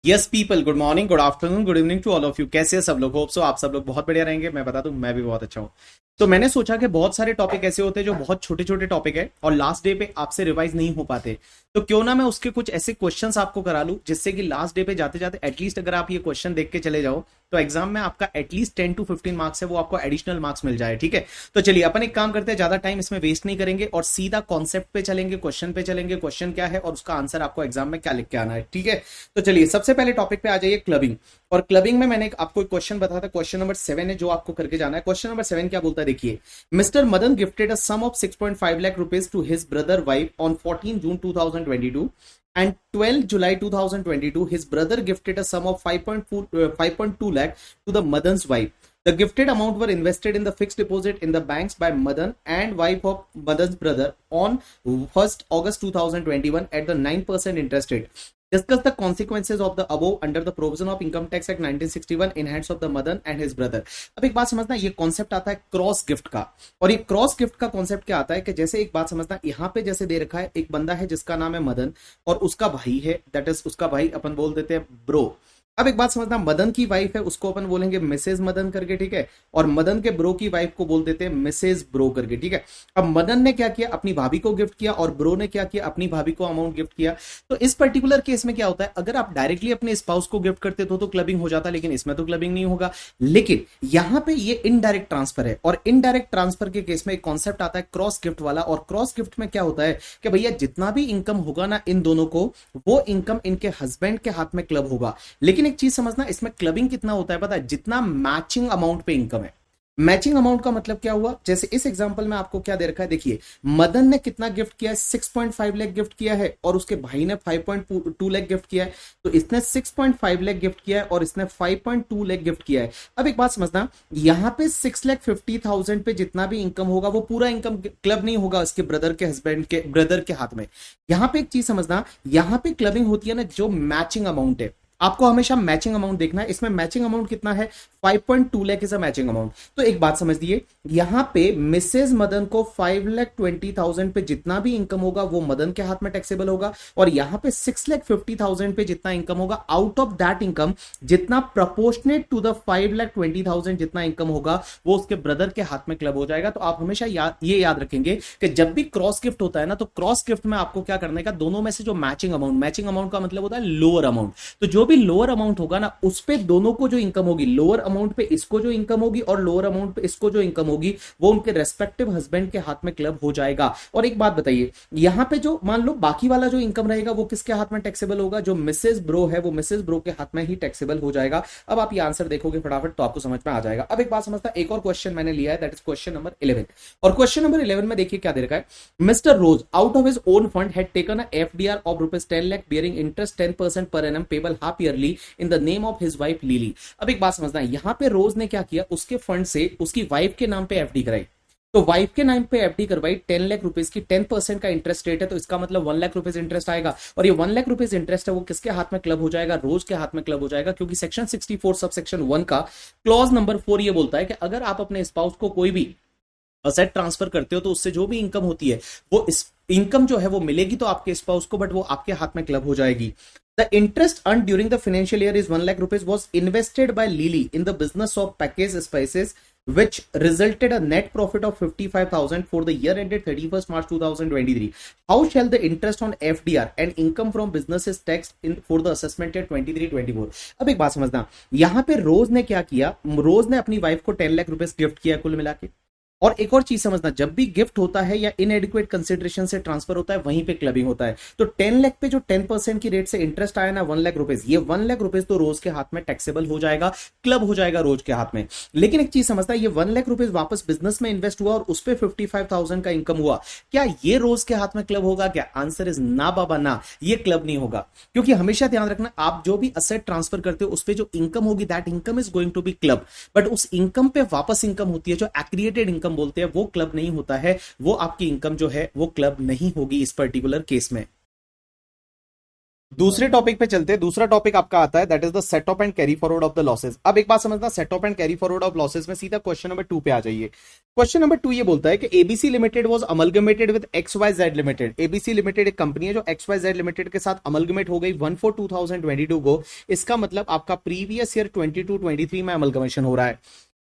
Yes people, good morning, good afternoon, good evening to all of you. कैसे हैं सब लोग? होप सो आप सब लोग बहुत बढ़िया रहेंगे। मैं बता दूं, मैं भी बहुत अच्छा हूं। तो मैंने सोचा कि बहुत सारे टॉपिक ऐसे होते हैं जो बहुत छोटे छोटे टॉपिक है और लास्ट डे पे आपसे रिवाइज नहीं हो पाते। तो क्यों ना मैं उसके कुछ ऐसे क्वेश्चंस आपको करा लूं जिससे कि लास्ट डे पे जाते जाते एटलीस्ट अगर आप ये क्वेश्चन देख के चले जाओ तो एग्जाम में आपका एटलीस्ट 10 to 15 मार्क्स है वो आपको एडिशनल मार्क्स मिल जाए। ठीक है, तो चलिए अपन एक काम करते हैं, ज्यादा टाइम इसमें वेस्ट नहीं करेंगे और सीधा कॉन्सेप्ट पे चलेंगे, क्वेश्चन पे चलेंगे। क्वेश्चन क्या है और उसका आंसर आपको एग्जाम में क्या लिख के आना है। ठीक है, तो चलिए सबसे पहले टॉपिक पे आ जाइए, क्लबिंग। और क्लबिंग में मैंने आपको एक क्वेश्चन बताया था, क्वेश्चन नंबर 7 है जो आपको करके जाना है। क्वेश्चन नंबर 7 क्या बोलता है, देखिए। Mister Madan gifted a sum of 6.5 lakh rupees to his brother wife on 14 June 2022 and 12 July 2022 his brother gifted a sum of 5.2 lakh to the Madan's wife. The gifted amount were invested in the fixed deposit in the banks by Madan and wife of Madan's brother on 1st August 2021 at the 9% interest rate. Discuss the consequences of the above under the provision of Income Tax Act 1961 in hands of the Madan and his brother. अब एक बात समझना, ये concept आता है cross gift का। और ये क्रॉस गिफ्ट का कॉन्सेप्ट क्या आता है कि जैसे एक बात समझना, यहाँ पे जैसे दे रखा है एक बंदा है जिसका नाम है मदन और उसका भाई है, दैट इज उसका भाई अपन बोल देते हैं ब्रो। अब एक बात समझना, मदन की वाइफ है उसको अपन बोलेंगे मिसेज मदन करके, ठीक है। और मदन के ब्रो की वाइफ को बोल देते हैं मिसेज ब्रो करके, ठीक है। अब मदन ने क्या किया, अपनी भाभी को गिफ्ट किया और ब्रो ने क्या किया, अपनी भाभी को अमाउंट गिफ्ट किया। तो इस पर्टिकुलर केस में क्या होता है, अगर आप डायरेक्टली अपने स्पाउस को गिफ्ट करते तो क्लबिंग हो जाता, लेकिन इसमें तो क्लबिंग नहीं होगा। लेकिन यहां पे ये इनडायरेक्ट ट्रांसफर है और इनडायरेक्ट ट्रांसफर के केस में एक कॉन्सेप्ट आता है क्रॉस गिफ्ट वाला। और क्रॉस गिफ्ट में क्या होता है कि भैया जितना भी इनकम होगा ना इन दोनों को, वो इनकम इनके हस्बैंड के हाथ में क्लब होगा। लेकिन एक चीज समझना, इसमें क्लबिंग कितना होता है पता है, जितना मैचिंग अमाउंट पे इनकम है। मैचिंग अमाउंट का मतलब क्या हुआ, जैसे इस एग्जांपल में आपको क्या दे रखा है, देखिए। मदन ने कितना गिफ्ट किया है, 6.5 लाख गिफ्ट किया है और उसके भाई ने 5.2 लाख गिफ्ट किया है। तो इसने 6.5 लाख गिफ्ट किया है और इसने 5.2 लाख गिफ्ट किया है। अब एक बात समझना, यहां पे 6,50,000 पे जितना भी इनकम होगा वो पूरा इनकम क्लब नहीं होगा इसके ब्रदर के हस्बैंड के ब्रदर के हाथ में। यहां पे एक चीज समझना, यहां पे क्लबिंग होती है ना जो मैचिंग अमाउंट है, आपको हमेशा मैचिंग अमाउंट देखना है। इसमें मैचिंग अमाउंट कितना है, 5.2 lakh is a matching amount. तो एक बात समझ लीजिए, यहां पे मिसेज मदन को 5,20,000 पे जितना भी इनकम होगा वो मदन के हाथ में टैक्सेबल होगा और यहां पे 6,50,000 पे जितना इनकम होगा, आउट ऑफ दैट इनकम जितना प्रपोर्शनेट टू द 5,20,000 जितना इनकम होगा वो उसके ब्रदर के हाथ में क्लब हो जाएगा। तो आप हमेशा ये याद रखेंगे कि जब भी क्रॉस गिफ्ट होता है ना, तो क्रॉस गिफ्ट में आपको क्या करने का, दोनों में से जो मैचिंग अमाउंट का मतलब होता है लोअर अमाउंट। तो जो भी लोअर अमाउंट होगा ना, उस पे दोनों को जो इनकम होगी, लोअर अमाउंट पे इसको जो इनकम होगी और लोअर अमाउंट पे इसको जो इनकम होगी, वो उनके रेस्पेक्टिव हस्बैंड के हाथ में क्लब हो जाएगा। और एक बात बताइए, यहां पे जो मान लो बाकी वाला जो इनकम रहेगा वो किसके हाथ में टैक्सेबल होगा, जो मिसेज ब्रो है वो मिसेज ब्रो के हाथ में ही टैक्सेबल हो जाएगा। अब आप ये आंसर देखोगे फटाफट तो आपको समझ में आ जाएगा। अब एक बात समझता, एक और क्वेश्चन मैंने लिया है, दैट इज क्वेश्चन नंबर 11। और क्वेश्चन नंबर 11 में देखिए क्या दे रखा है, mister Rose out of his own fund had taken a FDR of ₹10 lakh bearing interest 10% per annum payable half yearly in the name of his wife Lily. अब एक बात समझना, यहां पे रोज ने क्या किया, उसके फंड से उसकी वाइफ के नाम पे एफडी कराई। तो वाइफ के नाम पे एफडी करवाई 10 लाख रुपीज की, 10% का इंटरेस्ट रेट है, तो इसका मतलब 1 लाख रुपीज इंटरेस्ट आएगा। और ये 1 लाख रुपीज इंटरेस्ट है वो किसके हाथ में क्लब हो जाएगा, रोज के हाथ में क्लब हो जाएगा। क्योंकि सेक्शन 64 सब सेक्शन 1 का क्लॉज नंबर 4 ये बोलता है कि अगर आप अपने स्पाउस को कोई भी असेट ट्रांसफर करते हो तो उससे जो भी इनकम होती है वो इस इनकम जो है वो मिलेगी तो आपके स्पाउस को, बट वो आपके हाथ में क्लब हो जाएगी। The interest earned during the financial year is 1 lakh rupees was invested by Lily in the business of packaged spices, which resulted a net profit of 55,000 for the year ended 31st March 2023. How shall the interest on FDR and income from businesses taxed in for the assessment year 23-24? अब एक बात समझना, यहां पे रोज ने क्या किया, रोज ने अपनी वाइफ को 10 लाख रुपए गिफ्ट किया कुल मिला के। और एक और चीज समझना, जब भी गिफ्ट होता है या इनएडिक्वेट कंसिडरेशन से ट्रांसफर होता है वहीं पे क्लबिंग होता है। तो 10 लाख पे जो 10% की रेट से इंटरेस्ट आया ना 1 लाख रुपीज, ये 1 लाख रुपीज तो रोज के हाथ में टैक्सेबल हो जाएगा, क्लब हो जाएगा रोज के हाथ में। लेकिन एक चीज समझता है, ये 1 लाख रुपीज वापस बिजनेस में इन्वेस्ट हुआ और उस पर 55,000 का इनकम हुआ, क्या ये रोज के हाथ में क्लब होगा क्या? आंसर इज ना बाबा ना, ये क्लब नहीं होगा। क्योंकि हमेशा ध्यान रखना, आप जो भी असेट ट्रांसफर करते हो उस पर जो इनकम होगी that income is going to be club, but उस इनकम पे वापस इनकम होती है जो एक्रिएटेड इनकम बोलते हैं, वो क्लब नहीं होता है। वो आपकी इनकम जो है वो क्लब नहीं होगी इस पर्टिकुलर केस में। दूसरे टॉपिक पे चलते हैं। दूसरा टॉपिक आपका आता है that is the set of and carry forward of the losses. अब एक बात समझना, set of and carry forward of losses में सीधा क्वेश्चन नंबर 2 पे आ जाइए। क्वेश्चन नंबर 2 ये बोलता है कि ABC limited was amalgamated with XYZ limited. ABC limited एक कंपनी है जो XYZ लिमिटेड के साथ अमलगमेट हो गई 1/4/2022 को। इसका मतलब आपका प्रीवियस ईयर 22-23 में अमलगमेशन हो रहा है।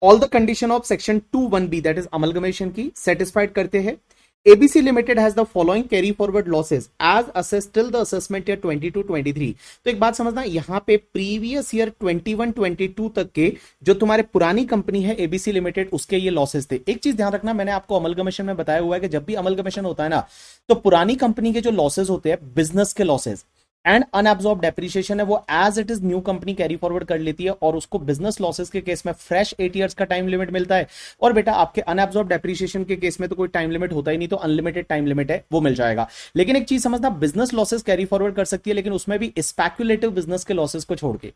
All the condition of section 2(1)(b) that is amalgamation की सेटिस्फाइड करते हैं। ABC Limited has the following carry forward losses as assessed till the assessment year 22-23। तो एक बात समझना, यहां पे प्रीवियस ईयर 21-22 तक के जो तुम्हारे पुरानी कंपनी है ABC लिमिटेड, उसके ये लॉसेस थे। एक चीज ध्यान रखना, मैंने आपको अमलगमेशन में बताया हुआ है कि जब भी अमलगमेशन होता है ना, तो पुरानी कंपनी के जो लॉसेस होते हैं, बिजनेस के लॉसेस एंड अनएब्सॉर्ब डेप्रिसिएशन है, वो as it is new company carry forward कर लेती है और उसको बिजनेस लॉसेस के केस में फ्रेश 8 इयर्स का टाइम लिमिट मिलता है। और बेटा आपके अनएब्सॉर्ब डेप्रिसिएशन के केस में तो कोई टाइम लिमिट होता ही नहीं, तो अनलिमिटेड टाइम लिमिट है, वो मिल जाएगा। लेकिन एक चीज समझना, बिजनेस लॉसेस कैरी फॉरवर्ड कर सकती है, लेकिन उसमें भी स्पेक्युलेटिव बिजनेस के लॉसेस को छोड़ के,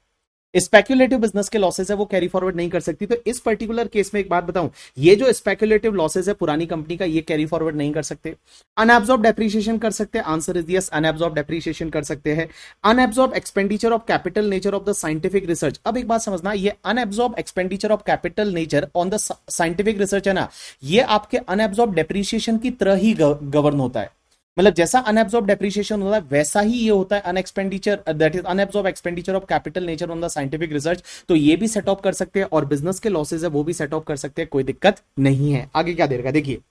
स्पेक्युलेटिव बिजनेस के लॉसेस है वो कैरी फॉरवर्ड नहीं कर सकती। तो इस पर्टिकुलर केस में एक बात बताऊं, ये जो स्पेक्युलेटिव लॉसेस है पुरानी कंपनी का, ये कैरी फॉरवर्ड नहीं कर सकते। अनएब्सॉर्ब डेप्रिसिएशन कर सकते हैं, answer is yes, unabsorb depreciation कर सकते हैं। Unabsorb expenditure of capital nature of the scientific research. अब एक बात समझना, ये unabsorb expenditure of capital nature on the scientific research है ना, ये आपके अनएब्सॉर्ब डेप्रिसिएशन की तरह ही गवर्न होता है। मतलब जैसा अनएब्सॉर्ब डेप्रिसिएशन होता है वैसा ही ये होता है unexpenditure, that is unabsorb expenditure of capital nature on the scientific research. तो ये भी सेट ऑफ कर सकते हैं और बिजनेस के लॉसेज है वो भी सेट ऑफ कर सकते हैं, कोई दिक्कत नहीं है। आगे क्या दे रखा देखिए,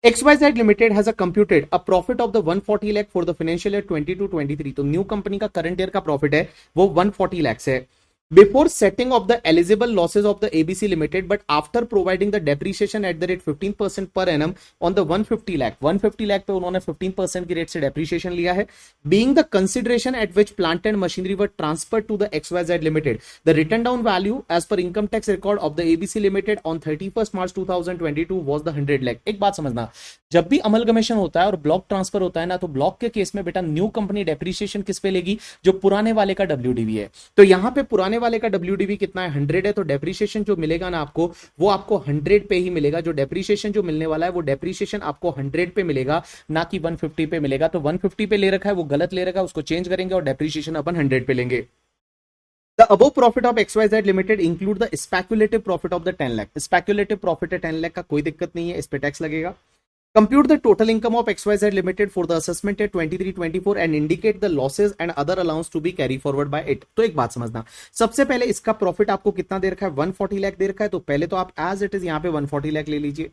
XYZ Limited has a computed a profit of the 140 lakh for the financial year 22-23। तो न्यू कंपनी का करंट ईयर का प्रॉफिट है वो 140 lakhs है। Before setting of the eligible losses of the ABC Limited, but after providing the depreciation at the rate 15% per annum on the 150 lakh पे उन्होंने 15% की rate से depreciation लिया है। Being the consideration at which plant and machinery were transferred to the XYZ Limited, the written down value as per income tax record of the ABC Limited on 31st March 2022 was the 100 lakh। एक बात समझना, जब भी amalgamation होता है और block transfer होता है ना, तो ब्लॉक के केस में बेटा न्यू कंपनी डेप्रिसिएशन किस पे लेगी, जो पुराने वाले का WDV है। तो यहां पे पुराने वाले का WDV कितना है, 100 है, तो डेप्रिसिएशन जो मिलेगा ना आपको, वो आपको 100 पे ही मिलेगा। जो डेप्रिसिएशन जो मिलने वाला है वो डेप्रिसिएशन आपको 100 पे मिलेगा, ना कि 150 पे मिलेगा। तो 150 पे ले रखा है वो गलत ले रखा है, उसको चेंज करेंगे और डेप्रिसिएशन अपन 100 पे लेंगे। The above profit of XYZ Limited include the speculative profit of the 10 lakh। speculative profit है 10 लाख का, कोई दिक्कत नहीं है, इस पे टैक्स लगेगा। Compute the total income of XYZ Limited for the assessment year 23-24 and indicate the losses and other allowance to be carry forward by it। तो एक बात समझना, सबसे पहले इसका प्रॉफिट आपको कितना दे रखा है, 140 लाख दे रखा है। तो पहले तो आप एज इट इज यहाँ पे 140 लाख ले लीजिए।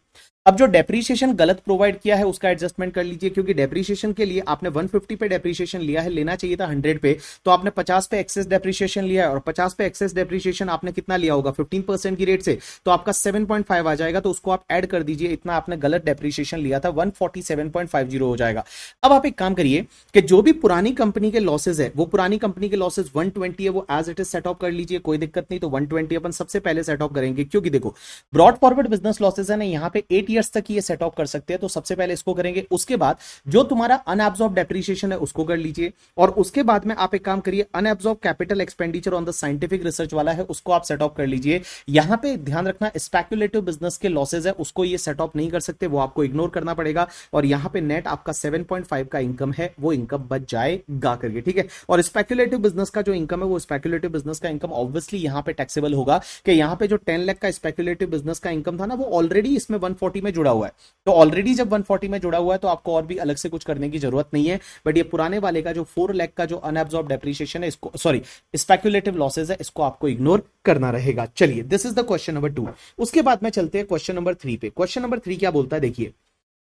अब जो डेप्रीशिएशन गलत प्रोवाइड किया है उसका एडजस्टमेंट कर लीजिए, क्योंकि डेप्रीशिएशन के लिए आपने 150 पे डेप्रीशिएशन लिया है, लेना चाहिए था 100 पे, तो आपने 50 पे एक्सेस डेप्रीशिएशन लिया है और 50 पे एक्सेस डेप्रीशिएशन आपने कितना लिया होगा, 15% की रेट से, तो आपका 7.5 आ जाएगा। तो उसको आप ऐड कर दीजिए, इतना आपने गलत डेप्रीशिएशन लिया था, 147.50 हो जाएगा। अब आप एक काम करिए कि जो भी पुरानी कंपनी के लॉसेज है, वो पुरानी कंपनी के लॉसेज 120 है, वो as it is set off कर लीजिए, कोई दिक्कत नहीं। तो 120 अपन सबसे पहले सेट ऑफ करेंगे, क्योंकि देखो ब्रॉड फॉरवर्ड बिजनेस लॉसेज है ना, यहाँ पे 8 ईयर्स तक ये सेट ऑफ कर सकते हैं। तो सबसे पहले इसको करेंगे, उसके बाद जो तुम्हारा अनएब्सॉर्ब डेप्रिसिएशन है उसको कर लीजिए, और उसके बाद में आप एक काम करिए, unabsorb capital expenditure on the scientific research वाला है उसको आप सेट ऑफ कर लीजिए। यहां पे ध्यान रखना, स्पेक्युलेटिव बिजनेस के लॉसेज है उसको ये सेट ऑफ नहीं कर सकते, वो आपको इग्नोर करना पड़ेगा। और यहां पे नेट आपका 7.5 का इनकम है, वो इनकम बच जाएगा करके, ठीक है। और स्पेक्युलेटिव बिजनेस का जो इनकम है, वो स्पेक्युलेटिव बिजनेस का इनकम ऑब्वियसली यहां पे टैक्सेबल होगा, कि यहां पे जो 10 लाख का स्पेक्युलेटिव बिजनेस का इनकम था ना, वो ऑलरेडी इसमें 140 में जुड़ा हुआ है। तो ऑलरेडी जब 140 में जुड़ा हुआ है तो आपको और भी अलग से कुछ करने की जरूरत नहीं है। बट ये पुराने वाले का जो 4 लाख का जो अनएब्सॉर्ब डेप्रिसिएशन है, इसको सॉरी स्पेक्युलेटिव लॉसेज है, इसको आपको इग्नोर करना रहेगा। चलिए, this is the question number 2। उसके बाद में चलते हैं क्वेश्चन नंबर 3 पे। क्वेश्चन नंबर 3 क्या बोलता है, देखिए,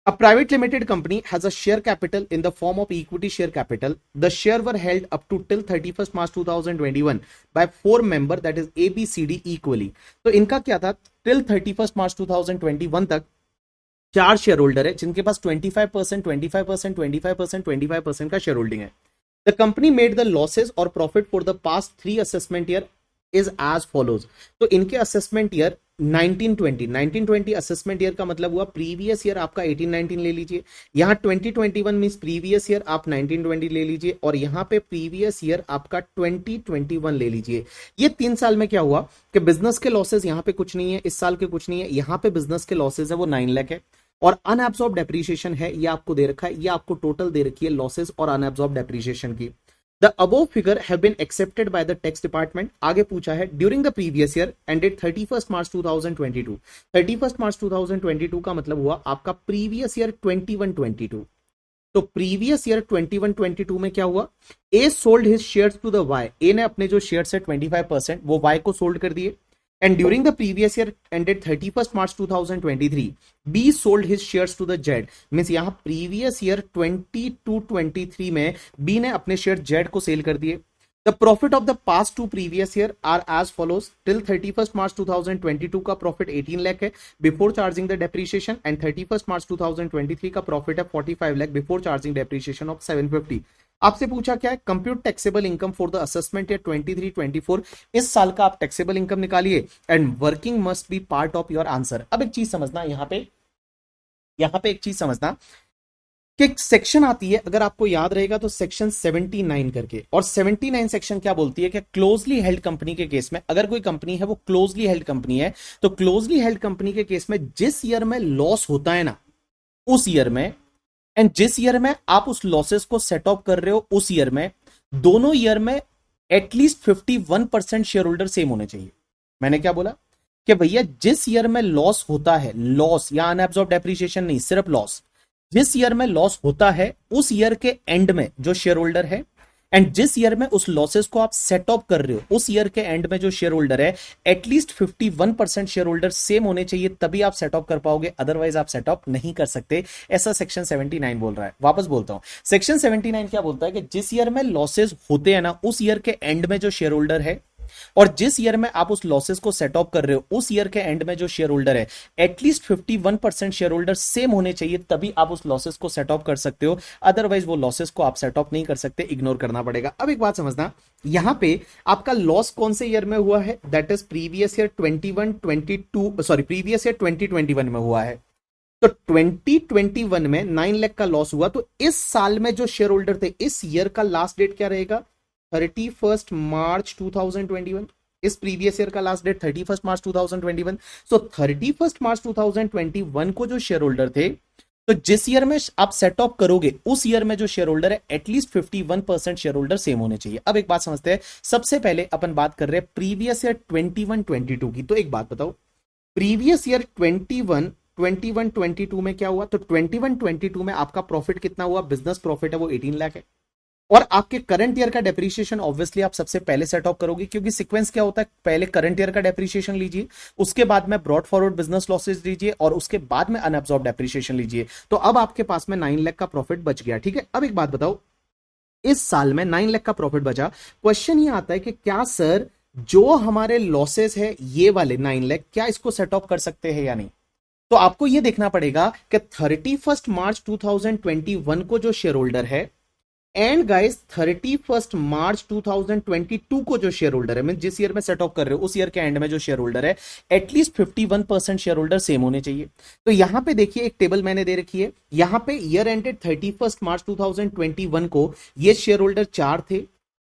A private limited company has a share capital in the form of equity share capital. The share were held up to till 31st March 2021 by 4 member, that is A, B, C, D equally। तो इनका क्या था, till 31st March 2021 तक 4 share holder है, जिनके पास 25%, 25%, 25%, 25% का share holding है। The company made the losses or profit for the past 3 assessment year is as follows। तो इनके असेसमेंट ईयर 1920 असेसमेंट ईयर का मतलब हुआ प्रीवियस ईयर आपका 18-19 ले लीजिए, यहाँ 2021 मींस प्रीवियस ईयर आप 1920 ले लीजिए, और यहाँ पे प्रीवियस ईयर आपका 2021 ले लीजिए। ये 3 साल में क्या हुआ कि बिजनेस के लॉसेज यहाँ पे कुछ नहीं है, इस साल के कुछ नहीं है, यहाँ पे बिजनेस के लॉसेज है वो 9 लाख है, और अनएब्सॉर्ब डेप्रिसिएशन है ये आपको दे रखा है, ये आपको टोटल दे रखी है लॉसेज और अनएब्सॉर्ब डेप्रिसिएशन की। The above figure have been accepted by the tax department. आगे पूछा है during the previous year ended 31 March 2022। 31 March 2022 का मतलब हुआ आपका प्रीवियस ईयर 21-22। तो प्रीवियस ईयर 21-22 में क्या हुआ, A sold his shares to the Y, A ने अपने जो शेयर्स है 25% वो वाई को सोल्ड कर दिए। And during the previous year ended 31 March 2023 B sold his shares to the Z. Means यहां प्रीवियस ईयर 22-23 में बी ने अपने शेयर जेड को सेल कर दिए। The profit of the past two previous year are as follows. Till 31st March 2022 का profit 18 lakh है before charging the depreciation, and 31st मार्च 2023 का प्रॉफिट है 45 lakh before charging depreciation of 750। आपसे पूछा क्या है, compute taxable income for the assessment year 23-24। इस साल का आप टैक्सेबल इनकम निकालिए and working must be part of your answer. अब एक चीज समझना, यहां पे एक चीज समझना कि एक सेक्शन आती है, अगर आपको याद रहेगा तो सेक्शन 79 करके, और 79 सेक्शन क्या बोलती है कि क्लोजली हेल्ड कंपनी के केस में, अगर कोई कंपनी है वो क्लोजली हेल्ड कंपनी है, तो क्लोजली हेल्ड कंपनी के केस में जिस ईयर में लॉस होता है ना उस ईयर में, एंड जिस ईयर में आप उस लॉसेस को सेट ऑफ कर रहे हो उस ईयर में, दोनों ईयर में एटलीस्ट 51% शेयर होल्डर सेम होने चाहिए। मैंने क्या बोला कि भैया जिस ईयर में लॉस होता है, लॉस या अनएब्सॉर्ब डेप्रिसिएशन नहीं, सिर्फ लॉस, जिस ईयर में लॉस होता है उस ईयर के एंड में जो शेयर होल्डर है, एंड जिस ईयर में उस लॉसेस को आप सेट ऑफ कर रहे हो उस ईयर के एंड में जो शेयर होल्डर है, एटलीस्ट 51% शेयर होल्डर सेम होने चाहिए, तभी आप सेट ऑफ कर पाओगे, अदरवाइज आप सेट ऑफ नहीं कर सकते। ऐसा सेक्शन 79 बोल रहा है। वापस बोलता हूं, सेक्शन 79 क्या बोलता है कि जिस ईयर में लॉसेस होते हैं ना उस ईयर के एंड में जो शेयर होल्डर है, और जिस ईयर में आप उस लॉसेस को सेट ऑफ कर रहे हो उस ईयर के एंड में जो शेयर होल्डर है, एटलीस्ट 51% शेयर होल्डर सेम होने चाहिए, तभी आप उस लॉसेस को सेट ऑफ कर सकते हो, अदरवाइज वो लॉसेस को आप सेट ऑफ नहीं कर सकते, इग्नोर करना पड़ेगा। अब एक बात समझना, यहां पे आपका लॉस कौन से ईयर में हुआ है, that is previous year 21-22, sorry previous year 2021 में हुआ है। तो 2021 में 9 लाख का लॉस हुआ, तो इस साल में जो शेयर होल्डर थे, इस ईयर का लास्ट डेट क्या रहेगा, 31 मार्च 2021। इस प्रीवियस ईयर का लास्ट डेट 31 मार्च 2021। सो 31 मार्च 2021 को जो शेयर होल्डर थे, तो जिस ईयर में आप सेट ऑफ करोगे उस ईयर में जो शेयर होल्डर है, एटलीस्ट 51% शेयर होल्डर सेम होने चाहिए। अब एक बात समझते हैं, सबसे पहले अपन बात कर रहे हैं प्रीवियस ईयर 21-22 की। तो एक बात बताओ, प्रीवियस ईयर 21-22 में क्या हुआ, तो 21-22 में आपका प्रॉफिट कितना हुआ, बिजनेस प्रॉफिट है वो 18 लाख है, और आपके करंट ईयर का डेप्रीशिएशन ऑब्वियसली आप सबसे पहले सेट ऑफ करोगे, क्योंकि सीक्वेंस क्या होता है, पहले करंट ईयर का डेप्रीशिएशन लीजिए, उसके बाद में ब्रॉड फॉरवर्ड बिजनेस लॉसेस लीजिए, और उसके बाद में अनअब्सॉर्ब डेप्रीशिएशन लीजिए। तो अब आपके पास में 9 लाख का प्रॉफिट बच गया। ठीक है, अब एक बात बताओ, इस साल में 9 लाख का प्रॉफिट बचा, क्वेश्चन ये आता है कि क्या सर जो हमारे लॉसेस है ये वाले 9 लाख, क्या इसको सेट ऑफ कर सकते हैं या नहीं। तो आपको यह देखना पड़ेगा कि 31 मार्च 2021 को जो शेयर होल्डर है, एंड गाइस 31 मार्च 2022 को जो शेयर होल्डर है, मैं जिस ईयर में सेट ऑफ कर रहे हो उस ईयर के एंड में जो शेयर होल्डर है, एटलीस्ट 51% शेयर होल्डर सेम होने चाहिए। तो यहां पे देखिए एक टेबल मैंने दे रखी है, यहां पे ईयर एंडेड 31 मार्च 2021 को ये शेयर होल्डर 4 थे।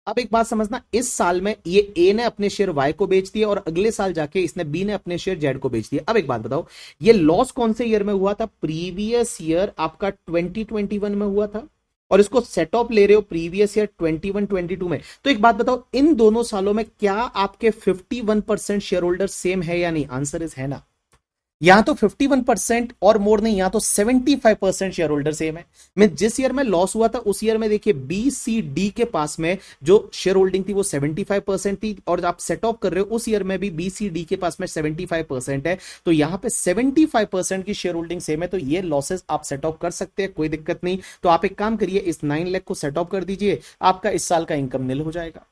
अब एक बात समझना, इस साल में ये ए ने अपने शेयर वाई को बेच दिए, और अगले साल जाके इसने बी ने अपने शेयर जेड को बेच दिए। अब एक बात बताओ, ये लॉस कौन से ईयर में हुआ था, प्रीवियस ईयर आपका 2021 में हुआ था, और इसको सेट ऑफ ले रहे हो प्रीवियस ईयर 21-22 में। तो एक बात बताओ, इन दोनों सालों में क्या आपके 51% शेयर होल्डर सेम है या नहीं, आंसर इज है ना। यहां तो 51% और मोर नहीं, यहां तो 75% शेयर होल्डर सेम है। मैं जिस ईयर में लॉस हुआ था उस ईयर में देखिए बी सी डी के पास में जो शेयर होल्डिंग थी वो 75% थी, और आप सेट ऑफ कर रहे हो उस ईयर में भी बी सी डी के पास में 75% है। तो यहां पे 75% की शेयर होल्डिंग सेम है, तो ये लॉसेस आप सेट ऑफ कर सकते हैं, कोई दिक्कत नहीं। तो आप एक काम करिए, इस 9 लाख को सेट ऑफ कर दीजिए, आपका इस साल का इनकम निल हो जाएगा।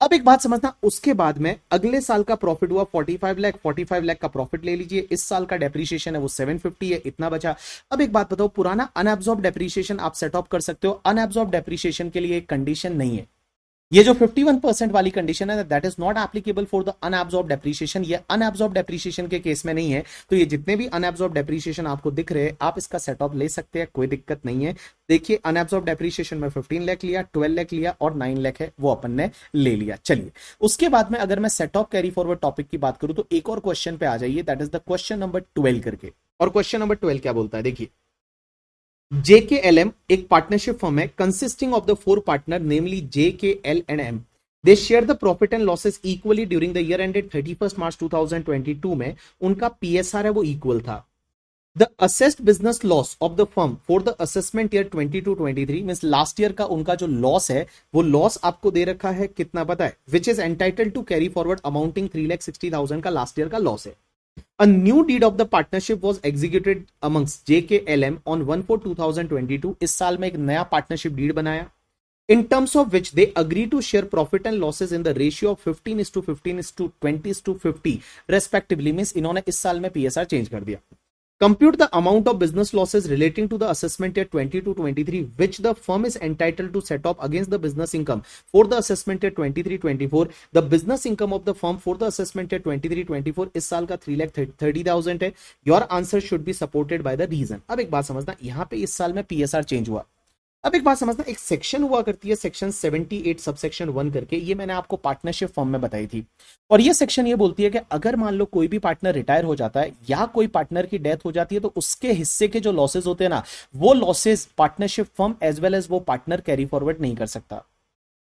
अब एक बात समझना, उसके बाद में अगले साल का प्रॉफिट हुआ 45 लाख, 45 लाख का प्रॉफिट ले लीजिए, इस साल का डेप्रीशिएशन है वो 750 है, इतना बचा। अब एक बात बताओ, पुराना अनअब्सॉर्ब डेप्रीशिएशन आप सेट ऑफ कर सकते हो, अनअब्सॉर्ब डेप्रीशिएशन के लिए एक कंडीशन नहीं है, ये जो 51% वाली कंडीशन है that is not applicable for the unabsorb depreciation, ये अनअब्सॉर्ब डेप्रीशिएशन के केस में नहीं है। तो ये जितने भी अनअब्सॉर्ब डेप्रीशिएशन आपको दिख रहे हैं, आप इसका सेट ऑफ ले सकते हैं, कोई दिक्कत नहीं है। देखिए अनअब्सॉर्ब डेप्रीशिएशन में 15 लाख लिया, 12 लाख लिया, और 9 लाख है वो अपन ने ले लिया। चलिए उसके बाद में अगर मैं set of carry forward topic की बात करूं तो एक और क्वेश्चन पे आ जाइए, that is the question number 12 करके। और क्वेश्चन नंबर 12 क्या बोलता है, देखिए JKLM एक पार्टनरशिप फर्म है consisting of the four partner namely JKL and M. They share the profit and losses equally during the year ended 31 March 2022 में उनका PSR है वो इक्वल था. The assessed business loss of the firm for the assessment year 22-23 means last year का उनका जो loss है वो लॉस आपको दे रखा है कितना पता है, which is entitled to carry forward amounting 3,60,000 का लास्ट ईयर का लॉस है. A new deed of the partnership was executed amongst JKLM on 1/4/2022. इस साल में एक नया पार्टनरशिप डीड बनाया in terms of which they agree to share profit and losses in the ratio of 15:15:20:50 respectively. Means इन्होंने इस साल में PSR चेंज कर दिया. Compute the amount of business losses relating to the assessment year 22-23 which the firm is entitled to set off against the business income for the assessment year 23-24. The business income of the firm for the assessment year 23-24 इस साल का 3,30,000 है. Your answer should be supported by the reason. अब एक बात समझना, यहाँ पे इस साल में PSR चेंज हुआ. अब एक बात समझना, एक सेक्शन हुआ करती है सेक्शन 78 सबसेक्शन 1 करके, ये मैंने आपको पार्टनरशिप फॉर्म में बताई थी. और ये सेक्शन ये बोलती है कि अगर मान लो कोई भी पार्टनर रिटायर हो जाता है या कोई पार्टनर की डेथ हो जाती है तो उसके हिस्से के जो लॉसेज होते हैं ना, वो losses partnership firm as well as वो पार्टनर कैरी फॉरवर्ड नहीं कर सकता.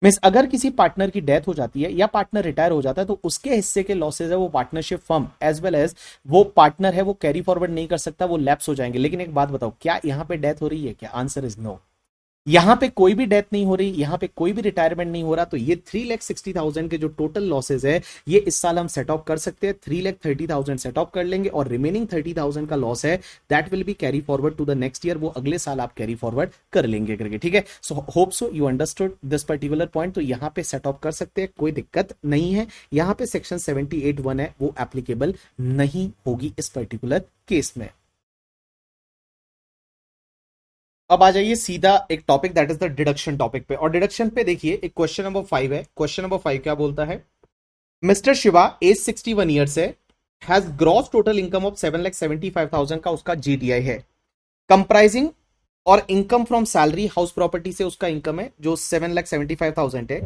मींस अगर किसी पार्टनर की डेथ हो जाती है या पार्टनर रिटायर हो जाता है तो उसके हिस्से के लॉसेज है वो partnership firm as well as वो पार्टनर है वो कैरी फॉरवर्ड नहीं कर सकता, वो लैप्स हो जाएंगे. लेकिन एक बात बताओ, क्या यहां पे डेथ हो रही है? क्या आंसर इज नो. यहां पे कोई भी डेथ नहीं हो रही, यहां पे कोई भी रिटायरमेंट नहीं हो रहा, तो ये 3,60,000 के जो टोटल लॉसेज है ये इस साल हम सेट ऑफ कर सकते हैं. 3,30,000 सेट ऑफ कर लेंगे और रिमेनिंग 30,000 का लॉस है that will be carry forward to the next year. वो अगले साल आप कैरी फॉरवर्ड कर लेंगे करके. ठीक है, so hope so you understood this particular point. तो यहां पे सेट ऑफ कर सकते हैं, कोई दिक्कत नहीं है. यहां पे सेक्शन 78(1) है वो एप्लीकेबल नहीं होगी इस पर्टिकुलर केस में. अब आ जाइए सीधा एक topic that is the deduction topic पे. और डिडक्शन पे देखिए एक क्वेश्चन नंबर 5 है. क्वेश्चन नंबर 5 क्या बोलता है? मिस्टर शिवा एज 61 ईयर्स है, has gross total income of 7,75,000 का उसका GTI है, कंप्राइजिंग और income from salary house property से उसका इनकम है जो 7,75,000 है.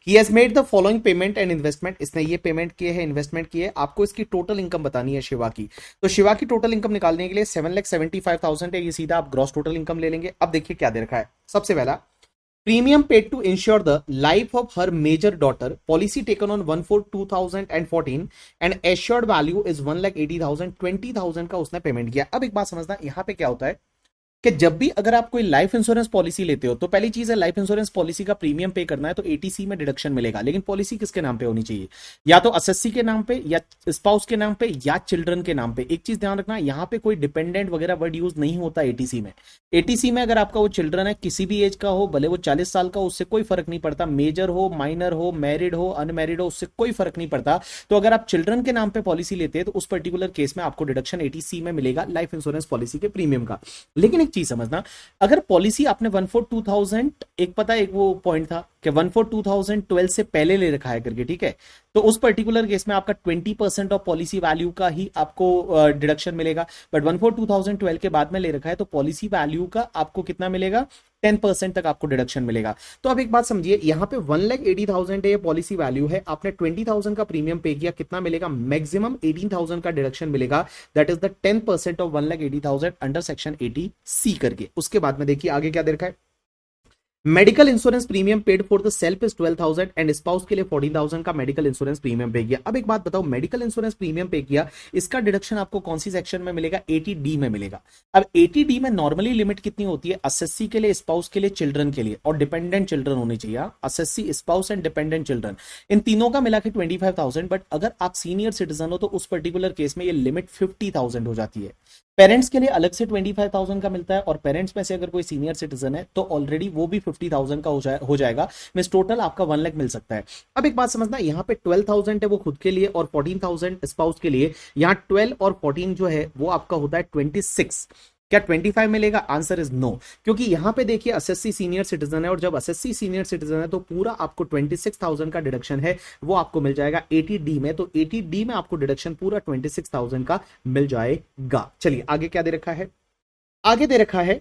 He has made the following payment and investment, इसने ये पेमेंट किए हैं इन्वेस्टमेंट किए. आपको इसकी टोटल इनकम बतानी है शिवा की. तो शिवा की टोटल इनकम निकालने के लिए 7,75,000 है, ये सीधा आप ग्रॉस टोटल इनकम ले लेंगे. अब देखिए क्या दे रखा है. सबसे पहला, premium paid to insure the life of her major daughter, policy taken on 1/4/2014 and assured value is 1,80,000. 20,000 का उसने पेमेंट किया. अब एक बात समझना, यहां पे क्या होता है कि जब भी अगर आप कोई लाइफ इंश्योरेंस पॉलिसी लेते हो तो पहली चीज है लाइफ इंश्योरेंस पॉलिसी का प्रीमियम पे करना है तो ATC में डिडक्शन मिलेगा. लेकिन पॉलिसी किसके नाम पे होनी चाहिए? या तो एसएससी के नाम पे या स्पाउस के नाम पे या चिल्ड्रन के नाम पे. एक चीज ध्यान रखना, यहां पे कोई डिपेंडेंट वगैरह वर्ड यूज नहीं होता ATC में. ATC में अगर आपका वो चिल्ड्रन है किसी भी एज का हो, भले वो 40 साल का हो, उससे कोई फर्क नहीं पड़ता. मेजर हो, माइनर हो, मैरिड हो, अनमैरिड हो, उससे कोई फर्क नहीं पड़ता. तो अगर आप चिल्ड्रन के नाम पे पॉलिसी लेते हैं तो उस पर्टिकुलर केस में आपको डिडक्शन ATC में मिलेगा लाइफ इंश्योरेंस पॉलिसी के प्रीमियम का. लेकिन एक चीज समझना, अगर पॉलिसी आपने 1/4/2000 एक पता एक वो पॉइंट था कि 1/4/2012 से पहले ले रखा है करके, ठीक है, तो उस पर्टिकुलर केस में आपका 20% ऑफ पॉलिसी वैल्यू का ही आपको डिडक्शन मिलेगा. बट 1/4/2012 के बाद में ले रखा है तो पॉलिसी वैल्यू का आपको कितना मिलेगा? 10% तक आपको डिडक्शन मिलेगा. तो अब एक बात समझिए, यहां पे 1,80,000 है ये पॉलिसी वैल्यू है, आपने 20,000 का प्रीमियम पे किया, कितना मिलेगा? मैक्सिमम 18,000 का डिडक्शन मिलेगा. That is the 10% of 1,80,000 under section 80C करके. उसके बाद में देखिए आगे क्या दे रखा है. Medical insurance premium paid for the self is 12,000 and spouse के लिए 14,000 का मेडिकल इंश्योरेंस प्रीमियम पे किया. अब एक बात बताओ, मेडिकल इंश्योरेंस प्रीमियम पे किया, इसका डिडक्शन आपको कौन सी सेक्शन में मिलेगा? 80D में मिलेगा. अब 80D में नॉर्मली लिमिट कितनी होती है? एसएससी के लिए, स्पाउस के लिए, चिल्ड्रन के लिए, और डिपेंडेंट चिल्ड्रन होने चाहिए. SSC, spouse and dependent children, इन तीनों का मिला के 25,000. बट अगर आप सीनियर सिटीजन हो तो उस पर्टिकुलर केस में ये लिमिट 50,000 हो जाती है. पेरेंट्स के लिए अलग से 25,000 का मिलता है और पेरेंट्स में से अगर कोई सीनियर सिटीजन है तो ऑलरेडी वो भी 50,000 का हो जाएगा. मींस टोटल आपका 1 लाख मिल सकता है. अब एक बात समझना, यहाँ पे 12,000 है वो खुद के लिए और 14,000 स्पाउस के लिए. यहाँ 12 और 14 जो है वो आपका होता है 26. क्या 25 मिलेगा? आंसर इज नो, क्योंकि यहां पे देखिए एसएससी सीनियर सिटीजन है और जब एसएससी सीनियर सिटीजन है तो पूरा आपको 26,000 का डिडक्शन है वो आपको मिल जाएगा 80D में. तो 80D में आपको डिडक्शन पूरा 26,000 का मिल जाएगा. चलिए आगे क्या दे रखा है? आगे दे रखा है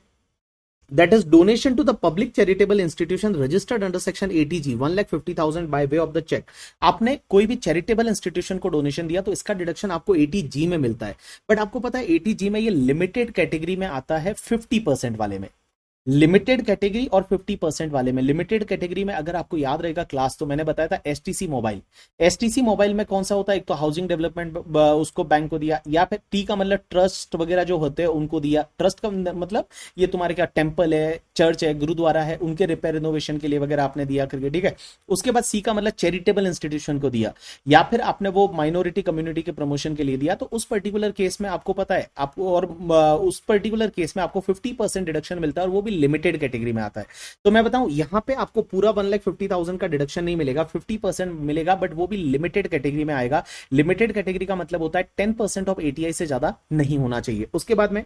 that is donation to the public charitable institution registered under section 80G 1,50,000 by way of the check. आपने कोई भी चैरिटेबल इंस्टीट्यूशन को डोनेशन दिया तो इसका डिडक्शन आपको 80G में मिलता है. बट आपको पता है 80G में ये लिमिटेड कैटेगरी में आता है 50% वाले में. लिमिटेड कैटेगरी और 50% वाले में, लिमिटेड कैटेगरी में अगर आपको याद रहेगा क्लास, तो मैंने बताया था एसटीसी मोबाइल। एसटीसी मोबाइल में कौन सा होता है, एक तो हाउसिंग डेवलपमेंट उसको बैंक को दिया, या फिर टी का मतलब ट्रस्ट वगैरह जो होते हैं उनको दिया। ट्रस्ट का मतलब ये तुम्हारे क्या टेम्पल है, चर्च है, गुरुद्वारा है, उनके रिपेयर रिनोवेशन के लिए वगैरह आपने दिया करके, ठीक है। उसके बाद सी का मतलब चैरिटेबल इंस्टीट्यूशन को दिया, या फिर आपने वो माइनॉरिटी कम्युनिटी के प्रमोशन के लिए दिया। तो उस पर्टिकुलर केस में आपको पता है आपको, और उस पर्टिकुलर केस में आपको 50% डिडक्शन मिलता है, और वो भी लिमिटेड कैटेगरी में आता है। तो मैं बताऊं यहां पे आपको पूरा 1,50,000 का डिडक्शन नहीं मिलेगा, 50% मिलेगा, बट वो भी लिमिटेड कैटेगरी में आएगा। लिमिटेड कैटेगरी का मतलब होता है 10% ऑफ एटीआई से ज्यादा नहीं होना चाहिए। उसके बाद में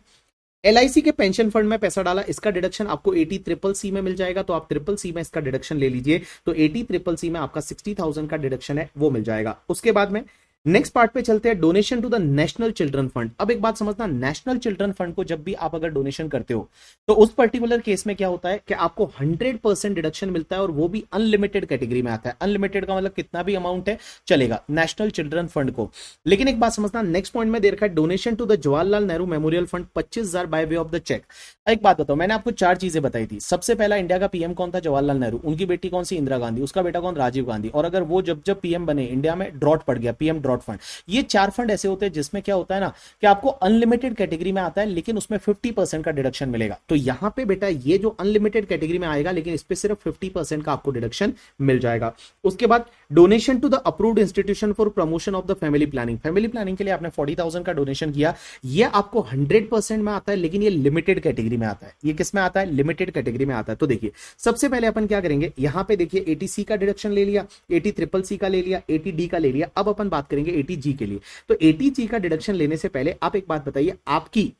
एलआईसी के पेंशन फंड में पैसा डाला, इसका डिडक्शन आपको 80 ट्रिपल सी में मिल जाएगा, तो आप ट्रिपल सी में इसका डिडक्शन ले लीजिए, तो 80 ट्रिपल सी में आपका 60,000 का डिडक्शन है वो मिल जाएगा। उसके बाद में नेक्स्ट पार्ट पे चलते हैं, donation to the national children fund. अब एक बात समझना, नेशनल चिल्ड्रन फंड को जब भी आप अगर डोनेशन करते हो, तो उस पर्टिकुलर केस में क्या होता है कि आपको 100% डिडक्शन मिलता है, और वो भी अनलिमिटेड कैटेगरी में आता है। अनलिमिटेड का मतलब कितना भी अमाउंट है चलेगा नेशनल चिल्ड्रन फंड को। लेकिन एक बात समझना, नेक्स्ट पॉइंट में दे रखा है donation to the Jawaharlal Nehru memorial fund 25,000 by way of the cheque. एक बात बताओ, मैंने आपको 4 चीजें बताई थी। सबसे पहला, इंडिया का पीएम कौन था, जवाहरलाल नेहरू। उनकी बेटी कौन सी, इंदिरा गांधी। उसका बेटा कौन, राजीव गांधी। और अगर वो जब जब पीएम बने, इंडिया में ड्रॉट पड़ गया, पीएम ड्रॉट फंड। ये 4 फंड ऐसे होते हैं जिसमें क्या होता है ना, कि आपको अनलिमिटेड कैटेगरी में आता है, लेकिन उसमें 50% का डिडक्शन मिलेगा। तो यहां पे बेटा ये जो अनलिमिटेड कैटेगरी में आएगा, लेकिन इस पे सिर्फ 50% का आपको डिडक्शन मिल जाएगा। उसके बाद donation to the approved institution for promotion of the family planning. Family planning के लिए आपने 40,000 का डोनेशन किया, ये आपको 100% में आता है, लेकिन ये लिमिटेड कैटेगरी में आता है। ये किस में आता है, लिमिटेड कैटेगरी में आता है। तो देखिए सबसे पहले अपन क्या करेंगे, यहां पे देखिए 80C का डिडक्शन ले लिया, 80 ट्रिपल सी का ले लिया, 80D का ले लिया। अब अपन बात करेंगे 80G के लिए। तो 80G का डिडक्शन लेने से पहले आप एक बात बताइए, आपकी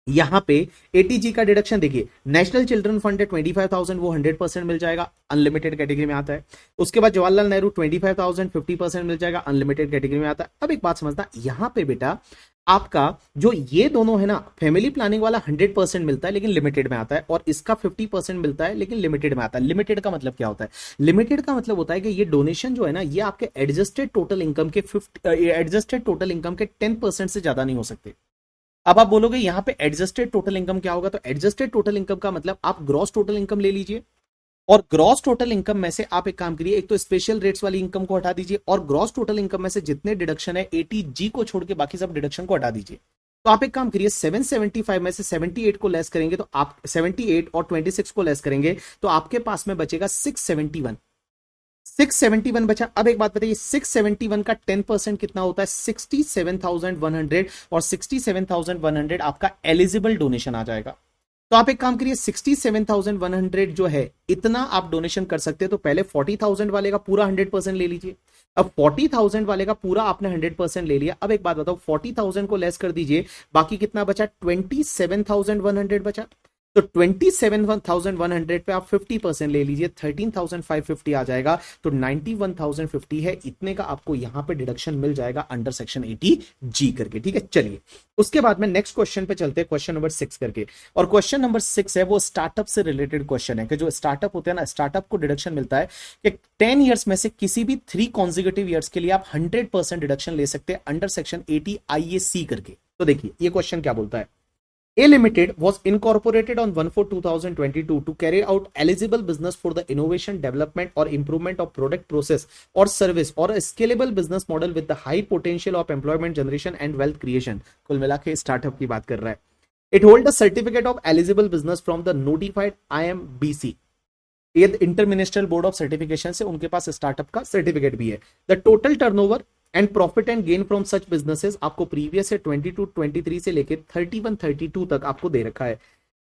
यहां पे 80G का डिडक्शन देखिए, नेशनल चिल्ड्रन फंड है 25,000, वो 100% मिल जाएगा, अनलिमिटेड कैटेगरी में आता है। उसके बाद जवाहरलाल नेहरू 25,000, 50% मिल जाएगा, अनलिमिटेड कैटेगरी में आता है। अब एक बात समझना, यहां पे बेटा आपका जो ये दोनों है ना, फैमिली प्लानिंग वाला 100% मिलता है लेकिन लिमिटेड में आता है, और इसका 50% मिलता है लेकिन लिमिटेड में आता है। लिमिटेड का मतलब क्या होता है, लिमिटेड का मतलब होता है कि ये डोनेशन जो है ना, ये आपके एडजस्टेड टोटल इनकम के 10% से ज्यादा नहीं हो सकते। अब आप बोलोगे यहां पे एडजस्टेड टोटल इनकम क्या होगा, तो एडजस्टेड टोटल इनकम का मतलब आप ग्रॉस टोटल इनकम ले लीजिए, और ग्रॉस टोटल इनकम में से आप एक काम करिए, एक तो स्पेशल रेट्स वाली इनकम को हटा दीजिए, और ग्रॉस टोटल इनकम में से जितने डिडक्शन है 80G को छोड़ के बाकी सब डिडक्शन को हटा दीजिए। तो आप एक काम करिए, 775 में से 78 को लेस करेंगे, तो आप 78 और 26 को लेस करेंगे, तो आपके पास में बचेगा 671। 671 बचा। अब एक बात बताइए, 671 का 10% कितना होता है, 67,100, और 67,100 आपका एलिजिबल डोनेशन आ जाएगा। तो आप एक काम करिए, 67,100 जो है इतना आप डोनेशन कर सकते हैं। तो पहले 40,000 वाले का पूरा 100% ले लीजिए। अब 40,000 वाले का पूरा आपने 100% ले लिया। अब एक बात बताओ, 40,000 को लेस कर दीजिए, बाकी कितना बचा, 27,100 बचा। तो 27,100 पे आप 50% ले लीजिए, 13,550 आ जाएगा, तो 91,050 है, इतने का आपको यहां पे डिडक्शन मिल जाएगा अंडर सेक्शन 80G करके, ठीक है। चलिए उसके बाद में नेक्स्ट क्वेश्चन पे चलते हैं, क्वेश्चन नंबर 6 करके। और क्वेश्चन नंबर 6 है वो स्टार्टअप से रिलेटेड क्वेश्चन है, कि जो स्टार्टअप होते हैं ना, स्टार्टअप को डिडक्शन मिलता है कि 10 ईयर्स में से किसी भी 3 कॉन्जिक्यूटिव ईयर्स के लिए आप 100% डिडक्शन ले सकते हैं अंडर सेक्शन 80 IAC करके। तो देखिए ये क्वेश्चन क्या बोलता है, A Limited was incorporated on 1/4/2022 to carry out eligible business for the innovation, development or improvement of product process or service or a scalable business model with the high potential of employment generation and wealth creation। कुल मिला के startup की बात कर रहा है। It hold a certificate of eligible business from the notified IMBC, ये inter ministerial board of certification से उनके पास स्टार्टअप का सर्टिफिकेट भी है। The total turnover and profit and gain from such businesses आपको प्रीवियस से 22-23 से लेके 31-32 तक आपको दे रखा है।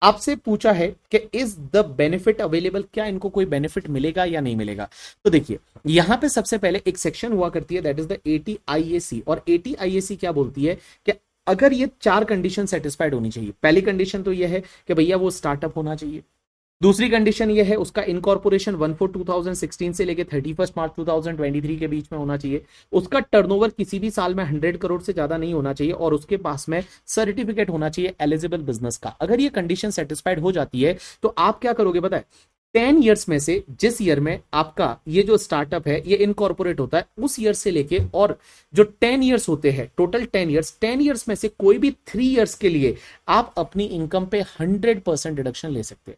आपसे पूछा है कि इज द बेनिफिट अवेलेबल, क्या इनको कोई बेनिफिट मिलेगा या नहीं मिलेगा। तो देखिए यहां पे सबसे पहले एक सेक्शन हुआ करती है, दैट इज द 80 IAC, और 80 IAC क्या बोलती है कि अगर ये 4 कंडीशन सेटिस्फाइड होनी चाहिए। पहली कंडीशन तो ये है कि भैया वो स्टार्टअप होना चाहिए। दूसरी कंडीशन ये है उसका इनकॉर्पोरेशन 1/4/2016 से लेके 31 मार्च 2023 के बीच में होना चाहिए। उसका टर्नओवर किसी भी साल में 100 करोड़ से ज्यादा नहीं होना चाहिए, और उसके पास में सर्टिफिकेट होना चाहिए एलिजिबल बिजनेस का। अगर ये कंडीशन सेटिस्फाइड हो जाती है तो आप क्या करोगे पता है, 10 ईयर्स में से जिस ईयर में आपका ये जो स्टार्टअप है ये इनकॉर्पोरेट होता है, उस ईयर से लेके और जो 10 ईयर्स होते हैं, टोटल 10 ईयर्स में से कोई भी 3 ईयर्स के लिए आप अपनी इनकम पे 100% डिडक्शन ले सकते हैं।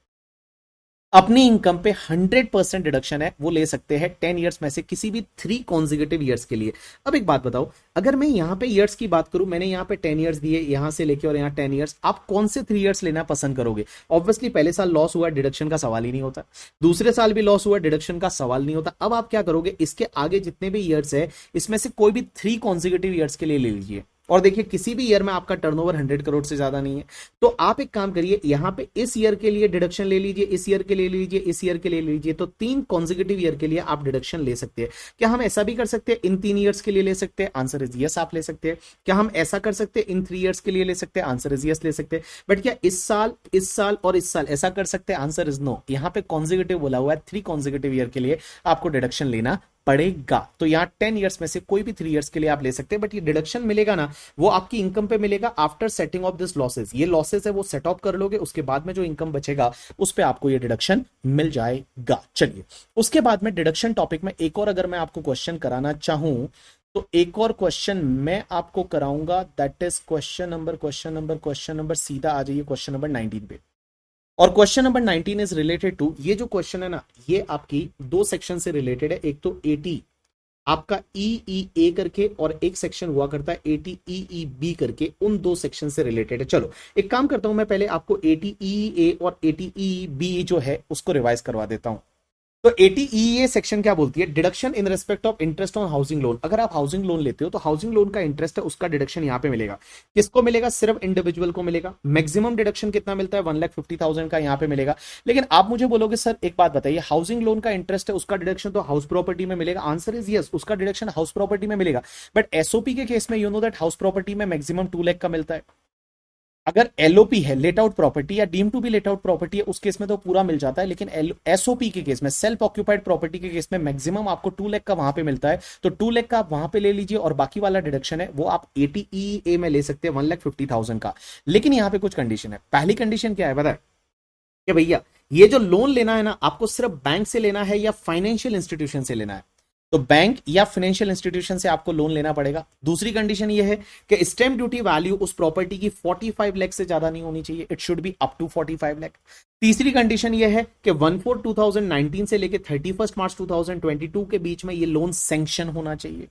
अपनी इनकम पे 100% डिडक्शन है, वो ले सकते हैं 10 ईयर्स में से किसी भी 3 कॉन्जिक्यूटिव ईयर्स के लिए। अब एक बात बताओ, अगर मैं यहां पे ईयर्स की बात करूं, मैंने यहां पे 10 ईयर्स दिए, यहां से लेके और यहां 10 ईयर्स, आप कौन से 3 ईयर्स लेना पसंद करोगे? ऑब्वियसली पहले साल लॉस हुआ, डिडक्शन का सवाल ही नहीं होता, दूसरे साल भी लॉस हुआ, डिडक्शन का सवाल नहीं होता। अब आप क्या करोगे, इसके आगे जितने भी ईयर्स है इसमें से कोई भी 3 कॉन्जिक्यूटिव ईयर्स के लिए ले लीजिए, और देखिए किसी भी ईयर में आपका टर्नओवर 100 करोड़ से ज्यादा नहीं है, तो आप एक काम करिए, यहां पे इस ईयर के लिए डिडक्शन ले लीजिए, इस ईयर के लिए ले लीजिए, इस ईयर के लिए ले लीजिए, तो 3 कॉन्जिक्यूटिव ईयर के लिए आप डिडक्शन ले सकते हैं। क्या हम ऐसा भी कर सकते हैं, इन 3 ईयर्स के लिए ले सकते हैं? आंसर इज यस, आप ले सकते हैं। क्या हम ऐसा कर सकते हैं, इन 3 ईयर्स के लिए ले सकते हैं? आंसर इज यस, ले सकते हैं। बट क्या इस साल और इस साल ऐसा कर सकते हैं? Answer is no. यहां पे कॉन्जिक्यूटिव बोला हुआ है, 3 कॉन्जिक्यूटिव ईयर के लिए आपको डिडक्शन लेना पड़ेगा। तो यहां 10 ईयर्स में से कोई भी 3 ईयर्स के लिए आप ले सकते हैं, बट ये डिडक्शन मिलेगा ना, वो आपकी इनकम पे मिलेगा after setting of this losses. ये लॉसेस है वो सेट ऑफ कर लोगे, उसके बाद में जो इनकम बचेगा उस पे आपको ये डिडक्शन मिल जाएगा। चलिए, उसके बाद में डिडक्शन टॉपिक में एक और अगर मैं आपको क्वेश्चन कराना चाहूं, तो एक और क्वेश्चन मैं आपको कराऊंगा, दैट इज क्वेश्चन नंबर सीधा आ जाइए क्वेश्चन नंबर 19 पे। और question number 19 is related to, ये जो क्वेश्चन है ना, ये आपकी 2 सेक्शन से रिलेटेड है। एक तो 80 आपका EEA करके, और एक सेक्शन हुआ करता है 80 EEB करके, उन 2 सेक्शन से रिलेटेड है। चलो एक काम करता हूं, मैं पहले आपको 80 EEA और 80 EEB जो है उसको रिवाइज करवा देता हूं। तो 80 EEA सेक्शन क्या बोलती है? Deduction in respect of interest on housing loan. अगर आप हाउसिंग लोन लेते हो तो हाउसिंग लोन का इंटरेस्ट है, उसका डिडक्शन यहां पे मिलेगा। किसको मिलेगा? सिर्फ इंडिविजुअल को मिलेगा। मैक्सिमम डिडक्शन कितना मिलता है? 1,50,000 का यहां पे मिलेगा। लेकिन आप मुझे बोलोगे सर एक बात बताइए, हाउसिंग लोन का इंटरेस्ट है, उसका डिडक्शन तो हाउस प्रॉपर्टी में मिलेगा। आंसर इज यस, उसका डिडक्शन हाउस प्रॉपर्टी में मिलेगा। बट एसओपी के केस में you know that house property में मैक्सिमम 2 लाख का मिलता है। अगर एलओपी है, लेट आउट प्रॉपर्टी, या deem to be let out property है, उस केस में तो पूरा मिल जाता है। लेकिन एसओपी के केस में, सेल्फ ऑक्यूपाइड प्रॉपर्टी के केस में, मैक्सिमम आपको 2 लाख का वहां पे मिलता है। तो 2 लाख का आप वहां पे ले लीजिए, और बाकी वाला डिडक्शन है वो आप 80 EEA में ले सकते हैं 1,50,000 का। लेकिन यहां पे कुछ कंडीशन है। पहली कंडीशन क्या है पता है? कि भैया ये जो लोन लेना है ना, आपको सिर्फ बैंक से लेना है या फाइनेंशियल इंस्टीट्यूशन से लेना है? तो बैंक या फाइनेंशियल इंस्टीट्यूशन से आपको लोन लेना पड़ेगा। दूसरी कंडीशन ये है कि स्टैंप ड्यूटी वैल्यू उस प्रॉपर्टी की 45 लाख से ज्यादा नहीं होनी चाहिए, it should be up to 45 lakh. तीसरी कंडीशन ये है कि 1/4/2019 से लेकर 31 मार्च 2022 के बीच में ये लोन सैंक्शन होना चाहिए।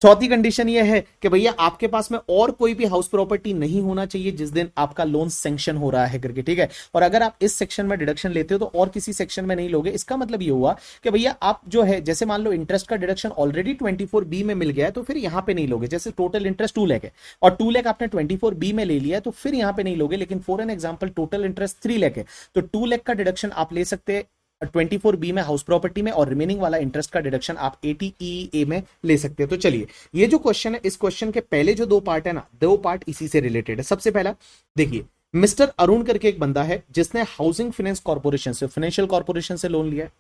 चौथी कंडीशन यह है कि भैया आपके पास में और कोई भी हाउस प्रॉपर्टी नहीं होना चाहिए जिस दिन आपका लोन सैंक्शन हो रहा है करके, ठीक है। और अगर आप इस सेक्शन में डिडक्शन लेते हो तो और किसी सेक्शन में नहीं लोगे। इसका मतलब ये हुआ कि भैया आप जो है, जैसे मान लो इंटरेस्ट का डिडक्शन ऑलरेडी 24B में मिल गया है, तो फिर यहां पे नहीं लोगे। जैसे टोटल इंटरेस्ट 2 लाख है और 2 लाख आपने 24B में ले लिया है, तो फिर यहां पे नहीं लोगे। लेकिन for an example total interest 3 lakh है, तो 2 लाख का डिडक्शन आप ले सकते हैं 24B में हाउस प्रॉपर्टी में, और रिमेनिंग वाला इंटरेस्ट का डिडक्शन आप 80 EEA में ले सकते हैं। तो चलिए, ये जो क्वेश्चन है, इस क्वेश्चन के पहले जो 2 पार्ट है ना, 2 पार्ट इसी से रिलेटेड है। सबसे पहला देखिए, मिस्टर अरुण करके एक बंदा है जिसने हाउसिंग फाइनेंस कॉर्पोरेशन से, फाइनेंशियल कॉर्पोरेशन से लोन लिया है।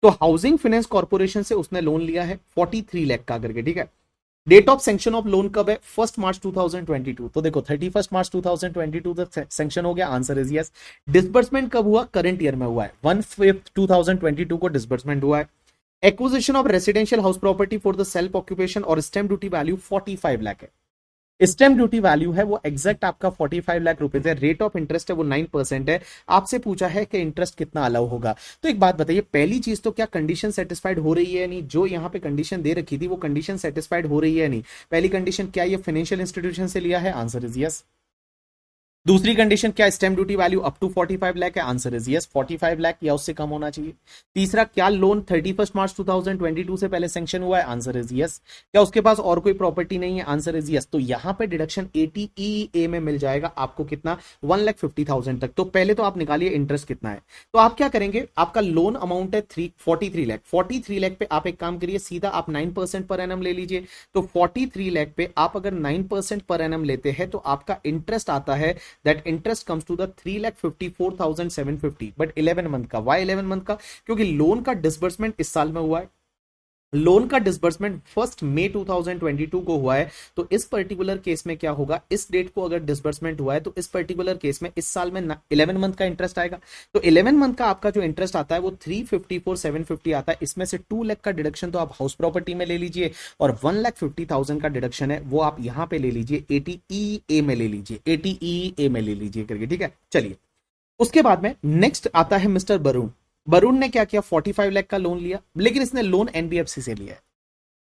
तो हाउसिंग फाइनेंस कॉर्पोरेशन से उसने लोन लिया है 43 लाख का करके, ठीक है। Date of sanction of loan कब है? 1 मार्च 2022। तो देखो 31 मार्च 2022 तक सैंक्शन हो गया, आंसर इज यस। डिसबर्समेंट कब हुआ? करंट ईयर में हुआ है, 1/5/2022 को डिसबर्समेंट हुआ है। Acquisition of residential house property for the self occupation और स्टैंप ड्यूटी वैल्यू 45 लाख है। स्टैंप ड्यूटी वैल्यू है वो एग्जैक्ट आपका 45 लाख रुपए है। रेट ऑफ इंटरेस्ट है वो 9% है। आपसे पूछा है कि इंटरेस्ट कितना अलाउ होगा। तो एक बात बताइए, पहली चीज तो क्या कंडीशन सेटिस्फाइड हो रही है या नहीं? जो यहां पे कंडीशन दे रखी थी वो कंडीशन सेटिस्फाइड हो रही है या नहीं? पहली कंडीशन क्या ये फाइनेंशियल इंस्टीट्यूशन से लिया है? Answer is yes. दूसरी कंडीशन क्या? Stamp duty value up to 45 lakh है, आंसर इज यस, 45 लाख या उससे कम होना चाहिए। तीसरा, क्या लोन 31 मार्च 2022 से पहले सैंक्शन हुआ है? Answer is yes. क्या उसके पास और कोई प्रॉपर्टी नहीं है? Answer is yes. तो यहां पे डिडक्शन 80 EEA में मिल जाएगा आपको कितना? 1,50,000 तक। तो पहले तो आप निकालिए इंटरेस्ट कितना है। तो आप क्या करेंगे, आपका लोन अमाउंट है 43 लाख। 43 लाख पे आप एक काम करिए, सीधा आप 9% पर एनम ले लीजिए। तो 43 लाख पे आप अगर 9% पर एनम लेते हैं तो आपका इंटरेस्ट आता है, that interest comes to the 3,54,750 but 11 month का। वाई 11 मंथ का? क्योंकि लोन का डिसबर्समेंट इस साल में हुआ है। लोन का डिसबर्समेंट 1 मई 2022 को हुआ है। तो इस पर्टिकुलर केस में क्या होगा, इस डेट को अगर डिसबर्समेंट हुआ है तो इस पर्टिकुलर केस में इस साल में 11 मंथ का इंटरेस्ट आएगा। तो 11 मंथ का आपका जो इंटरेस्ट आता है वो 354,750 आता है। इसमें से 2 लाख का डिडक्शन तो आप हाउस प्रॉपर्टी में ले लीजिए, और 1,50,000 का डिडक्शन है वो आप यहां पे ले लीजिए 80 EEA में ले लीजिए, 80 EEA में ले लीजिए करके, ठीक है। चलिए, उसके बाद में नेक्स्ट आता है मिस्टर वरुण। वरुण ने क्या किया, 45 लाख का लोन लिया, लेकिन इसने लोन एनबीएफसी से लिया है।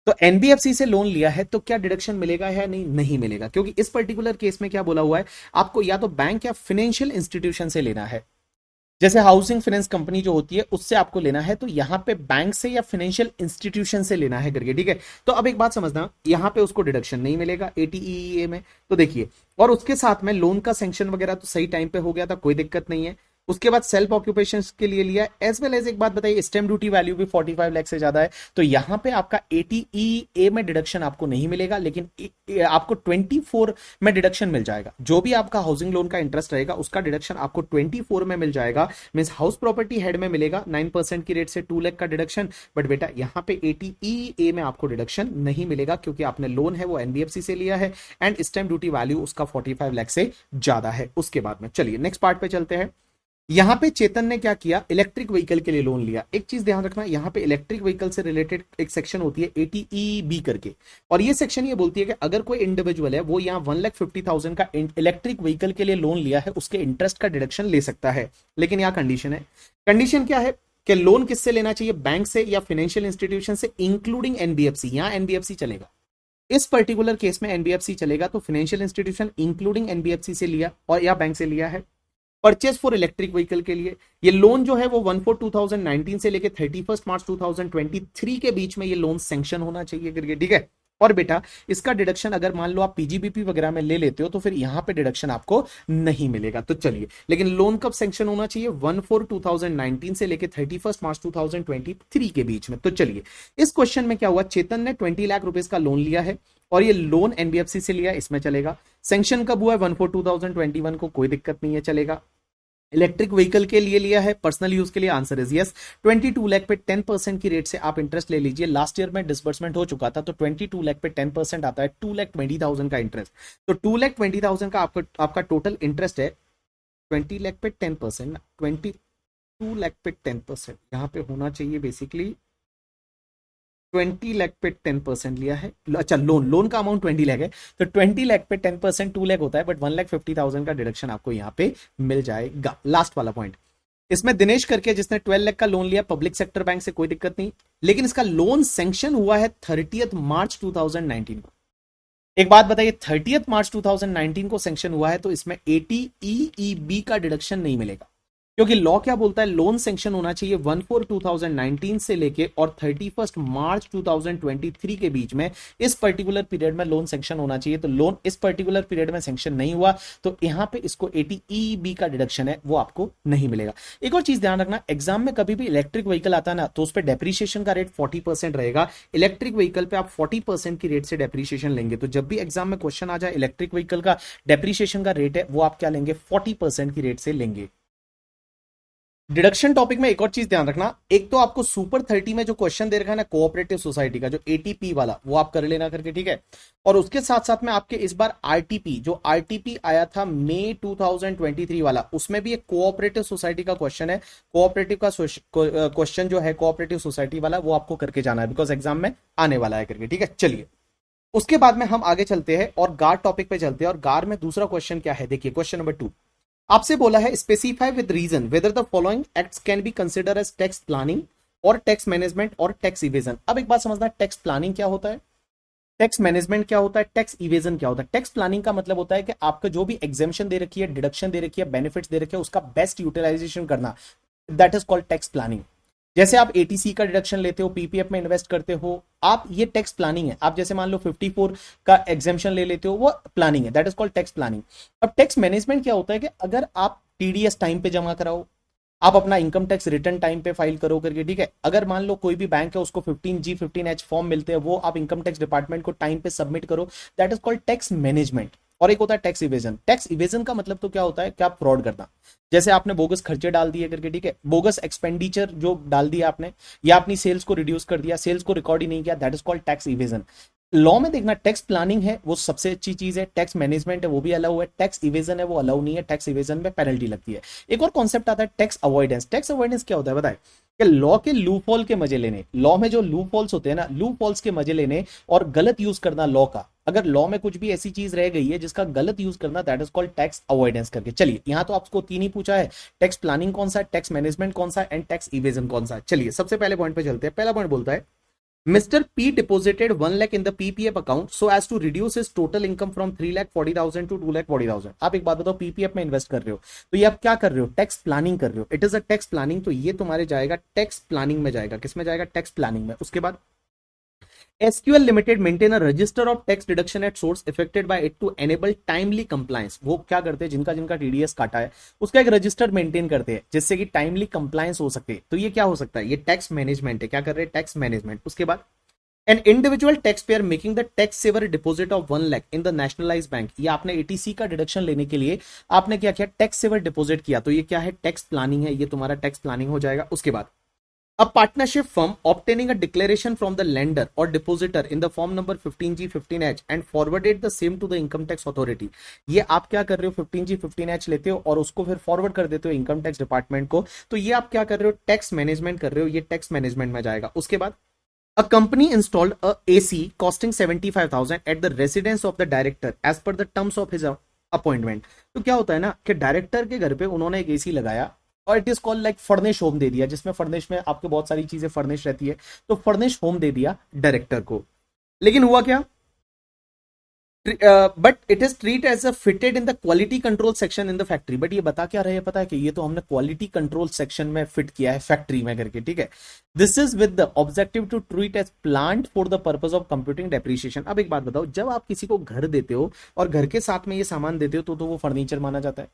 तो एनबीएफसी से लोन लिया है तो क्या डिडक्शन मिलेगा या नहीं, नहीं मिलेगा, क्योंकि इस पर्टिकुलर केस में क्या बोला हुआ है, आपको या तो बैंक या फाइनेंशियल इंस्टीट्यूशन से लेना है। जैसे हाउसिंग फाइनेंस कंपनी जो होती है उससे आपको लेना है, तो यहां पे बैंक से या फाइनेंशियल इंस्टीट्यूशन से लेना है करके, ठीक है। तो अब एक बात समझना, यहां पे उसको डिडक्शन नहीं मिलेगा एटीईए में, तो देखिए, और उसके साथ में लोन का सैंक्शन वगैरह तो सही टाइम पे हो गया था, कोई दिक्कत नहीं है। उसके बाद सेल्फ ऑक्यूपेशन के लिए लिया, एज वेल एज एक बात बताइए, स्टैम्प ड्यूटी वैल्यू भी 45 लाख से ज्यादा है, तो यहां पे आपका एटीईए में डिडक्शन आपको नहीं मिलेगा, लेकिन आपको 24 में डिडक्शन मिल जाएगा। जो भी आपका हाउसिंग लोन का इंटरेस्ट रहेगा उसका डिडक्शन आपको 24 में मिल जाएगा। मींस हाउस प्रॉपर्टी हेड में मिलेगा 9% की रेट से 2 लाख का डिडक्शन, बट बेटा यहां पे एटीईए में आपको डिडक्शन नहीं मिलेगा, क्योंकि आपने लोन है वो एनबीएफसी से लिया है एंड स्टैम्प ड्यूटी वैल्यू उसका 45 लाख से ज्यादा है। उसके बाद में चलिए नेक्स्ट पार्ट पे चलते हैं। यहां पे चेतन ने क्या किया, इलेक्ट्रिक व्हीकल के लिए लोन लिया। एक चीज ध्यान रखना, यहां पे इलेक्ट्रिक व्हीकल से रिलेटेड एक सेक्शन होती है एटीईबी करके, और ये सेक्शन ये बोलती है कि अगर कोई इंडिविजुअल है वो यहाँ 1,50,000 का इलेक्ट्रिक व्हीकल के लिए लोन लिया है, उसके इंटरेस्ट का डिडक्शन ले सकता है। लेकिन यहाँ कंडीशन है, कंडीशन क्या है कि लोन किससे लेना चाहिए, बैंक से या फाइनेंशियल इंस्टीट्यूशन से, इंक्लूडिंग एनबीएफसी। यहां एनबीएफसी चलेगा, इस पर्टिकुलर केस में एनबीएफसी चलेगा, तो फाइनेंशियल इंस्टीट्यूशन इंक्लूडिंग एनबीएफसी से लिया और या बैंक से लिया है। परचेज फॉर इलेक्ट्रिक व्हीकल के लिए ये लोन जो है वो 1/4/2019 से लेके 31 मार्च 2023 के बीच में ये लोन सैंक्शन होना चाहिए करके, ठीक है। और बेटा इसका डिडक्शन अगर मान लो आप पीजीबीपी वगैरह में ले लेते हो तो फिर यहां पे डिडक्शन आपको नहीं मिलेगा। तो चलिए, लेकिन लोन कब सैंक्शन होना चाहिए, 1/4/2019 से लेके 31 मार्च 2023 के बीच में। तो चलिए, इस क्वेश्चन में क्या हुआ, चेतन ने 20 लाख रुपए का लोन लिया है और ये लोन एनबीएफसी से लिया, इसमें चलेगा। सैंक्शन कब हुआ है, 1/4/2021 को, कोई दिक्कत नहीं है, चलेगा। इलेक्ट्रिक व्हीकल के लिए लिया है, पर्सनल यूज के लिए, आंसर इज यस। 22 लाख पे 10% की रेट से आप इंटरेस्ट ले लीजिए। लास्ट ईयर में डिसबर्समेंट हो चुका था, तो 22 लाख पे 10% आता है 2,20,000 का इंटरेस्ट। तो 2,20,000 का आपका टोटल इंटरेस्ट है। 20 लाख पे 10%, 22 लाख पे 10%, यहाँ पे होना चाहिए बेसिकली 20 लाख पे 10% लिया है। अच्छा, लोन का अमाउंट 20 लाख है, तो 20 लाख पे 10% 2 लाख होता है, बट 1,50,000 का डिडक्शन आपको यहाँ पे मिल जाएगा। लास्ट वाला पॉइंट, इसमें दिनेश करके जिसने 12 लाख का लोन लिया पब्लिक सेक्टर बैंक से, कोई दिक्कत नहीं, लेकिन इसका लोन सैंक्शन हुआ है 30 मार्च 2019 को। एक बात बताइए, 30 मार्च 2019 को सैंक्शन हुआ है, तो इसमें एटीईबी का डिडक्शन नहीं मिलेगा, क्योंकि लॉ क्या बोलता है, लोन सैंक्शन होना चाहिए 1/4/2019 से लेके और 31 मार्च 2023 के बीच में। इस पर्टिकुलर पीरियड में लोन सैंक्शन होना चाहिए, तो लोन इस पर्टिकुलर पीरियड में सैंक्शन नहीं हुआ, तो यहां पे इसको एटीईबी का डिडक्शन है वो आपको नहीं मिलेगा। एक और चीज ध्यान रखना, एग्जाम में कभी भी इलेक्ट्रिक व्हीकल आता है ना, तो उस पर डेप्रीशिएशन का रेट 40% रहेगा। इलेक्ट्रिक व्हीकल पे आप 40% की रेट से डेप्रीशिएशन लेंगे, तो जब भी एग्जाम में क्वेश्चन आ जाए इलेक्ट्रिक व्हीकल का डेप्रीशिएशन का रेट है वो आप क्या लेंगे, 40% की रेट से लेंगे। डिडक्शन टॉपिक में एक और चीज ध्यान रखना, एक तो आपको सुपर 30 में जो क्वेश्चन दे रखा है ना कोऑपरेटिव सोसाइटी का, जो एटीपी वाला, वो आप कर लेना करके, ठीक है। और उसके साथ साथ में आपके इस बार आरटीपी, जो आरटीपी आया था मई 2023 वाला, उसमें भी एक कोऑपरेटिव सोसाइटी का क्वेश्चन है। कोऑपरेटिव का क्वेश्चन जो है कोऑपरेटिव सोसाइटी वाला, वो आपको करके जाना है, बिकॉज एग्जाम में आने वाला है करके, ठीक है। चलिए, उसके बाद में हम आगे चलते हैं और गार टॉपिक पे चलते हैं। और गार में दूसरा क्वेश्चन क्या है, देखिए क्वेश्चन नंबर 2 आपसे बोला है, specify with reason whether the following acts can be consider as tax planning और टैक्स मैनेजमेंट और टैक्स इवेजन। अब एक बात समझना, टैक्स प्लानिंग क्या होता है, टैक्स मैनेजमेंट क्या होता है, टैक्स इवेजन क्या होता है। टैक्स प्लानिंग का मतलब होता है कि आपको जो भी एग्जेम्पशन दे रखी है, डिडक्शन दे रखी है, बेनिफिट्स दे रखे हैं, उसका बेस्ट यूटिलाइजेशन करना, that is called tax planning. जैसे आप एटीसी का डिडक्शन लेते हो, पीपीएफ में इन्वेस्ट करते हो आप, ये टैक्स प्लानिंग है। आप जैसे मान लो 54 का एग्जेम्पशन ले लेते हो, वो प्लानिंग है, that is called tax planning. अब टैक्स मैनेजमेंट क्या होता है कि अगर आप टीडीएस टाइम पे जमा कराओ, आप अपना इनकम टैक्स रिटर्न टाइम पे फाइल करो करके, ठीक है। अगर मान लो कोई भी बैंक है उसको 15G 15H फॉर्म मिलते हैं, वो आप इनकम टैक्स डिपार्टमेंट को टाइम पे सबमिट करो, that is called tax management. और एक होता है टैक्स इवेजन। टैक्स इवेजन का मतलब तो क्या होता है कि आप फ्रॉड करना, जैसे आपने बोगस खर्चे डाल दिए करके, ठीक है, बोगस एक्सपेंडिचर जो डाल दिया आपने, या अपनी सेल्स को रिड्यूस कर दिया, सेल्स को रिकॉर्ड ही नहीं किया, that is called tax evasion. Law में देखना, टैक्स प्लानिंग है वो सबसे अच्छी चीज है, टैक्स मैनेजमेंट है वो भी अलाउ है, टैक्स इवेजन है वो अलाउ नहीं है, टैक्स इवेजन में पेनल्टी लगती है। एक और कॉन्सेप्ट आता है टैक्स अवॉइडेंस। टैक्स अवॉइडेंस क्या होता है बताए, कि लॉ के लूपहोल के मजे लेने, लॉ में जो लूपहोल्स होते हैं ना, लूपहोल्स के मजे लेने और गलत यूज करना लॉ का। अगर लॉ में कुछ भी ऐसी चीज रह गई है जिसका गलत यूज करना, that is called tax avoidance करके। चलिए यहां तो आपको तीन ही पूछा है, टैक्स प्लानिंग कौन सा है, टैक्स मैनेजमेंट कौन सा है, एंड टैक्स इवेजन कौन सा है। चलिए सबसे पहले पॉइंट पे चलते हैं। पहला पॉइंट बोलता है Mr. P deposited 1 lakh in the PPF account so as to reduce his total income from 3,40,000 to 2,40,000। आप एक बात बताओ, पीपीएफ में इन्वेस्ट कर रहे हो तो ये आप क्या कर रहे हो, टैक्स प्लानिंग कर रहे हो। It is a tax planning, तो ये तुम्हारे जाएगा टैक्स प्लानिंग में जाएगा। किस में जाएगा, टैक्स प्लानिंग में। उसके बाद SQL Limited maintain a register of tax deduction at source affected by it to enable timely compliance। वो क्या करते हैं, जिनका जिनका TDS काटा है उसका एक रजिस्टर मेंटेन करते हैं जिससे कि टाइमली कंप्लायंस हो सके। तो ये क्या हो सकता है, ये टैक्स मैनेजमेंट है। क्या कर रहे हैं, टैक्स मैनेजमेंट। उसके बाद an individual tax payer making the tax saver deposit of 1 lakh in the nationalise bank. ये आपने एटीसी का डिडक्शन लेने के लिए आपने क्या किया, टैक्स सेवर डिपॉजिट किया, तो ये क्या है, टैक्स प्लानिंग है। ये तुम्हारा टैक्स प्लानिंग हो जाएगा। उसके बाद A partnership firm obtaining a declaration from the lender or depositor in the form number 15G 15H and forwarded the same to the income tax authority। ये आप क्या कर रहे हो, 15G 15H लेते हो और उसको फिर फॉरवर्ड कर देते हो इनकम टैक्स डिपार्टमेंट को। तो ये आप क्या कर रहे हो, टैक्स मैनेजमेंट कर रहे हो। ये टैक्स मैनेजमेंट में जाएगा। उसके बाद A company installed a AC costing 75,000 at the residence of the director as per the terms of his appointment। तो क्या होता है ना कि डायरेक्टर के घर पे उन्होंने एक एसी लगाया और it is called like furnish home दे दिया, जिसमें फर्निश में आपको बहुत सारी चीजें फर्निश रहती है, तो फर्निश होम दे दिया डायरेक्टर को। लेकिन हुआ क्या, but it is treat as a fitted in the quality control section in the factory. But ये बता क्या रहे हैं, पता है कि ये तो हमने क्वालिटी कंट्रोल सेक्शन में फिट किया है फैक्ट्री में करके, ठीक है। This is with the objective to treat as plant for the purpose of computing depreciation. अब एक बात बताओ, जब आप किसी को घर देते हो और घर के साथ में ये सामान देते हो तो वो फर्नीचर माना जाता है,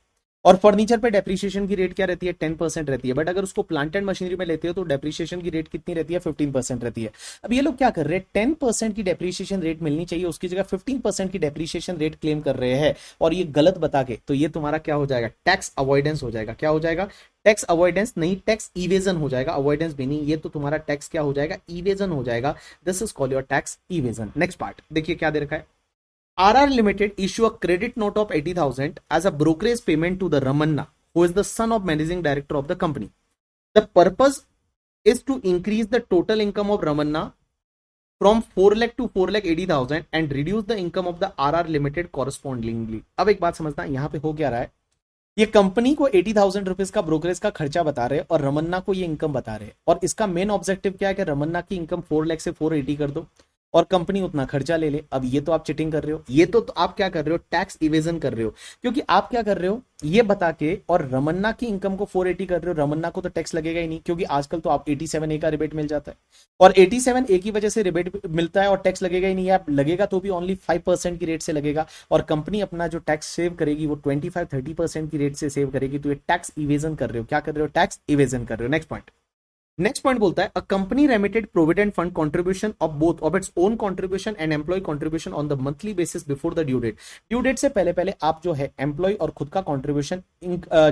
और फर्नीचर पे डेप्रिसिएशन की रेट क्या रहती है, 10% रहती है। बट अगर उसको प्लांट एंड मशीनरी में लेते हो तो डेप्रिसिएशन की रेट कितनी रहती है, 15% रहती है। अब ये लोग क्या कर रहे हैं, 10% की डेप्रिसिएशन रेट मिलनी चाहिए, उसकी जगह 15% की डेप्रिसिएशन रेट क्लेम कर रहे हैं और ये गलत बता के। तो ये तुम्हारा क्या हो जाएगा, टैक्स अवॉइडेंस हो जाएगा। क्या हो जाएगा, टैक्स अवॉइडेंस नहीं, टैक्स इवेजन हो जाएगा। अवॉइडेंस भी नहीं, ये तो तुम्हारा टैक्स क्या हो जाएगा, इवेजन हो जाएगा। This is called your tax evasion. Next part देखिए क्या दे रखा है, RR Limited issue a credit note of 80,000 as a brokerage payment to the Ramanna, who is the son of managing director of the company. The purpose is to increase the total income of Ramanna from 4 lakh to 4,80,000 and reduce the income of the RR Limited correspondingly। अब एक बात समझना, यहाँ पे हो क्या रहा है, ये कंपनी को 80,000 रुपीज का ब्रोकरेज का खर्चा बता रहे हैं और रमन्ना को ये इनकम बता रहे हैं, और इसका मेन ऑब्जेक्टिव क्या है कि रमन्ना की इनकम 4 लाख से 480 कर दो और कंपनी उतना खर्चा ले ले। अब ये तो आप चिटिंग कर रहे हो, ये तो आप क्या कर रहे हो, टैक्स इवेजन कर रहे हो। क्योंकि आप क्या कर रहे हो, ये बता के और रमन्ना की इनकम को 480 कर रहे हो, रमन्ना को तो टैक्स लगेगा ही नहीं, क्योंकि आजकल तो आप 87A का रिबेट मिल जाता है और 87A की वजह से रिबेट मिलता है और टैक्स लगेगा ही नहीं। आप लगेगा तो भी ओनली 5% की रेट से लगेगा और कंपनी अपना जो टैक्स सेव करेगी वो 25-30% की रेट से सेव करेगी। तो ये टैक्स इवेजन कर रहे हो। क्या कर रहे हो, टैक्स इवेजन कर रहे हो। नेक्स्ट पॉइंट बोलता है, a company remitted provident fund contribution of both of its own contribution and employ contribution on the monthly basis before the due date. Due date से पहले पहले आप जो है एम्प्लॉय और खुद का कंट्रीब्यूशन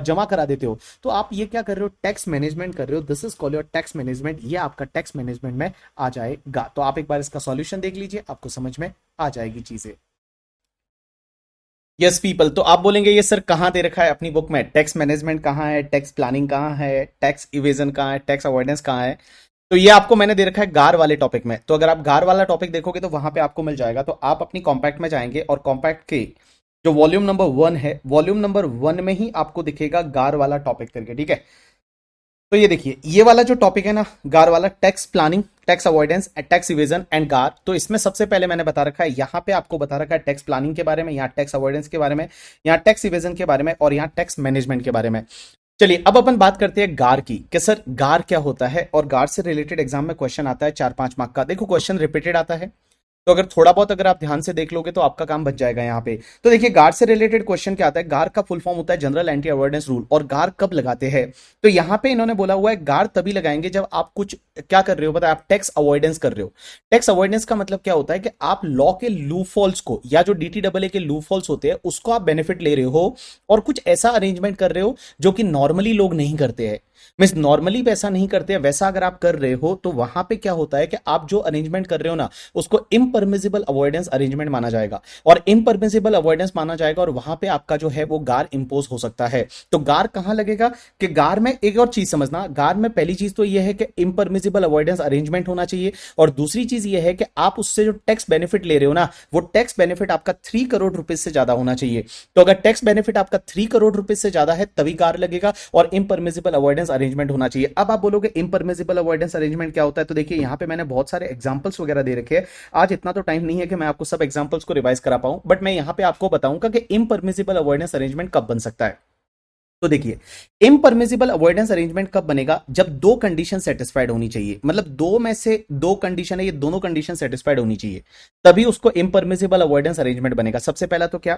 जमा करा देते हो, तो आप ये क्या कर रहे हो, टैक्स मैनेजमेंट कर रहे हो। This is called your tax management. ये आपका टैक्स मैनेजमेंट में आ जाएगा। तो आप एक बार इसका सॉल्यूशन देख लीजिए, आपको समझ में आ जाएगी चीजें। यस पीपल, तो आप बोलेंगे ये सर कहाँ दे रखा है अपनी बुक में, टैक्स मैनेजमेंट कहाँ है, टैक्स प्लानिंग कहाँ है, टैक्स इवेजन कहाँ है, टैक्स अवॉइडेंस कहाँ है। तो ये आपको मैंने दे रखा है गार वाले टॉपिक में। तो अगर आप गार वाला टॉपिक देखोगे तो वहां पे आपको मिल जाएगा। तो आप अपनी कॉम्पैक्ट में जाएंगे और कॉम्पैक्ट के जो वॉल्यूम नंबर 1 है, वॉल्यूम नंबर 1 में ही आपको दिखेगा गार वाला टॉपिक करके, ठीक है। तो ये देखिए, ये वाला जो टॉपिक है ना, गार वाला, tax planning, tax avoidance, tax evasion and गार। तो इसमें सबसे पहले मैंने बता रखा है, यहाँ पे आपको बता रखा है टैक्स प्लानिंग के बारे में, यहाँ टैक्स अवॉइडेंस के बारे में, यहाँ टैक्स इवेजन के बारे में और यहाँ टैक्स मैनेजमेंट के बारे में। चलिए अब अपन बात करते हैं गार की, कि सर गार क्या होता है, और गार से रिलेटेड एग्जाम में क्वेश्चन आता है 4-5 मार्क का। देखो क्वेश्चन रिपीटेड आता है, तो अगर थोड़ा बहुत अगर आप ध्यान से देख लोगे तो आपका काम बच जाएगा यहाँ पे। तो देखिए गार से रिलेटेड क्वेश्चन क्या आता है, गार का फुल फॉर्म होता है जनरल एंटी अवॉइडेंस रूल। और गार कब लगाते हैं, तो यहाँ पे इन्होंने बोला हुआ है गार तभी लगाएंगे जब आप कुछ क्या कर रहे हो, पता है, आप टैक्स अवॉइडेंस कर रहे हो। टैक्स अवॉइडेंस का मतलब क्या होता है कि आप लॉ के लूपहोल्स को या जो DTAA के लूपहोल्स होते हैं उसको आप बेनिफिट ले रहे हो और कुछ ऐसा अरेंजमेंट कर रहे हो जो कि नॉर्मली लोग नहीं करते हैं। मीन्स नॉर्मली वैसा नहीं करते, वैसा अगर आप कर रहे हो तो वहां पे क्या होता है कि आप जो अरेंजमेंट कर रहे हो ना उसको इम्परमिसिबल अवॉइडेंस अरेंजमेंट माना जाएगा, और इम्परमिसिबल अवॉइडेंस माना जाएगा और वहां पे आपका जो है वो गार इंपोज हो सकता है। तो गार कहां लगेगा कि गार में एक और चीज समझना, गार में पहली चीज तो यह है कि इम्परमिसिबल अवॉइडेंस अरेंजमेंट होना चाहिए, और दूसरी चीज यह है कि आप उससे जो टैक्स बेनिफिट ले रहे हो ना वो टैक्स बेनिफिट आपका 3 करोड़ रुपए से ज्यादा होना चाहिए। तो अगर टैक्स बेनिफिट आपका 3 करोड़ रुपए से ज्यादा है तभी गार लगेगा, और इम्परमिसिबल अवॉइडेंस अरेंजमेंट होना चाहिए। अब आप बोलोगे इम्परमिसिबल अवॉइडेंस अरेंजमेंट क्या होता है, तो देखिए यहां पे मैंने बहुत सारे एग्जांपल्स वगैरह दे रखे हैं। आज इतना तो टाइम नहीं है कि मैं आपको सब एग्जांपल्स को रिवाइज करा पाऊं, बट मैं यहां पे आपको बताऊंगा कि इम्परमिसिबल अवॉइडेंस अरेंजमेंट कब बन सकता है। तो देखिए इम्परमिसिबल अवॉइडेंस अरेंजमेंट कब बनेगा, जब दो कंडीशन सेटिस्फाइड होनी चाहिए, मतलब दो में से दो कंडीशन है, ये दोनों कंडीशन सेटिस्फाइड होनी चाहिए, तभी उसको इम्परमिसिबल अवॉइडेंस अरेंजमेंट बनेगा। सबसे पहला तो क्या,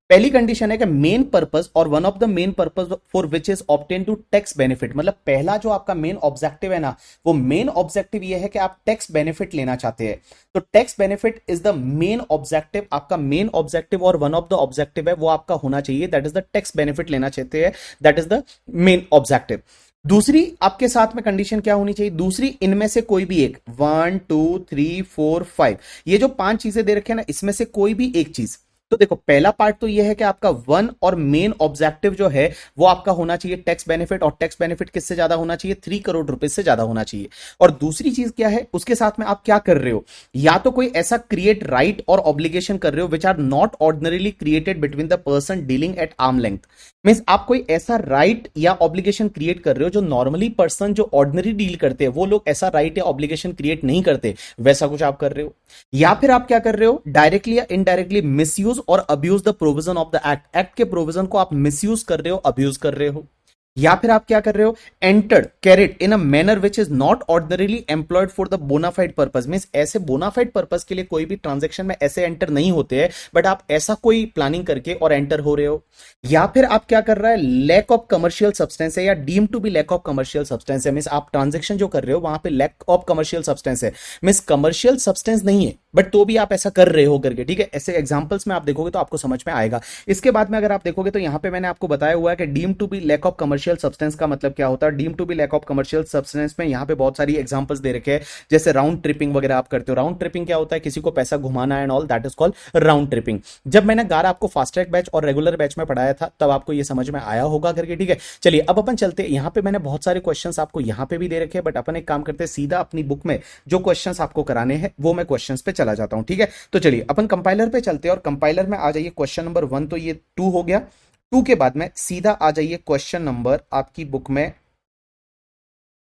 पहली कंडीशन है कि मेन पर्पस और one of the main purpose for which is obtain to tax benefit, मतलब पहला जो आपका मेन ऑब्जेक्टिव है ना, वो मेन ऑब्जेक्टिव ये है कि आप टैक्स बेनिफिट लेना चाहते हैं। तो tax benefit is the main objective, आपका मेन ऑब्जेक्टिव और वन ऑफ द ऑब्जेक्टिव है वो आपका होना चाहिए, that is the tax benefit लेना चाहते हैं, that is the main objective. दूसरी आपके साथ में कंडीशन क्या होनी चाहिए, दूसरी इनमें से कोई भी एक, 1 2 3 4 5, ये जो 5 चीजें दे रखे हैं ना इसमें से कोई भी एक चीज। तो देखो पहला पार्ट तो यह है कि आपका वन और मेन ऑब्जेक्टिव जो है वो आपका होना चाहिए टैक्स बेनिफिट, और टैक्स बेनिफिट किससे ज्यादा होना चाहिए, 3 करोड़ रुपए से ज्यादा होना चाहिए। और दूसरी चीज क्या है, उसके साथ में आप क्या कर रहे हो, या तो कोई ऐसा क्रिएट राइट और ऑब्लिगेशन कर रहे हो which are not ordinarily created between the person dealing at arm length. Means आप कोई ऐसा राइट या ऑब्लिगेशन क्रिएट कर रहे हो जो नॉर्मली पर्सन जो ऑर्डिनरी डील करते हैं वो लोग ऐसा राइट या ऑब्लिगेशन क्रिएट नहीं करते, वैसा कुछ आप कर रहे हो। या फिर आप क्या कर रहे हो, डायरेक्टली या इनडायरेक्टली मिसयूज और abuse the provision of the act, act के प्रोविजन को आप मिसयूज कर रहे हो, अब्यूज कर रहे हो। या फिर आप क्या कर रहे हो, entered carried in a manner which is not ordinarily employed for the bonafide purpose, means ऐसे बोनाफाइड पर्पस के लिए कोई भी ट्रांजैक्शन में ऐसे एंटर नहीं होते हैं, बट आप ऐसा कोई प्लानिंग करके और एंटर हो रहे हो। या फिर आप क्या कर रहा है, लैक ऑफ कमर्शियल सब्सटेंस है या deem to be lack of commercial substance है, मींस आप ट्रांजैक्शन जो कर रहे हो वहां पे लैक ऑफ कमर्शियल सब्सटेंस है, मींस कमर्शियल सब्सटेंस नहीं है बट तो भी आप ऐसा कर रहे हो करके, ठीक है। ऐसे एग्जांपल्स में आप देखोगे तो आपको समझ में आएगा। इसके बाद में अगर आप देखोगे तो यहां पे मैंने आपको बताया हुआ है कि deem to be lack of commercial substance का मतलब क्या होता है। Deem to be lack of commercial substance में यहां पे बहुत सारी एग्जांपल्स दे रखे हैं, जैसे राउंड ट्रिपिंग वगैरह आप करते हो। राउंड ट्रिपिंग क्या होता है, किसी को पैसा घुमाना and all, that is called round tripping. जब मैंने गार आपको फास्ट ट्रैक बैच और रेगुलर बैच में पढ़ाया था तब आपको ये समझ में आया होगा करके, ठीक है। चलिए अब अपन चलते हैं, यहां पे मैंने बहुत सारे क्वेश्चंस आपको यहां पे भी दे रखे हैं, बट अपन एक काम करते हैं, सीधा अपनी बुक में जो क्वेश्चंस आपको कराने हैं वो मैं क्वेश्चंस पे चला जाता हूं, ठीक है। तो चलिए अपन कंपाइलर पे चलते हैं, और कंपाइलर में आ जाइए क्वेश्चन नंबर 1, तो ये 2 हो गया। 2 के बाद में सीधा आ जाइए क्वेश्चन नंबर आपकी बुक में,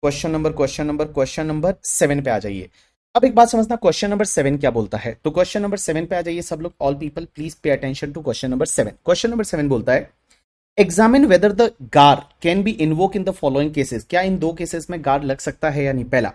क्वेश्चन नंबर 7 पे आ जाइए। अब एक बात समझना, क्वेश्चन नंबर 7 क्या बोलता है, तो क्वेश्चन नंबर 7 पे आ जाइए सब लोग, all people please pay attention to question number 7। Question number 7 बोलता है, examine whether the GAAR can be invoke in the following cases, क्या इन दो केसेस में गार लग सकता है या नहीं। पहला,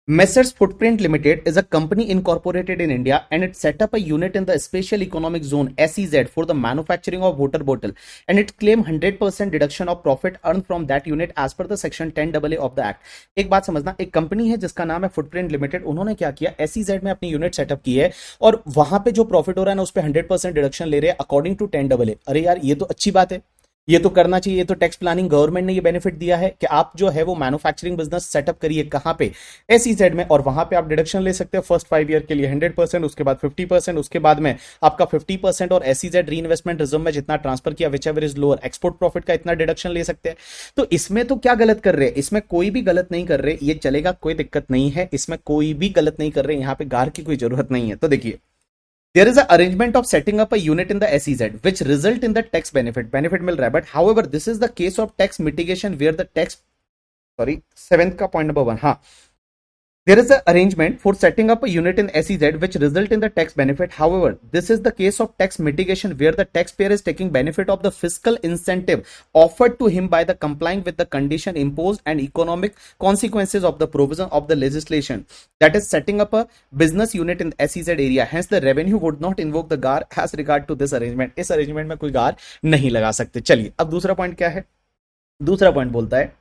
Messrs Footprint Limited is a company incorporated in India and it set up a unit in the Special Economic Zone SEZ for the manufacturing of water bottle and it claim 100% deduction of profit earned from that unit as per the section 10AA of the act। एक बात समझना, एक company है जिसका नाम है footprint limited, उन्होंने क्या किया, SEZ में अपनी यूनिट सेटअप की है और वहां पे जो प्रॉफिट हो रहा है ना उस पर 100% डिडक्शन ले रहे हैं अकॉर्डिंग टू 10AA। अरे यार ये तो अच्छी बात है, ये तो करना चाहिए, ये तो टैक्स प्लानिंग गवर्नमेंट ने ये बेनिफिट दिया है कि आप जो है वो मैन्युफैक्चरिंग बिजनेस सेटअप करिए कहां पे, एसईजेड में, और वहां पे आप डिडक्शन ले सकते हैं फर्स्ट 5 ईयर के लिए 100%, उसके बाद 50%, उसके बाद में आपका 50% और एसईजेड री इन्वेस्टमेंट रिजर्व में जितना ट्रांसफर किया which ever is lower export profit का इतना डिडक्शन ले सकते हैं। तो इसमें तो क्या गलत कर रहे हैं, इसमें कोई भी गलत नहीं कर रहे, ये चलेगा, कोई दिक्कत नहीं है, इसमें कोई भी गलत नहीं कर रहे, यहां पे गार की कोई जरूरत नहीं है। तो देखिए, there is an arrangement of setting up a unit in the SEZ which result in the tax benefit मिल रहा है, but however this is the case of tax mitigation where the tax, sorry 7th का point number 1, हाँ, there is an arrangement for setting up a unit in SEZ which result in the tax benefit, however this is the case of tax mitigation where the taxpayer is taking benefit of the fiscal incentive offered to him by the complying with the condition imposed and economic consequences of the provision of the legislation that is setting up a business unit in the SEZ area, hence the revenue would not invoke the GAR as regard to this arrangement। इस arrangement में कोई गार नहीं लगा सकते। चलिए अब दूसरा पॉइंट क्या है, दूसरा पॉइंट बोलता है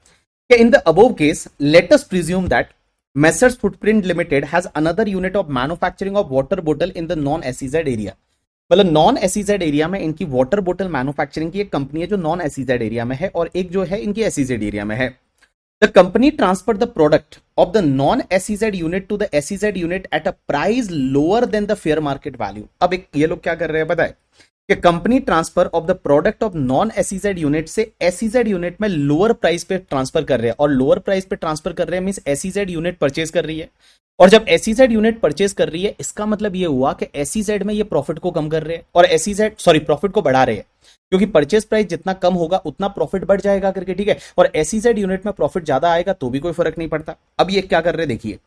कि in the above case let us presume that Messrs Footprint Limited has another unit of manufacturing of water bottle in the non SEZ area। मतलब नॉन एसईजेड एरिया में इनकी वाटर बोतल मैन्युफैक्चरिंग की एक कंपनी है जो नॉन एसईजेड एरिया में है और एक जो है इनकी एसईजेड एरिया में है। The company transfer the product of the non SEZ unit to the SEZ unit at a price lower than the fair market value. अब एक ये लोग क्या कर रहे हैं बताए कि company transfer of the product of non SEZ unit से एसईजेड यूनिट में लोअर प्राइस पे ट्रांसफर कर रहे हैं, और लोअर प्राइस पे ट्रांसफर कर रहे हैं मींस एसईजेड यूनिट परचेज कर रही है। और जब एसईजेड यूनिट परचेज कर रही है इसका मतलब ये हुआ कि एसईजेड में ये प्रॉफिट को कम कर रहे हैं और एसईजेड सॉरी प्रॉफिट को बढ़ा रहे हैं, क्योंकि परचेज प्राइस जितना कम होगा उतना प्रॉफिट बढ़ जाएगा करके, ठीक है। और एसईजेड यूनिट में प्रॉफिट ज्यादा आएगा तो भी कोई फर्क नहीं पड़ता। अब ये क्या कर रहे हैं देखिए,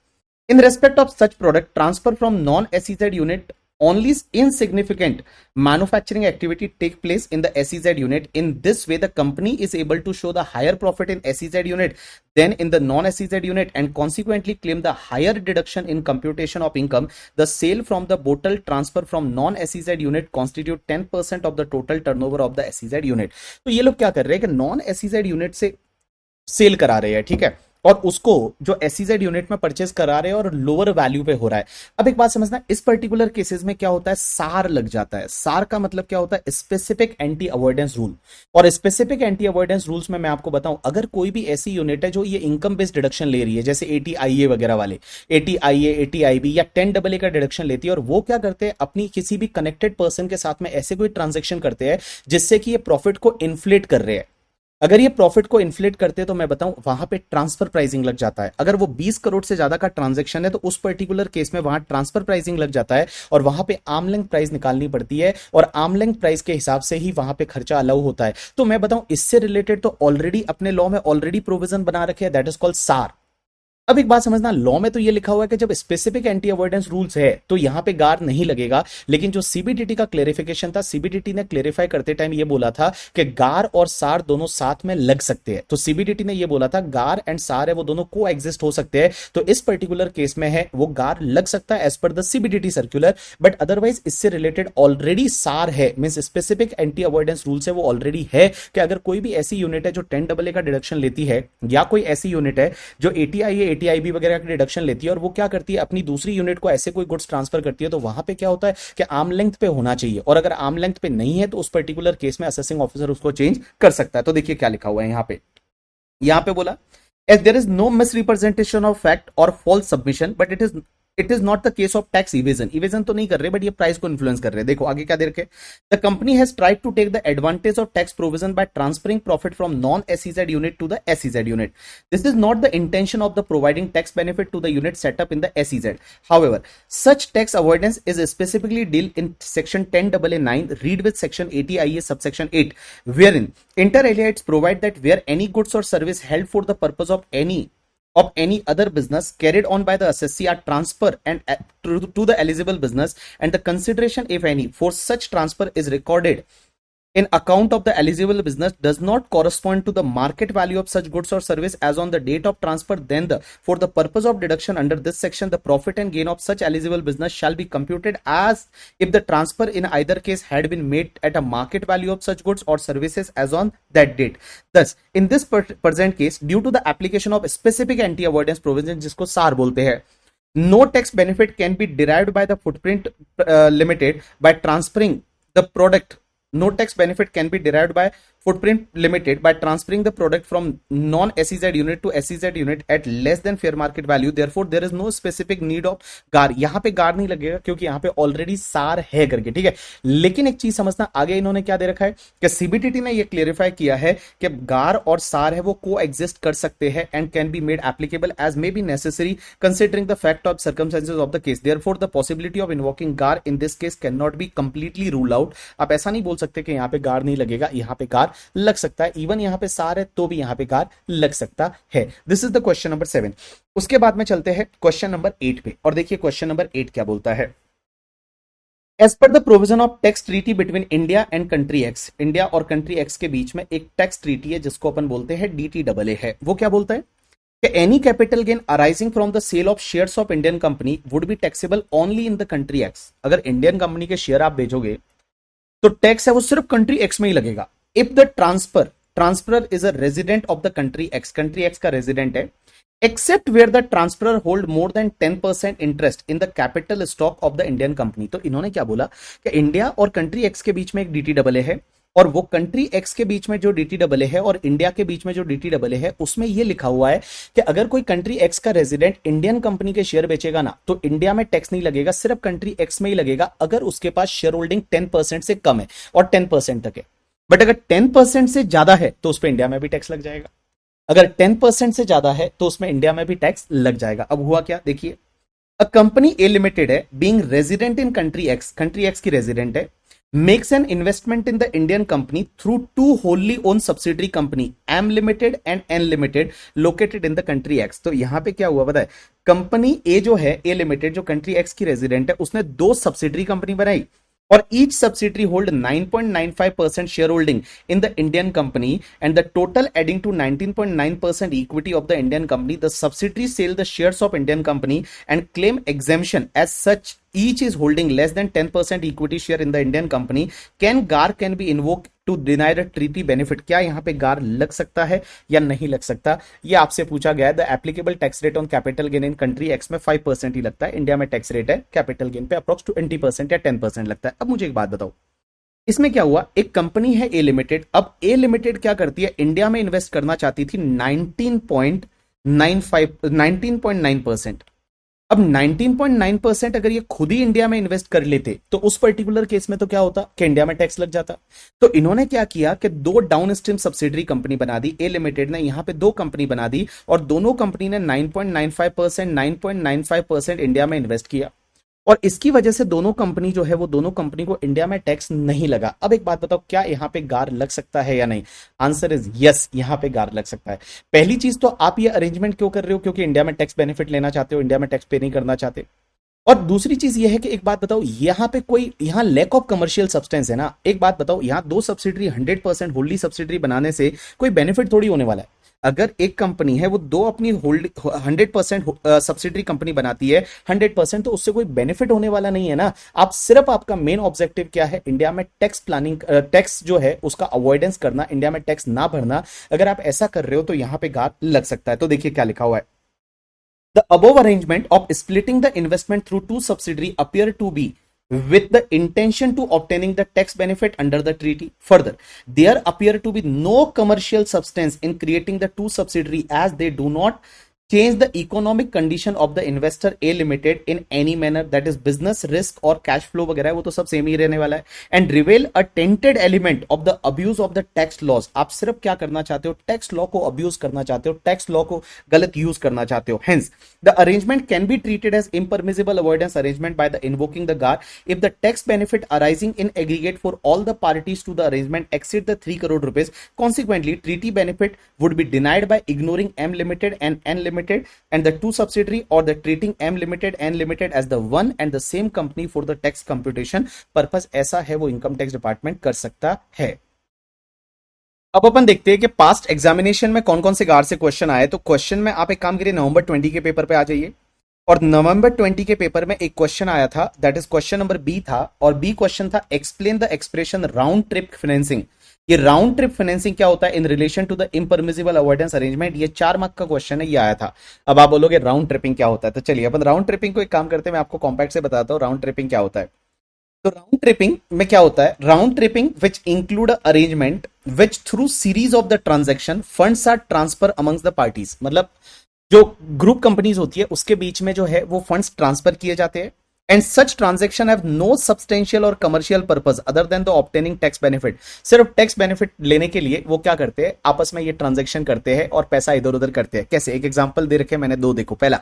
in respect of such product transfer from non SEZ unit only insignificant manufacturing activity take place in the SEZ unit. In this way the company is able to show the higher profit in SEZ unit than in the non SEZ unit and consequently claim the higher deduction in computation of income. The sale from the bottle transfer from non SEZ unit constitute 10% of the total turnover of the SEZ unit. तो ये लोग क्या कर रहे हैं कि non SEZ unit से cell करा रहे हैं, ठीक है, और उसको जो एसईजेड यूनिट में परचेस करा रहे हैं और लोअर वैल्यू पे हो रहा है। अब एक बात समझना, इस पर्टिकुलर केसेस में क्या होता है, सार लग जाता है। सार का मतलब क्या होता है, स्पेसिफिक एंटी अवॉइडेंस रूल। और स्पेसिफिक एंटी अवॉइडेंस रूल्स में मैं आपको बताऊं, अगर कोई भी ऐसी यूनिट है जो ये इनकम बेस्ड डिडक्शन ले रही है, जैसे एटीआईए वगैरह वाले, एटीआईए एटीआईबी या 10AA का डिडक्शन लेती है, और वो क्या करते हैं अपनी किसी भी कनेक्टेड पर्सन के साथ में ऐसे कोई ट्रांजेक्शन करते हैं जिससे कि ये प्रॉफिट को इन्फ्लेट कर रहे हैं। अगर ये प्रॉफिट को इन्फ्लेट करते हैं तो मैं बताऊं वहां पे ट्रांसफर प्राइसिंग लग जाता है। अगर वो 20 करोड़ से ज्यादा का ट्रांजैक्शन है तो उस पर्टिकुलर केस में वहां ट्रांसफर प्राइसिंग लग जाता है और वहां पे आर्म लेंथ प्राइस निकालनी पड़ती है, और आर्म लेंथ प्राइस के हिसाब से ही वहां पे खर्चा अलाउ होता है। तो मैं बताऊं इससे रिलेटेड तो ऑलरेडी अपने लॉ में ऑलरेडी प्रोविजन बना रखे हैं, दैट इज कॉल्ड सार। अब एक बात समझना, लॉ में तो ये लिखा हुआ है कि जब स्पेसिफिक एंटी अवॉइडेंस रूल्स है तो यहां पे गार नहीं लगेगा, लेकिन जो सीबीडीटी का क्लेरिफिकेशन था, सीबीडीटी ने क्लेरिफाई करते टाइम ये बोला था कि गार और सार दोनों साथ में लग सकते हैं। तो सीबीडीटी ने ये बोला था गार एंड सार है वो दोनों को एग्जिस्ट हो सकते हैं। तो इस पर्टिकुलर केस में है वो गार लग सकता है as per the CBDT circular, but otherwise इससे रिलेटेड ऑलरेडी सार है, means specific anti avoidance rule से वो ऑलरेडी है कि अगर कोई भी ऐसी यूनिट है जो 10AA का डिडक्शन लेती है, या कोई ऐसी यूनिट है जो एटीआईए एटीआईबी वगैरह का डिडक्शन लेती है और वो क्या करती है अपनी दूसरी यूनिट को ऐसे कोई गुड्स ट्रांसफर करती है, तो वहां पे क्या होता है कि आर्म लेंथ पे होना चाहिए, और अगर आर्म लेंथ पे नहीं है तो उस पर्टिकुलर केस में असेसिंग ऑफिसर उसको चेंज कर सकता है। तो देखिए क्या लिखा हुआ है यहां पे बोला, as there is no misrepresentation of fact or false submission but it is not the case of tax evasion तो नहीं कर रहे बट ये प्राइस को इन्फ्लुएंस कर रहे हैं। देखो आगे क्या दे रखे, the company has tried to take the advantage of tax provision by transferring profit from non SEZ unit to the SEZ unit. This is not the intention of the providing tax benefit to the unit set up in the SEZ. However such tax avoidance is specifically dealt in section 1099, read with section 80IA subsection 8, wherein inter alia it's provide that where any goods or service held for the purpose of any other business carried on by the assessee are transferred and to the eligible business, and the consideration if any for such transfer is recorded in account of the eligible business does not correspond to the market value of such goods or service as on the date of transfer, then for the purpose of deduction under this section the profit and gain of such eligible business shall be computed as if the transfer in either case had been made at a market value of such goods or services as on that date. Thus in this present case, due to the application of specific anti avoidance provision जिसको सार बोलते हैं, no tax benefit can be derived by the footprint limited by transferring the product. No tax benefit can be derived by footprint limited by transferring the product from non SEZ unit to SEZ unit at less than fair market value. Therefore there is no specific need of GAR. यहां पे GAR नहीं लगेगा क्योंकि यहां पे already SAAR है करके, ठीक है। लेकिन एक चीज समझना, आगे इन्होंने क्या दे रखा है कि सीबीडीटी ने ये क्लेरिफाई किया है कि GAR और सार है वो को एग्जिस्ट कर सकते हैं and can be made applicable as may be necessary considering the fact of circumstances of the case. Therefore the possibility of invoking GAR in this case can not be completely rule out. आप ऐसा नहीं बोल सकते कि यहां पे GAR नहीं लगेगा, यहां पे GAR लग सकता है, इवन यहां पे सार है तो भी यहां पे GAR लग सकता है। This is the question number 7। उसके बाद में चलते हैं क्वेश्चन नंबर 8 पे, और देखिए क्वेश्चन नंबर 8 क्या बोलता है। As per the provision of tax treaty between India and country X, India और कंट्री एक्स के बीच में एक टैक्स ट्रीटी है जिसको अपन बोलते हैं DTAA है। वो क्या बोलता है कि any capital gain arising from the sale of shares of Indian company would be taxable only in the country X. अगर इंडियन कंपनी के शेयर आप बेचोगे तो टैक्स है वो सिर्फ कंट्री एक्स में ही लगेगा। If the transfer is a resident of the country X का रेजिडेंट है, except where the transfer hold more than 10% interest in the capital stock of the Indian company. तो इन्होंने क्या बोला कि इंडिया और कंट्री एक्स के बीच में एक DTAA है, और वो कंट्री एक्स के बीच में जो डीटीडब्ल्यू है और इंडिया के बीच में जो डीटीडब्ल्यू है उसमें ये लिखा हुआ है कि अगर कोई कंट्री एक्स का रेजिडेंट इंडियन कंपनी के शेयर बेचेगा ना तो इंडिया में टैक्स नहीं लगेगा, सिर्फ कंट्री एक्स में ही लगेगा अगर उसके पास शेयर होल्डिंग 10% से कम है और 10% तक है। बट अगर 10% से ज्यादा है तो उस पर इंडिया में भी टैक्स लग जाएगा। अगर 10% से ज्यादा है तो उसमें इंडिया में भी टैक्स लग जाएगा। अब हुआ क्या देखिए, अ कंपनी ए लिमिटेड है being resident in country x की रेजिडेंट है, makes an investment in the Indian company through two wholly owned subsidiary company M Limited and N Limited located in the country X। तो यहां पे क्या हुआ बताए, company ए जो है ए लिमिटेड जो कंट्री एक्स की रेजिडेंट है उसने दो सब्सिडरी कंपनी बनाई और each subsidiary hold 9.95% shareholding in the Indian company and the total adding to 19.9% equity of the Indian company. The subsidiaries sell the shares of Indian company and claim exemption as such each is holding less than 10% equity share in the Indian company. Can be invoked to deny the treaty benefit। क्या यहां पे गार लग सकता है या नहीं लग सकता, ये आपसे पूछा गया है। The applicable tax rate on capital gain in country x में 5% ही लगता है, इंडिया में टैक्स रेट है कैपिटल गेन पे अप्रोक्स 20% या 10% लगता है। अब मुझे एक बात बताओ, इसमें क्या हुआ, एक कंपनी है ए लिमिटेड, अब ए लिमिटेड क्या करती है, इंडिया में इन्वेस्ट करना चाहती थी 19.9%। अब 19.9% अगर ये खुद ही इंडिया में इन्वेस्ट कर लेते तो उस पर्टिकुलर केस में तो क्या होता कि इंडिया में टैक्स लग जाता। तो इन्होंने क्या किया कि दो डाउन स्ट्रीम सब्सिडरी कंपनी बना दी, ए लिमिटेड ने यहां पे दो कंपनी बना दी और दोनों कंपनी ने 9.95% इंडिया में इन्वेस्ट किया और इसकी वजह से दोनों कंपनी जो है वो दोनों कंपनी को इंडिया में टैक्स नहीं लगा। अब एक बात बताओ, क्या यहां पे गार लग सकता है या नहीं? आंसर इज यस, यहां पे गार लग सकता है। पहली चीज तो आप ये अरेंजमेंट क्यों कर रहे हो, क्योंकि इंडिया में टैक्स बेनिफिट लेना चाहते हो, इंडिया में टैक्स पे नहीं करना चाहते। और दूसरी चीज ये है कि एक बात बताओ, यहां पे कोई यहां लैक ऑफ कमर्शियल सब्सटेंस है ना। एक बात बताओ, यहां दो सब्सिडरी 100% होल्डी सब्सिडरी बनाने से कोई बेनिफिट थोड़ी होने वाला है। अगर एक कंपनी है वो दो अपनी होल्ड 100% सब्सिडरी कंपनी बनाती है 100%, तो उससे कोई बेनिफिट होने वाला नहीं है ना। आप सिर्फ आपका मेन ऑब्जेक्टिव क्या है, इंडिया में टैक्स प्लानिंग, टैक्स जो है उसका अवॉइडेंस करना, इंडिया में टैक्स ना भरना। अगर आप ऐसा कर रहे हो तो यहां पे गार लग सकता है। तो देखिए क्या लिखा हुआ है, the above arrangement of splitting the investment through two subsidiary appear to be with the intention to obtaining the tax benefit under the treaty. Further, there appear to be no commercial substance in creating the two subsidiary as they do not change the economic condition of the investor A limited in any manner, that is business risk और cash flow वगैरह वो तो सब same ही रहने वाला है, and reveal a tainted element of the abuse of the tax laws। आप सिर्फ क्या करना चाहते हो, टैक्स लॉ को अब्यूज करना चाहते हो, टैक्स लॉ को गलत यूज करना चाहते हो। Hence, the arrangement can be treated as impermissible avoidance arrangement by the invoking the GAR if the tax benefit arising in aggregate for all the parties to the arrangement exceed the 3 crore rupees। Consequently, treaty benefit would be denied by ignoring M limited and N limited and the two subsidiary or the treating M limited N limited as the one and the same company for the tax computation purpose। ऐसा है वो income tax department कर सकता है। अब अपन देखते हैं कि पास्ट एग्जामिनेशन में कौन कौन से गार से क्वेश्चन आए। तो क्वेश्चन में आप एक काम करिए, नवंबर 20 के पेपर पे आ जाइए और नवंबर 20 के पेपर में एक क्वेश्चन आया था, that is question number B था और बी क्वेश्चन था explain the expression round trip financing. ये राउंड ट्रिप फाइनेंसिंग क्या होता है in relation to the impermissible avoidance arrangement. ये 4 मार्क का क्वेश्चन है, ये आया था। अब आप बोलोगे राउंड ट्रिपिंग क्या होता है, तो चलिए अपन राउंड ट्रिपिंग को एक काम करते हैं, मैं आपको कॉम्पैक्ट से बताता हूं राउंड ट्रिपिंग क्या होता है। तो राउंड ट्रिपिंग में क्या होता है, round tripping which include arrangement which through series of the transaction funds are transfer amongst the parties. मतलब जो ग्रुप कंपनीज होती है उसके बीच में जो है वो फंड्स ट्रांसफर किए जाते हैं and such transaction have no substantial और commercial purpose other than the obtaining tax benefit. सिर्फ टैक्स बेनिफिट लेने के लिए वो क्या करते हैं, आपस में ये ट्रांजेक्शन करते हैं और पैसा इधर उधर करते हैं। कैसे, एक एग्जांपल दे रखे मैंने दो, देखो। पहला,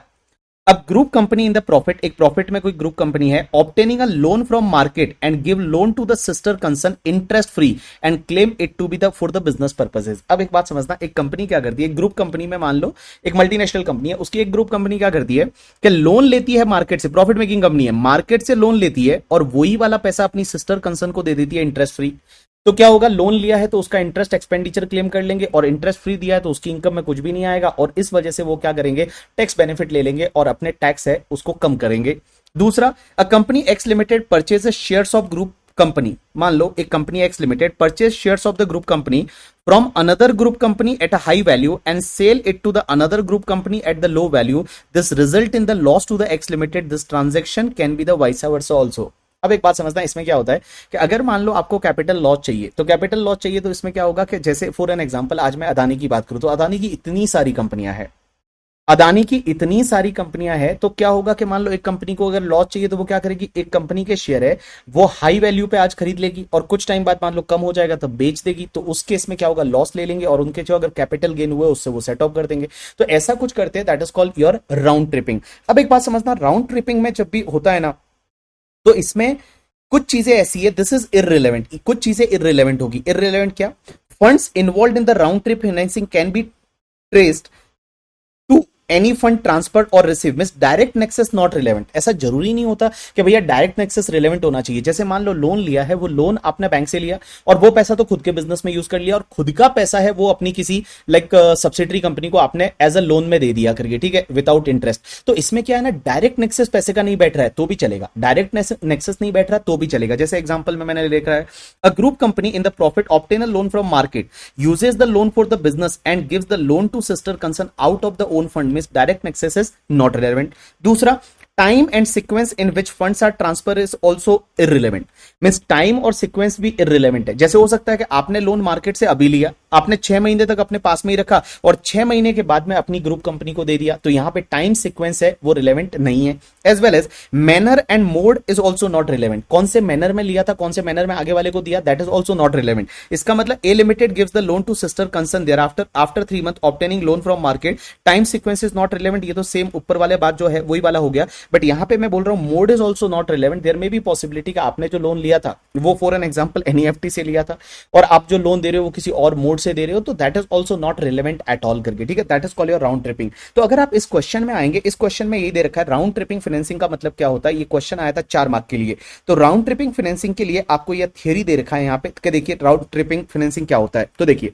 अब group company in the profit, एक प्रॉफिट में कोई ग्रुप कंपनी है, obtaining a loan from market and give loan to the sister concern interest free and claim it to be the for the business purposes. अब एक बात समझना, एक company क्या करती है, ग्रुप कंपनी में मान लो एक मल्टीनेशनल कंपनी है, उसकी एक ग्रुप कंपनी क्या करती है कि लोन लेती है मार्केट से, प्रॉफिट मेकिंग कंपनी है, मार्केट से लोन लेती है और वही वाला पैसा अपनी सिस्टर कंसर्न को दे देती है इंटरेस्ट फ्री। तो क्या होगा, लोन लिया है तो उसका इंटरेस्ट एक्सपेंडिचर क्लेम कर लेंगे और इंटरेस्ट फ्री दिया है तो उसकी इनकम में कुछ भी नहीं आएगा और इस वजह से वो क्या करेंगे, टैक्स बेनिफिट ले लेंगे और अपने टैक्स है उसको कम करेंगे। दूसरा, a company X limited purchase shares of group company. मान लो एक company X limited purchase shares of the group company from another group company at a high value and sell it to the another group company at the low value. This result in the loss to the X limited. This transaction can be the vice versa also. अब एक बात समझना, इसमें क्या होता है कि अगर मान लो आपको कैपिटल लॉस चाहिए, तो कैपिटल लॉस चाहिए तो इसमें क्या होगा कि जैसे फॉर एन एग्जांपल आज मैं अदानी की बात करूं, तो अदानी की इतनी सारी कंपनियां हैं, अदानी की इतनी सारी कंपनियां हैं, तो क्या होगा कि मान लो एक कंपनी को अगर लॉस चाहिए तो वो क्या करेगी, एक कंपनी के शेयर है वो हाई वैल्यू पे आज खरीद लेगी और कुछ टाइम बाद मान लो कम हो जाएगा तो बेच देगी, तो उस केस में क्या होगा, लॉस ले लेंगे और उनके जो अगर कैपिटल गेन हुए उससे वो सेट ऑफ कर देंगे। तो ऐसा कुछ करते हैं, that is called your round tripping. अब एक बात समझना, राउंड ट्रिपिंग में जब भी होता है ना, तो इसमें कुछ चीजें ऐसी है, दिस इज इररिलेवेंट, कुछ चीजें इररिलेवेंट होगी। इररिलेवेंट क्या, funds involve in the round trip financing can be traced to any fund transfer और receive, means direct nexus not relevant. ऐसा जरूरी नहीं होता कि भैया डायरेक्ट नेक्सेस रिलेवेंट होना चाहिए। जैसे मान लो लोन लिया है, वो लोन आपने बैंक से लिया और वो पैसा तो खुद के बिजनेस में यूज कर लिया और खुद का पैसा है वो अपनी किसी लाइक सब्सिडरी कंपनी को आपने एज अ लोन में दे दिया करके, ठीक है, विदाउट इंटरेस्ट। तो इसमें क्या है ना, डायरेक्ट नेक्सेस पैसे का नहीं बैठ रहा है तो भी चलेगा, डायरेक्ट नेक्सेस नहीं बैठ रहा तो भी चलेगा। जैसे एग्जांपल में मैंने लिखा है, a group company in the profit obtain a loan from market, uses the loan for the business and gives the loan to sister concern out of the own fund, means direct nexus is not relevant. दूसरा, time and sequence in which funds are transfer is also irrelevant, means time और sequence भी irrelevant है। जैसे हो सकता है कि आपने लोन मार्केट से अभी लिया, आपने 6 महीने तक अपने पास में ही रखा और 6 महीने के बाद में अपनी ग्रुप कंपनी को दे दिया, तो यहां पे टाइम सीक्वेंस है वो रिलेवेंट नहीं है। As well as manner and mode is also not relevant, कौन से मैनर में लिया था, कौन से मैनर में आगे वाले को दिया, that is also not relevant. इसका मतलब A limited gives the loan to sister concern thereafter 3 month obtaining loan from market, time sequence is not relevant. ये तो सेम ऊपर वाले बात जो है वही वाला हो गया, बट यहां पे मैं बोल रहा हूं mode is also not relevant. There में भी पॉसिबिलिटी कि आपने जो लोन लिया था वो फॉर एन एग्जांपल एनईएफटी से लिया था और आप जो लोन दे रहे हो वो किसी और मोड से दे रहे हो, तो that is also not relevant at all करके, ठीक है, that is called your round tripping. तो अगर आप इस क्वेश्चन में आएंगे, इस क्वेश्चन में ये दे रखा है राउंड ट्रिपिंग फाइनेंसिंग का मतलब क्या होता है, ये क्वेश्चन आया था 4 मार्क के लिए। तो राउंड ट्रिपिंग फाइनेंसिंग के लिए आपको यह थियरी दे रखा है यहां पे कि देखिए राउंड ट्रिपिंग फाइनेंसिंग क्या होता है। तो देखिए,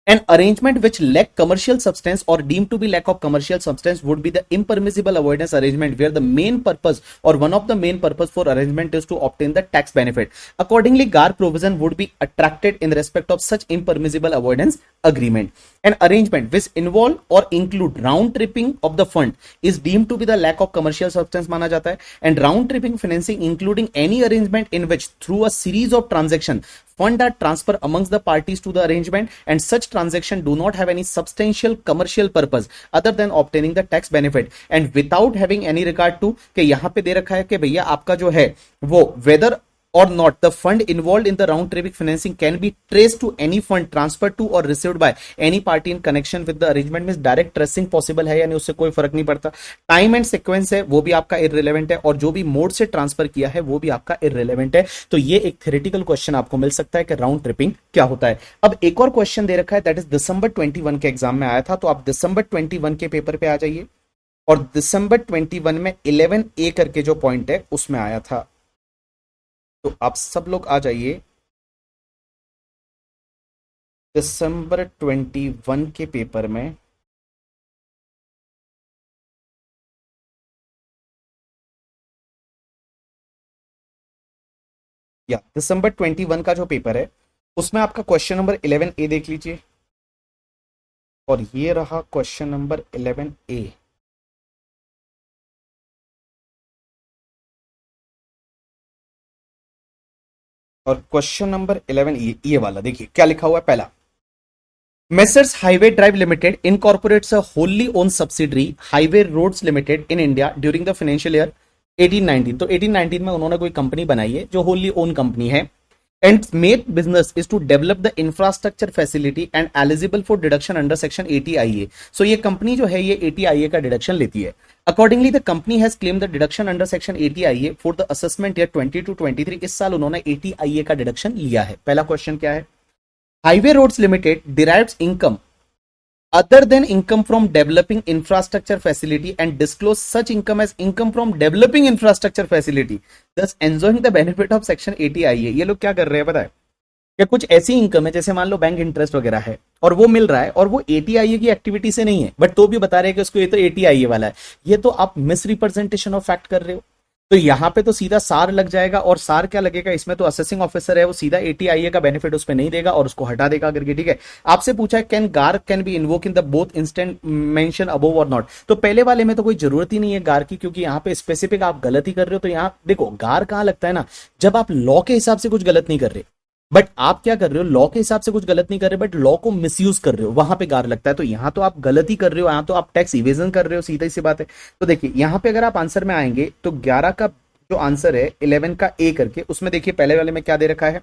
an arrangement which lack commercial substance or deemed to be lack of commercial substance would be the impermissible avoidance arrangement where the main purpose or one of the main purpose for arrangement is to obtain the tax benefit. Accordingly, GAR provision would be attracted in respect of such impermissible avoidance agreement. An arrangement which involve or include round tripping of the fund is deemed to be the lack of commercial substance माना जाता है, and round tripping financing including any arrangement in which through a series of transaction fund are transferred amongst the parties to the arrangement and such transaction do not have any substantial commercial purpose other than obtaining the tax benefit and without having any regard to कि यहां पे दे रखा है कि भैया आपका जो है वो whether or not the fund involved in the round trip financing can be traced to any fund transferred to or received by any party in connection with the arrangement, में डायरेक्ट ट्रेसिंग पॉसिबल है यानी उससे कोई फर्क नहीं पड़ता। Time and sequence है वो भी आपका इररिलेवेंट है और जो भी मोड से ट्रांसफर किया है वो भी आपका इररिलेवेंट है। तो ये एक थ्योरेटिकल क्वेश्चन आपको मिल सकता है कि राउंड ट्रिपिंग क्या होता है। अब एक और क्वेश्चन दे रखा है दैट इज दिसंबर 21 के एग्जाम में आया था, तो आप दिसंबर 21 के पेपर पे आ जाइए और दिसंबर 21 में 11A करके जो पॉइंट है उसमें आया था, तो आप सब लोग आ जाइए दिसंबर 21 के पेपर में। या दिसंबर 21 का जो पेपर है उसमें आपका क्वेश्चन नंबर 11A देख लीजिए और ये रहा क्वेश्चन नंबर 11A। और क्वेश्चन नंबर 11 ये वाला देखिए क्या लिखा हुआ है। पहला, messrs highway drive limited incorporates a wholly own subsidiary highway roads limited in India during the financial year 1819। तो 1819 में उन्होंने कोई कंपनी बनाई है जो होली ओन कंपनी है and main business is to develop the infrastructure facility and eligible for deduction under section 80IA। so ये company जो है ये 80IA का डिडक्शन लेती है। accordingly the company has claimed the deduction under section 80IA for the assessment year 20 to 23। इस साल उन्होंने 80IA का डिडक्शन लिया है। पहला क्वेश्चन क्या है, highway roads limited derives income other than income from developing infrastructure facility and disclose such income as income from developing infrastructure facility thus enjoying the benefit of section 80IA। ये लोग क्या कर रहे हैं पता है, क्या कुछ ऐसी इनकम है जैसे मान लो बैंक इंटरेस्ट वगैरह है और वो मिल रहा है और वो 80IA की एक्टिविटी से नहीं है, बट तो भी बता रहे हैं कि उसको ये तो 80IA वाला है। ये तो आप मिस रिप्रेजेंटेशन ऑफ फैक्ट कर रहे हो। तो यहाँ पे तो सीधा सार लग जाएगा, और सार क्या लगेगा इसमें, तो असेसिंग ऑफिसर है वो सीधा एटीआईए का बेनिफिट उस पर नहीं देगा और उसको हटा देगा करके, ठीक है। आपसे पूछा है कैन गार can be invoke in the both instant mention above और नॉट, तो पहले वाले में तो कोई जरूरत ही नहीं है गार की, क्योंकि यहाँ पे स्पेसिफिक आप गलत ही कर रहे हो। तो यहाँ देखो गार कहाँ लगता है ना, जब आप लॉ के हिसाब से कुछ गलत नहीं कर रहे, बट आप क्या कर रहे हो, लॉ के हिसाब से कुछ गलत नहीं कर रहे बट लॉ को मिसयूज कर रहे हो, वहां पे गार लगता है। तो यहां तो आप गलत ही कर रहे हो, यहां तो आप टैक्स इवेजन कर रहे हो, सीधी सी बात है। तो देखिए यहां पे अगर आप आंसर में आएंगे तो 11 का जो आंसर है 11 का ए करके, उसमें देखिए पहले वाले में क्या दे रखा है।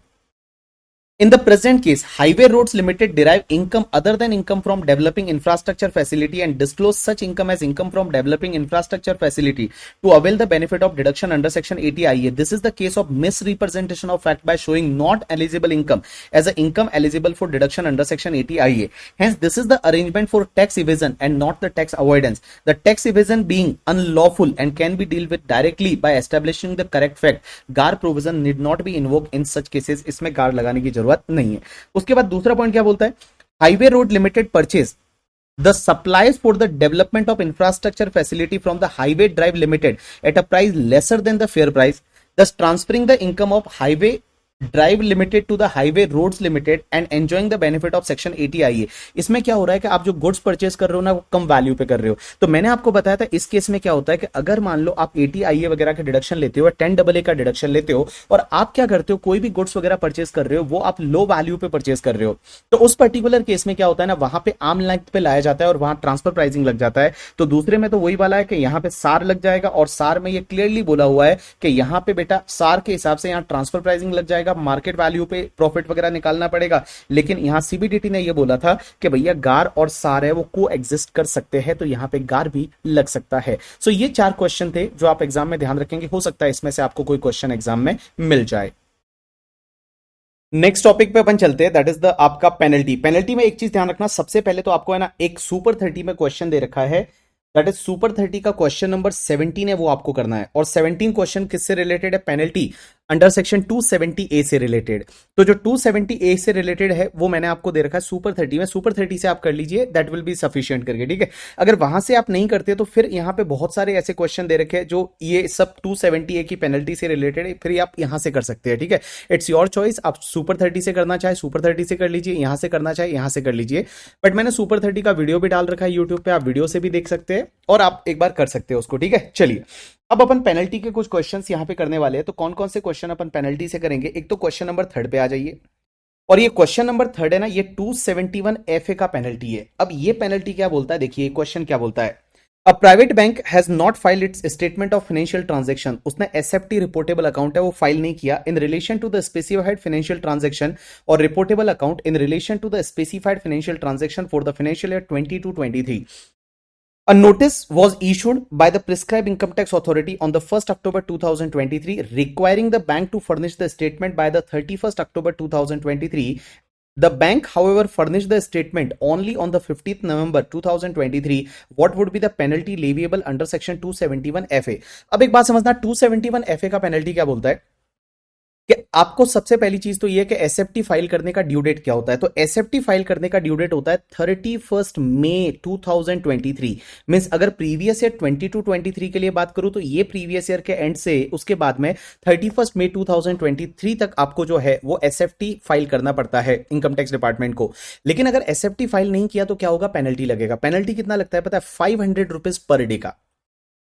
In the present case, Highway Roads Limited derive income other than income from developing infrastructure facility and disclose such income as income from developing infrastructure facility to avail the benefit of deduction under Section 80IA. This is the case of misrepresentation of fact by showing not eligible income as an income eligible for deduction under Section 80IA. Hence, this is the arrangement for tax evasion and not the tax avoidance. The tax evasion being unlawful and can be dealt with directly by establishing the correct fact. GAR provision need not be invoked in such cases. इसमें GAR लगाने की जरूरत नहीं है। उसके बाद दूसरा point क्या बोलता है, highway road limited purchase the supplies for the development of infrastructure facility from the highway drive limited at a price lesser than the fair price, thus transferring the income of highway drive limited to the highway roads limited and enjoying the benefit of section 80IA। इसमें क्या हो रहा है कि आप जो goods purchase कर रहे हो ना वो कम वैल्यू पे कर रहे हो। तो मैंने आपको बताया था इस केस में क्या होता है कि अगर मान लो आप 80IA वगैरह का डिडक्शन लेते हो, 10AA का डिडक्शन लेते हो, और आप क्या करते हो कोई भी गुड्स वगैरह परचेस कर रहे हो वो आप लो वैल्यू पे परचेस कर रहे हो, तो उस पर्टिकुलर केस में क्या होता है ना, वहां पे आर्म लेंथ पे लाया जाता है और वहां ट्रांसफर प्राइसिंग लग जाता है। तो दूसरे में तो वही वाला है कि यहाँ पे सार लग जाएगा, और सार में ये क्लियरली बोला हुआ है कि यहाँ पे बेटा सार के हिसाब से यहाँ ट्रांसफर प्राइसिंग लग जाएगा, मार्केट वैल्यू पे प्रॉफिट वगैरह निकालना पड़ेगा। लेकिन यहां सीबीडीटी ने यह बोला था कि भैया गार और सार है वो को एग्जिस्ट कर सकते हैं, तो यहां पे गार भी लग सकता है। सो ये 4 क्वेश्चन थे जो आप एग्जाम में ध्यान रखेंगे, हो सकता है इसमें से आपको कोई क्वेश्चन एग्जाम में मिल जाए। नेक्स्ट टॉपिक पे अपन चलते हैं, दैट इज द आपका पेनल्टी। पेनल्टी में एक चीज ध्यान रखना, सबसे पहले तो आपको है ना एक सुपर 30 में क्वेश्चन दे रखा है, दैट इज सुपर 30 का क्वेश्चन नंबर 17 है वो आपको करना है। और 17 क्वेश्चन किससे रिलेटेड है, पेनल्टी अंडर सेक्शन 270A से रिलेटेड। तो जो 270A से रिलेटेड है वो मैंने आपको दे रखा है सुपर 30 में, सुपर 30 से आप कर लीजिए, दैट विल बी सफिशिएंट करके, ठीक है। अगर वहां से आप नहीं करते तो फिर यहां पे बहुत सारे ऐसे क्वेश्चन दे रखे हैं जो ये सब 270A की पेनल्टी से रिलेटेड है, फिर आप यहां से कर सकते हैं, ठीक है। इट्स योर चॉइस, आप सुपर 30 से करना चाहे सुपर 30 से कर लीजिए, यहां से करना चाहे यहां से कर लीजिए। बट मैंने सुपर 30 का वीडियो भी डाल रखा है यूट्यूब पे, आप वीडियो से भी देख सकते हैं और आप एक बार कर सकते हो उसको, ठीक है। चलिए अब अपन पेनल्टी के कुछ क्वेश्चंस यहां पे करने वाले हैं। तो कौन कौन से क्वेश्चन अपन पेनल्टी से करेंगे, एक तो क्वेश्चन नंबर 3 पे आ जाइए। और ये क्वेश्चन नंबर 3 है ना, ये 271FA का पेनल्टी है। अब ये पेनल्टी क्या बोलता है, देखिए क्वेश्चन क्या बोलता है। A private bank has not filed its statement of financial transaction, उसने एसएफटी रिपोर्टेबल अकाउंट है वो फाइल नहीं किया in relation to the specified financial transaction और reportable account in relation to the specified financial transaction for the financial year 22-23। A notice was issued by the prescribed income tax authority on the 1st October 2023 requiring the bank to furnish the statement by the 31st October 2023. The bank, however, furnished the statement only on the 15th November 2023. What would be the penalty leviable under section 271FA? अब एक बात समझना, 271FA का penalty क्या बोलता है कि आपको सबसे पहली चीज तो यह कि एसएफटी फाइल करने का ड्यू डेट क्या होता है। तो एसएफटी फाइल करने का ड्यू डेट होता है 31 मई 2023। मींस अगर प्रीवियस ईयर 22-23 के लिए बात करूं तो ये प्रीवियस ईयर के एंड से उसके बाद में 31 मई 2023 तक आपको जो है वो एसएफटी फाइल करना पड़ता है इनकम टैक्स डिपार्टमेंट को। लेकिन अगर एसएफटी फाइल नहीं किया तो क्या होगा, पेनल्टी लगेगा। पेनल्टी कितना लगता है पता है, 500 रुपीज पर डे का,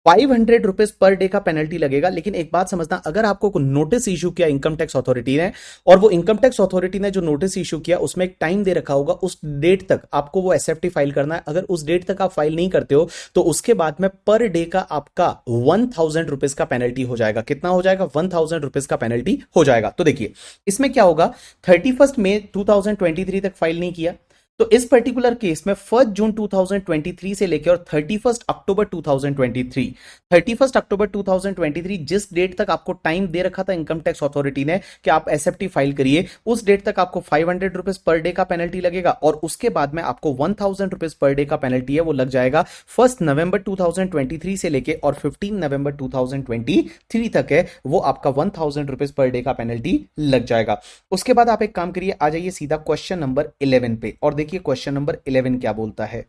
500 रुपीज पर डे का पेनल्टी लगेगा। लेकिन एक बात समझना, अगर आपको नोटिस इशू किया इनकम टैक्स अथॉरिटी ने, और वो इनकम टैक्स अथॉरिटी ने जो नोटिस इशू किया उसमें एक टाइम दे रखा होगा, उस डेट तक आपको वो एसएफटी फाइल करना है। अगर उस डेट तक आप फाइल नहीं करते हो तो उसके बाद में पर डे का आपका 1000 रुपीज का पेनल्टी हो जाएगा। कितना हो जाएगा, 1000 रुपीज का पेनल्टी हो जाएगा। तो देखिए इसमें क्या होगा, 31 मई 2023 तक फाइल नहीं किया तो इस पर्टिकुलर केस में 1 जून 2023 से लेकर और 31 अक्टूबर 2023, 31 अक्टूबर 2023 जिस डेट तक आपको टाइम दे रखा था इनकम टैक्स अथॉरिटी ने कि आप एसएफटी फाइल करिए, उस डेट तक आपको 500 रुपीज पर डे का पेनल्टी लगेगा। और उसके बाद में आपको 1000 रुपीज पर डे का पेनल्टी है वो लग जाएगा 1 नवंबर 2023 से लेके और 15 नवंबर 2023 तक है वो आपका 1000 रुपीज पर डे का पेनल्टी लग जाएगा। उसके बाद आप एक काम करिए, आ जाइए सीधा क्वेश्चन नंबर 11 पे और देखिए क्वेश्चन नंबर 11 क्या बोलता है।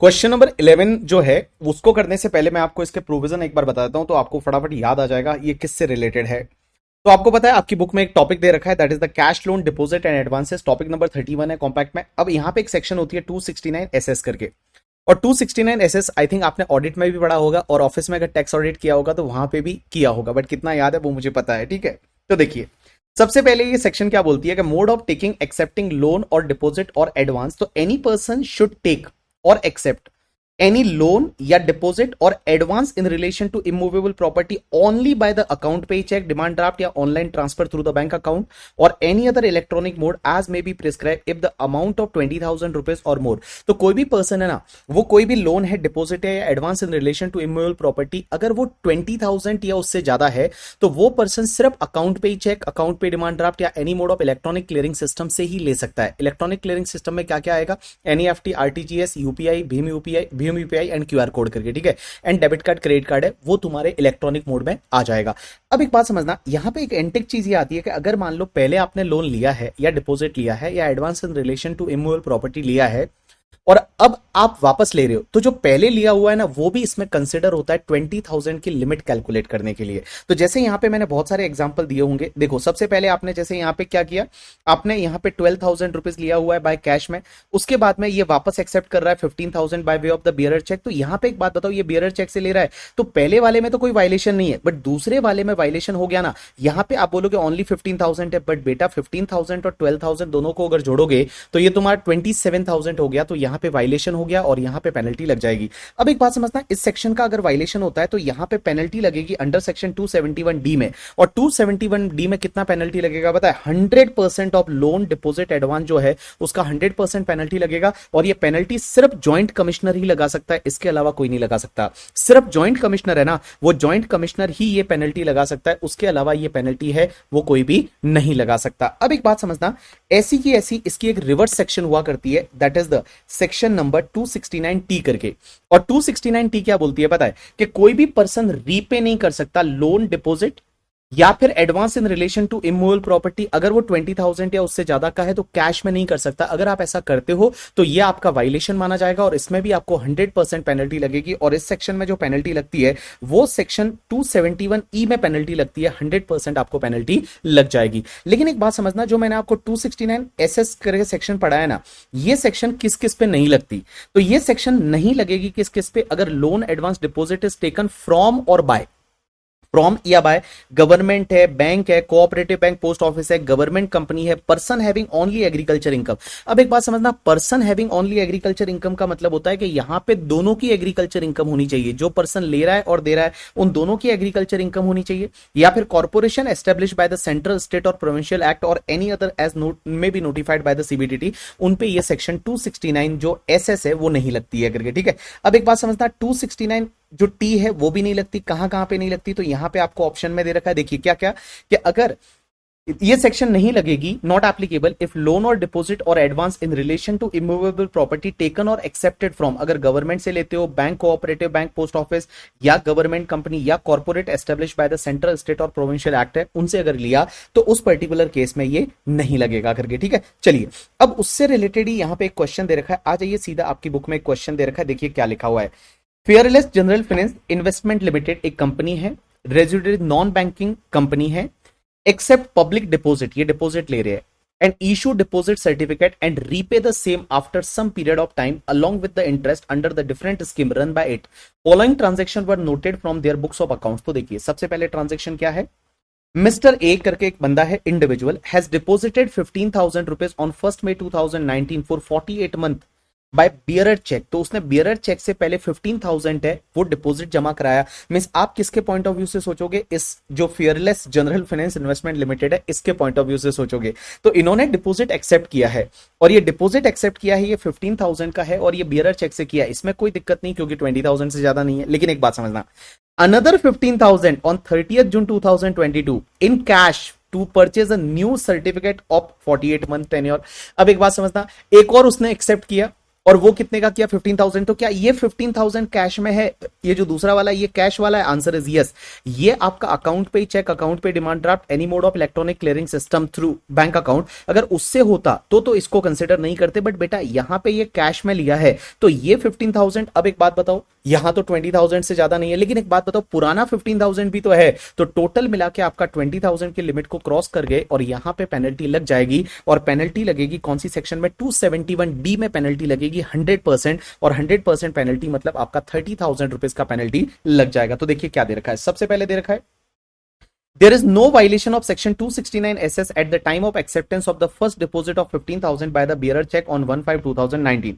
क्वेश्चन नंबर 11 जो है उसको करने से पहले मैं आपको इसके प्रोविजन एक बार बता देता हूं, तो आपको फटाफट याद आ जाएगा ये किससे रिलेटेड है। तो आपको पता है आपकी बुक में एक टॉपिक दे रखा है, that is the cash loan deposit and advances. Topic number 31 है कॉम्पैक्ट में। अब यहाँ पे एक सेक्शन होती है 269 एसएस करके, और 269 एसएस आई थिंक आपने ऑडिट में भी पढ़ा होगा, और ऑफिस में अगर टैक्स ऑडिट किया होगा तो वहां पे भी किया होगा, बट कितना याद है वो मुझे पता है, ठीक है। तो देखिए सबसे पहले ये सेक्शन क्या बोलती है कि mode of taking accepting loan और डिपॉजिट और एडवांस, तो एनी पर्सन शुड टेक और एक्सेप्ट any loan या deposit or advance in relation to immovable property only by the account pay check, demand draft या online transfer through the bank account or any other electronic mode as may be prescribed if the amount of 20,000 rupees or more। तो कोई भी person है ना, वो कोई भी loan है, डिपॉजिट है या advance in relation to immovable property, अगर वो 20,000 या उससे ज्यादा है तो वो पर्सन सिर्फ account pay cheque, account pay demand draft या any mode of electronic clearing system से ही ले सकता है। इलेक्ट्रॉनिक क्लियरिंग सिस्टम में क्या क्या आएगा, NEFT, RTGS, UPI, Bhim UPI and QR code करके, ठीक है। And debit card, credit card है, वो तुम्हारे इलेक्ट्रॉनिक मोड में आ जाएगा। अब एक बात समझना, यहां पे एक एंटिक चीज ये आती है कि अगर मान लो पहले आपने लोन लिया है या डिपॉजिट लिया है या advance in relation to immovable property लिया है और अब आप वापस ले रहे हो, तो जो पहले लिया हुआ है ना वो भी इसमें कंसिडर होता है 20,000 की लिमिट कैलकुलेट करने के लिए। तो जैसे यहां पे मैंने बहुत सारे एग्जांपल दिए होंगे, देखो सबसे पहले आपने जैसे यहां पे क्या किया, आपने यहां पे 12,000 रुपीज लिया हुआ है बाय कैश में, उसके बाद में ये वापस एक्सेप्ट कर रहा है 15,000 bye way of the bearer cheque. तो यहां पे एक बात बताओ, ये बियरर चेक से ले रहा है तो पहले वाले में तो कोई वायलेशन नहीं है, बट दूसरे वाले में वायलेशन हो गया ना। यहां पे आप बोलोगे ओनली 15,000 है, बट बेटा 15,000 और 12,000 दोनों को अगर जोड़ोगे तो ये तुम्हारा 27,000 हो गया, तो यहां पे वायलेशन हो गया और यहां पे पेनल्टी लग जाएगी। अब एक बात समझना, इस सेक्शन का अगर वायलेशन होता है तो यहां पे पेनल्टी लगेगी अंडर सेक्शन 271 डी में, और 271 डी में कितना पेनल्टी लगेगा पता है, 100% ऑफ लोन डिपॉजिट एडवांस जो है उसका 100% पेनल्टी लगेगा। और ये पेनल्टी सिर्फ ज्वाइंट कमिश्नर ही लगा सकता है, इसके अलावा कोई नहीं लगा सकता। सिर्फ ज्वाइंट कमिश्नर है ना, वो ज्वाइंट कमिश्नर ही ये पेनल्टी लगा सकता है, उसके अलावा ये पेनल्टी है वो कोई भी नहीं लगा सकता। अब एक बात समझना, ऐसी की ऐसी इसकी एक रिवर्स सेक्शन हुआ करती है, that is the section number 269T करके। और 269T क्या बोलती है पता है, कि कोई भी पर्सन रीपे नहीं कर सकता लोन, डिपॉजिट या फिर advance in relation to immovable property, अगर वो 20,000 या उससे ज्यादा का है तो कैश में नहीं कर सकता। अगर आप ऐसा करते हो तो ये आपका वायलेशन माना जाएगा और इसमें भी आपको 100% पेनल्टी लगेगी। और इस सेक्शन में जो पेनल्टी लगती है वो सेक्शन 271E में पेनल्टी लगती है, 100% आपको पेनल्टी लग जाएगी। लेकिन एक बात समझना, जो मैंने आपको 269SS करके सेक्शन पढ़ाया ना, ये सेक्शन किस किस पे नहीं लगती। तो ये सेक्शन नहीं लगेगी किस किस पे, अगर loan, advance, deposit is taken from और बाय, फ्रॉम या बाय गवर्नमेंट है, बैंक है, कोऑपरेटिव बैंक, पोस्ट ऑफिस है, गवर्नमेंट कंपनी है, person having only agriculture income. अब एक बात समझना, person having only agriculture income का मतलब होता है कि यहां पे दोनों की एग्रीकल्चर इनकम होनी चाहिए, जो पर्सन ले रहा है और दे रहा है उन दोनों की एग्रीकल्चर इनकम होनी चाहिए। या फिर corporation establish by the central, state और प्रोविंशियल एक्ट और एनी अदर एज में be notified by the CBDT, उन पे ये सेक्शन 269 जो एसएस है वो नहीं लगती है करके, ठीक है। अब एक बात समझना, 269 जो टी है वो भी नहीं लगती। कहां कहां पे नहीं लगती, तो यहां पे आपको ऑप्शन में दे रखा है, देखिए क्या क्या, कि अगर ये सेक्शन नहीं लगेगी, नॉट एप्लीकेबल इफ लोन और डिपॉजिट और advance in relation to immovable property taken और एक्सेप्टेड फ्रॉम, अगर गवर्नमेंट से लेते हो, bank, cooperative bank, post office या गवर्नमेंट कंपनी या corporate establish by the central, state और प्रोविंशियल एक्ट है, उनसे अगर लिया तो उस पर्टिकुलर केस में ये नहीं लगेगा करके, ठीक है। चलिए अब उससे रिलेटेड ही यहां पे एक क्वेश्चन दे रखा है, आ जाइए सीधा आपकी बुक में एक क्वेश्चन दे रखा है, देखिए क्या लिखा हुआ है। Fearless general finance investment limited एक कंपनी है, रेजिडेंट नॉन बैंकिंग कंपनी है, एक्सेप्ट पब्लिक डिपॉजिट, ये डिपॉजिट ले रहे हैं, and issue deposit certificate and repay the same after some period of time along with the interest under the different scheme run by it, following transaction were noted from their books of accounts. तो देखिए सबसे पहले transaction क्या है, mister A करके एक बंदा है, individual, has deposited 15,000 rupees on 1 May 2019 for 48 month by bearer cheque. तो उसने बियरर चेक से पहले 15,000 है वो डिपॉजिट जमा कराया। मींस आप किसके पॉइंट ऑफ व्यू से सोचोगे, इस जो fearless general finance investment limited है इसके पॉइंट ऑफ व्यू से सोचोगे। तो इन्होंने डिपॉजिट एक्सेप्ट किया है, और ये डिपॉजिट एक्सेप्ट किया है, ये 15,000 का है और ये बियरर चेक से किया है, इसमें कोई दिक्कत नहीं क्योंकि 20,000 से ज्यादा नहीं है। लेकिन एक बात समझना, another 15,000 on 30th June 2022 in cash to purchase a new certificate of 48 month tenure. अब एक बात समझना, एक और उसने एक्सेप्ट किया और वो कितने का किया 15,000। तो क्या ये 15,000 कैश में है, ये जो दूसरा वाला ये कैश वाला है? Answer is yes. ये आपका account pay cheque, account pay demand draft, any mode of electronic clearing system through bank account, अगर उससे होता तो इसको कंसिडर नहीं करते, बट बेटा यहां पे ये कैश में लिया है तो ये 15,000। अब एक बात बताओ, यहां तो 20,000 से ज्यादा नहीं है, लेकिन एक बात बताओ पुराना 15,000 भी तो है, तो टोटल मिला के आपका 20,000 की लिमिट को क्रॉस कर गए और यहां पे पेनल्टी लग जाएगी। और पेनल्टी लगेगी कौन सी सेक्शन में? 271D में पेनल्टी लगेगी 100%, और 100% पेनल्टी मतलब आपका 30,000 रुपीज का पेनल्टी लग जाएगा। तो देखिए क्या दे रखा है, सबसे पहले दे रखा है there is no violation of section 269 SS at the time of acceptance of the first deposit of 15,000 by the bearer check on 1/5/2019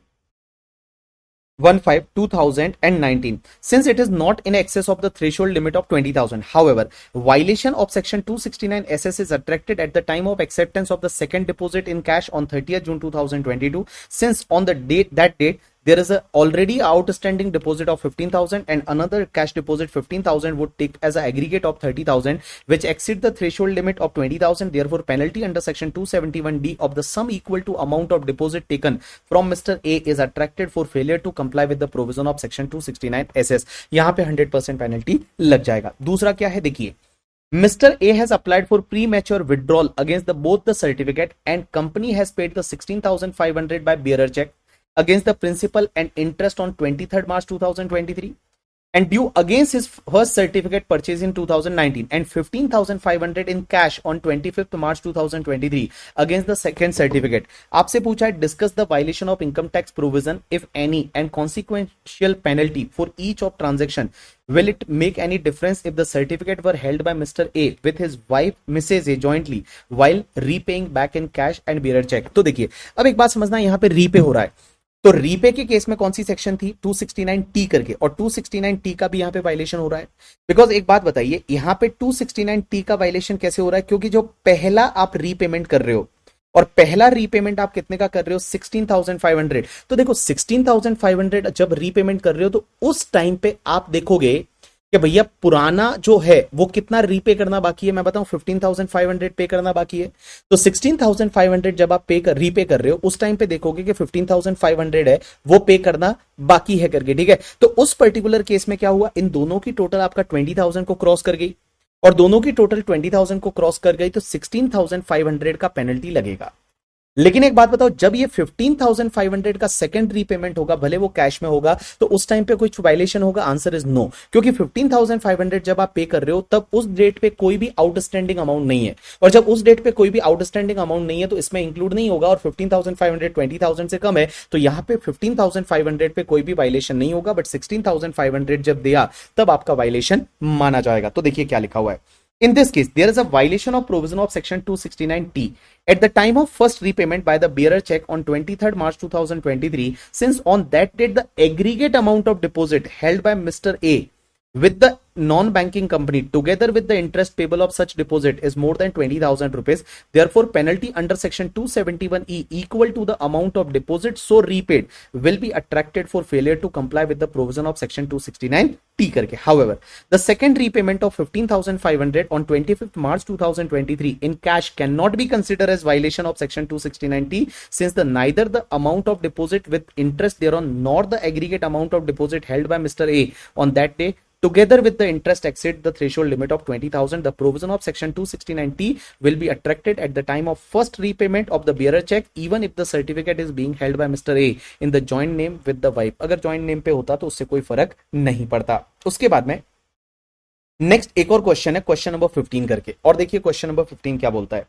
1/5/2019 since it is not in excess of the threshold limit of 20,000. However, violation of section 269 SS is attracted at the time of acceptance of the second deposit in cash on 30th June 2022 since on the date there is a already outstanding deposit of 15,000 and another cash deposit 15,000 would take as an aggregate of 30,000 which exceed the threshold limit of 20,000. Therefore, penalty under section 271D of the sum equal to amount of deposit taken from Mr. A is attracted for failure to comply with the provision of section 269 SS. यहाँ पे 100% penalty लग जाएगा। दूसरा क्या है देखिए, Mr. A has applied for premature withdrawal against both the certificate and company has paid the 16,500 by bearer check against the principal and interest on 23rd March 2023 and due against his first certificate purchase in 2019 and 15,500 in cash on 25th March 2023 against the second certificate. आपसे पूछा है discuss the violation of income tax provision if any and consequential penalty for each of transaction. Will it make any difference if the certificate were held by Mr. A with his wife Mrs. A jointly while repaying back in cash and bearer check? तो देखिए अब एक बात समझना, यहाँ पे repay हो रहा है तो रीपे के केस में कौन सी सेक्शन थी? 269T करके, और 269T का भी यहां पे वायलेशन हो रहा है। बिकॉज एक बात बताइए, यहां पे 269T का वायलेशन कैसे हो रहा है? क्योंकि जो पहला आप रीपेमेंट कर रहे हो और पहला रीपेमेंट आप कितने का कर रहे हो? 16,500। तो देखो 16,500 जब रीपेमेंट कर रहे हो तो उस टाइम पे आप देखोगे कि भैया पुराना जो है वो कितना रीपे करना बाकी है। मैं बताऊं 15,500 पे करना बाकी है। तो 16,500 जब आप रीपे कर रहे हो उस टाइम पे देखोगे कि 15,500 है वो पे करना बाकी है करके, ठीक है। तो उस पर्टिकुलर केस में क्या हुआ, इन दोनों की टोटल आपका 20,000 को क्रॉस कर गई और दोनों की टोटल 20,000 को क्रॉस कर गई तो 16,500 का पेनल्टी लगेगा। लेकिन एक बात बताओ, जब ये 15,500 का सेकंड रीपेमेंट होगा, भले वो कैश में होगा, तो उस टाइम पे कुछ वायलेशन होगा? आंसर इज नो, क्योंकि 15,500 जब आप पे कर रहे हो तब उस डेट पे कोई भी आउटस्टैंडिंग अमाउंट नहीं है, और जब उस डेट पे कोई भी आउटस्टैंडिंग अमाउंट नहीं है तो इसमें इंक्लूड नहीं होगा। और 15,500 20,000 से कम है तो यहां पे 15,500 पे कोई भी वायलेशन नहीं होगा, बट 16,500 जब दिया तब आपका वायलेशन माना जाएगा। तो देखिए क्या लिखा हुआ है, in this case, there is a violation of provision of section 269T at the time of first repayment by the bearer check on 23rd March 2023, since on that date the aggregate amount of deposit held by Mr. A with the non-banking company together with the interest payable of such deposit is more than 20,000 rupees. Therefore, penalty under section 271E equal to the amount of deposit so repaid will be attracted for failure to comply with the provision of section 269T करके। However, the second repayment of 15,500 on 25th March 2023 in cash cannot be considered as violation of section 269T since neither the amount of deposit with interest thereon nor the aggregate amount of deposit held by Mr. A on that day together with the interest exceed the threshold limit of 20,000. The provision of section 269T will be attracted at the time of first repayment of the bearer check even if the certificate is being held by Mr. A in the joint name with the wife. अगर joint name पे होता तो उससे कोई फर्क नहीं पड़ता। उसके बाद में नेक्स्ट एक और क्वेश्चन है, क्वेश्चन नंबर 15 करके, और देखिए क्वेश्चन नंबर 15 क्या बोलता है।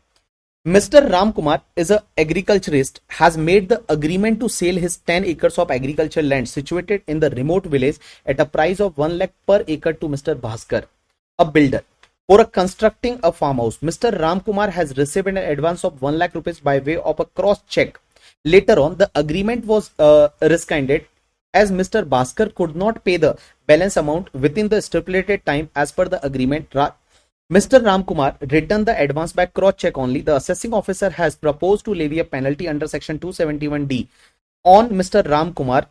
Mr. Ram Kumar is a agriculturist has made the agreement to sell his 10 acres of agricultural land situated in the remote village at a price of 1 lakh per acre to Mr. Bhaskar, a builder, for constructing a farmhouse. Mr. Ram Kumar has received an advance of 1 lakh rupees by way of a cross check. Later on, the agreement was rescinded as Mr. Bhaskar could not pay the balance amount within the stipulated time as per the agreement. Mr. Ram Kumar returned the advance by cross check only. The assessing officer has proposed to levy a penalty under section 271D on Mr. Ram Kumar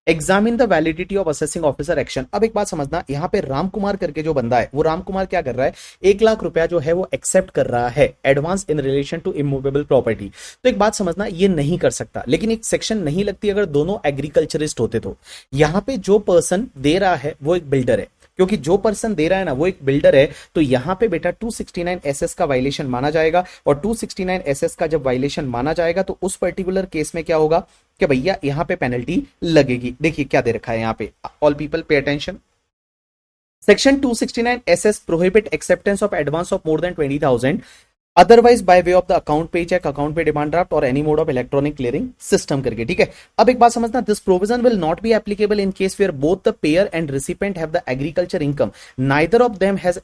examine the validity of assessing officer action. अब एक बात समझना, यहां पे राम कुमार करके जो बंदा है, वो राम कुमार क्या कर रहा है, 1 लाख रुपया जो है वो एक्सेप्ट कर रहा है advance in relation to immovable property. तो एक बात समझना, ये नहीं कर सकता, लेकिन एक सेक्शन नहीं लगती अगर दोनों एग्रीकल्चरिस्ट होते तो। यहां पे जो पर्सन दे रहा है वो एक बिल्डर है, क्योंकि जो पर्सन दे रहा है ना वो एक बिल्डर है, तो यहां पे बेटा 269 एसएस का वायलेशन माना जाएगा। और 269 एसएस का जब वायलेशन माना जाएगा तो उस पर्टिकुलर केस में क्या होगा कि भैया यहां पे पेनल्टी लगेगी। देखिए क्या दे रखा है यहां पे, all people pay attention. Section 269 SS prohibit acceptance of advance of more than 20,000 otherwise by way of the account pay cheque, account pay demand draft और any mode of electronic clearing system करके, ठीक है। अब एक बात समझना, this provision will not be applicable in case where both the payer and recipient have the agriculture income, neither of them has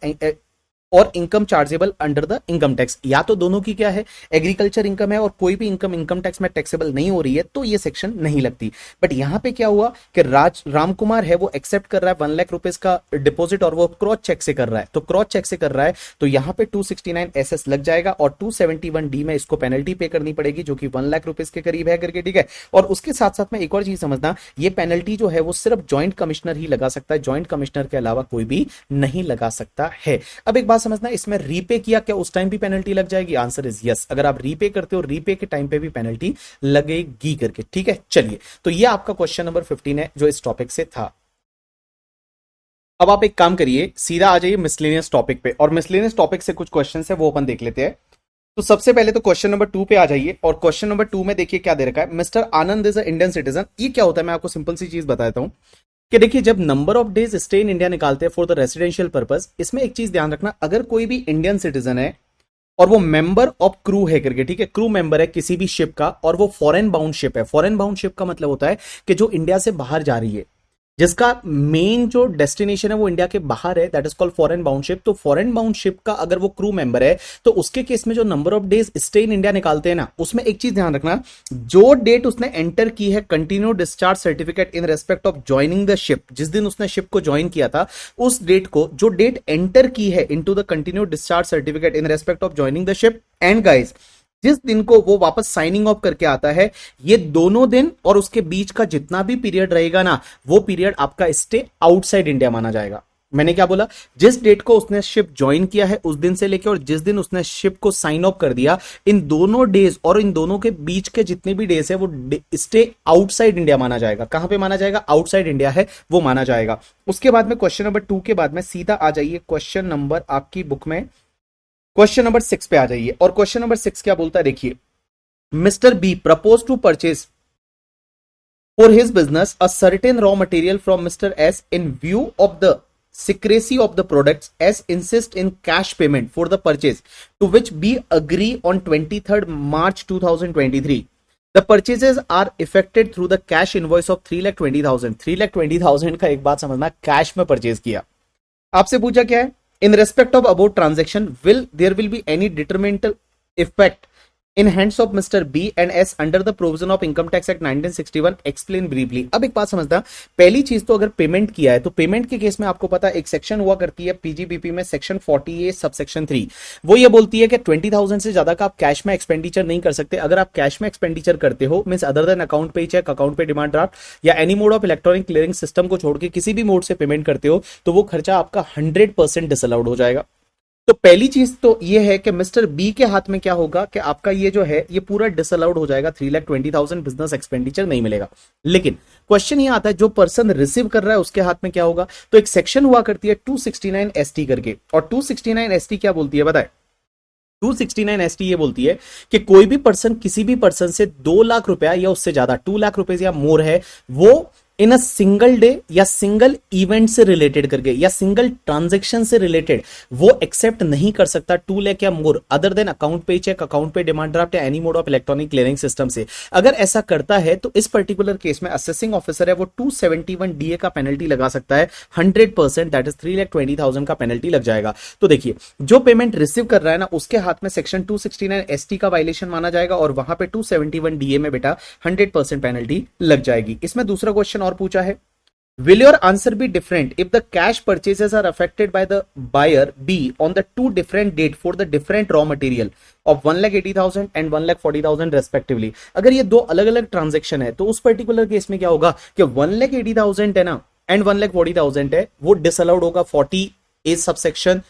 और income chargeable under the income tax. या तो दोनों की क्या है, एग्रीकल्चर इनकम है और कोई भी इनकम इनकम टैक्स में टैक्सेबल नहीं हो रही है, तो ये सेक्शन नहीं लगती। बट यहां पे क्या हुआ कि राम कुमार है वो एक्सेप्ट कर रहा है 1 लाख रुपीज का डिपॉजिट और वो क्रॉस चेक से कर रहा है, तो क्रॉस चेक से कर रहा है तो यहां पे 269 एसएस लग जाएगा और 271 डी में इसको पेनल्टी पे करनी पड़ेगी जो कि 1 लाख रुपीज के करीब है करके, ठीक है। और उसके साथ साथ में एक और चीज समझना, ये पेनल्टी जो है वो सिर्फ ज्वाइंट कमिश्नर ही लगा सकता है, ज्वाइंट कमिश्नर के अलावा कोई भी नहीं लगा सकता है। अब एक बात समझना, इसमें रीपे किया क्या उस टाइम भी पेनल्टी लग जाएगी? Answer is yes. अगर आप रीपे करते हो रीपे के टाइम पे भी पेनल्टी लगेगी करके, ठीक है। चलिए, तो ये आपका क्वेश्चन नंबर 15 है जो इस टॉपिक से था। अब आप एक काम करिए, सीधा आ जाइए मिसलेनियस टॉपिक पे, और मिसलेनियस टॉपिक से कुछ क्वेश्चन है वो अपन देख लेते हैं। तो सबसे पहले तो क्वेश्चन नंबर 2 पे आ जाइए, और क्वेश्चन नंबर 2 में देखिए क्या दे रखा है, mister Anand is a Indian citizen. ये क्या होता है, मैं आपको सिंपल सी चीज बता देता हूं कि देखिए जब number of days stay in India निकालते हैं फॉर द रेसिडेंशियल पर्पस, इसमें एक चीज ध्यान रखना, अगर कोई भी इंडियन सिटीजन है और वो मेंबर ऑफ क्रू है करके, ठीक है, क्रू मेंबर है किसी भी शिप का और वो फॉरेन बाउंड शिप है। फॉरेन बाउंड शिप का मतलब होता है कि जो इंडिया से बाहर जा रही है, जिसका मेन जो डेस्टिनेशन है वो इंडिया के बाहर है, that is called foreign bound ship. तो फॉरेन बाउंड शिप का अगर वो क्रू मेंबर है तो उसके केस में जो number of days stay in India निकालते हैं ना, उसमें एक चीज ध्यान रखना, जो डेट उसने एंटर की है continue discharge certificate in respect of joining the ship, जिस दिन उसने शिप को ज्वाइन किया था उस डेट को, जो डेट एंटर की है into the continue discharge certificate in respect of joining the ship, and guys जिस दिन को वो वापस साइनिंग ऑफ करके आता है, ये दोनों दिन और उसके बीच का जितना भी पीरियड रहेगा ना, वो पीरियड आपका स्टे आउटसाइड इंडिया माना जाएगा। मैंने क्या बोला, जिस डेट को उसने शिप ज्वाइन किया है उस दिन से लेकर और जिस दिन उसने शिप को साइन ऑफ कर दिया, इन दोनों डेज और इन दोनों के बीच के जितने भी डेज है वो स्टे आउटसाइड इंडिया माना जाएगा। कहां पे माना जाएगा? आउटसाइड इंडिया है वो माना जाएगा। उसके बाद में क्वेश्चन नंबर 2 के बाद में सीधा आ जाइए क्वेश्चन नंबर आपकी बुक में क्वेश्चन नंबर 6 पे आ जाइए, और क्वेश्चन नंबर 6 क्या बोलता है देखिए, mister B propose to purchase for his business a certain raw material from mister S in view of the secrecy of the products as insist in cash payment for the purchase to which B agree on 23rd March 2023. The purchases are effected through the cash invoice of 3,20,000. 3,20,000 का एक बात समझना, cash में purchase किया। आपसे पूछा क्या है, in respect of about transaction there will be any detrimental effect in hands of Mr. B and S under the provision of Income Tax Act 1961 explain briefly। अब एक बात समझना, पहली चीज तो अगर पेमेंट किया है तो पेमेंट के केस में आपको पता है एक सेक्शन हुआ करती है पीजीबीपी में, सेक्शन 40A सबसेक्शन 3, वो ये बोलती है कि 20,000 से ज्यादा का आप कैश में एक्सपेंडिचर नहीं कर सकते। अगर आप कैश में एक्सपेंडिचर करते हो means other than account pay cheque, account pay demand draft या any mode of electronic clearing system को छोड़ के किसी भी मोड से पेमेंट करते हो तो वो खर्चा आपका 100% डिसअलाउड हो जाएगा। तो पहली चीज तो ये है कि मिस्टर बी के हाथ में क्या होगा कि आपका ये जो है ये पूरा डिसअलाउड हो जाएगा, 3,20,000 बिजनेस एक्सपेंडिचर नहीं मिलेगा। लेकिन क्वेश्चन ये आता है जो पर्सन रिसीव कर रहा है उसके हाथ में क्या होगा, तो एक सेक्शन हुआ करती है 269 ST करके, और 269 ST क्या बोलती है बताए, 269 ST ये बोलती है कि कोई भी पर्सन किसी भी पर्सन से 2 लाख रुपया या उससे ज्यादा 2 लाख रुपए या मोर है, वो इन अ सिंगल डे या सिंगल इवेंट से रिलेटेड करके या सिंगल ट्रांजैक्शन से रिलेटेड वो एक्सेप्ट नहीं कर सकता 2 लाख या more other than account pay cheque, account pay demand draft या any mode of electronic clearing system से। अगर ऐसा करता है तो इस पर्टिकुलर केस में असेसिंग ऑफिसर है वो 271 DA का पेनल्टी लगा सकता है 100%, दैट इज 3,20,000 का पेनल्टी लग जाएगा। तो देखिए जो पेमेंट रिसीव कर रहा है ना उसके हाथ में सेक्शन 269 ST का वायलेशन माना जाएगा और वहां पे 271 DA में बेटा 100% पेनल्टी लग जाएगी। इसमें दूसरा क्वेश्चन और पूछा है, Will your answer be different if the cash purchases are affected by the buyer B on the two different date for the different raw material of 1,80,000 and 1,40,000 respectively? अगर ये दो अलग अलग ट्रांजेक्शन है तो उस पर्टिकुलर केस में क्या होगा कि 1,80,000 है ना एंड 1,40,000 है, वो डिसअलाउड होगा 40 ए सबसेक्शन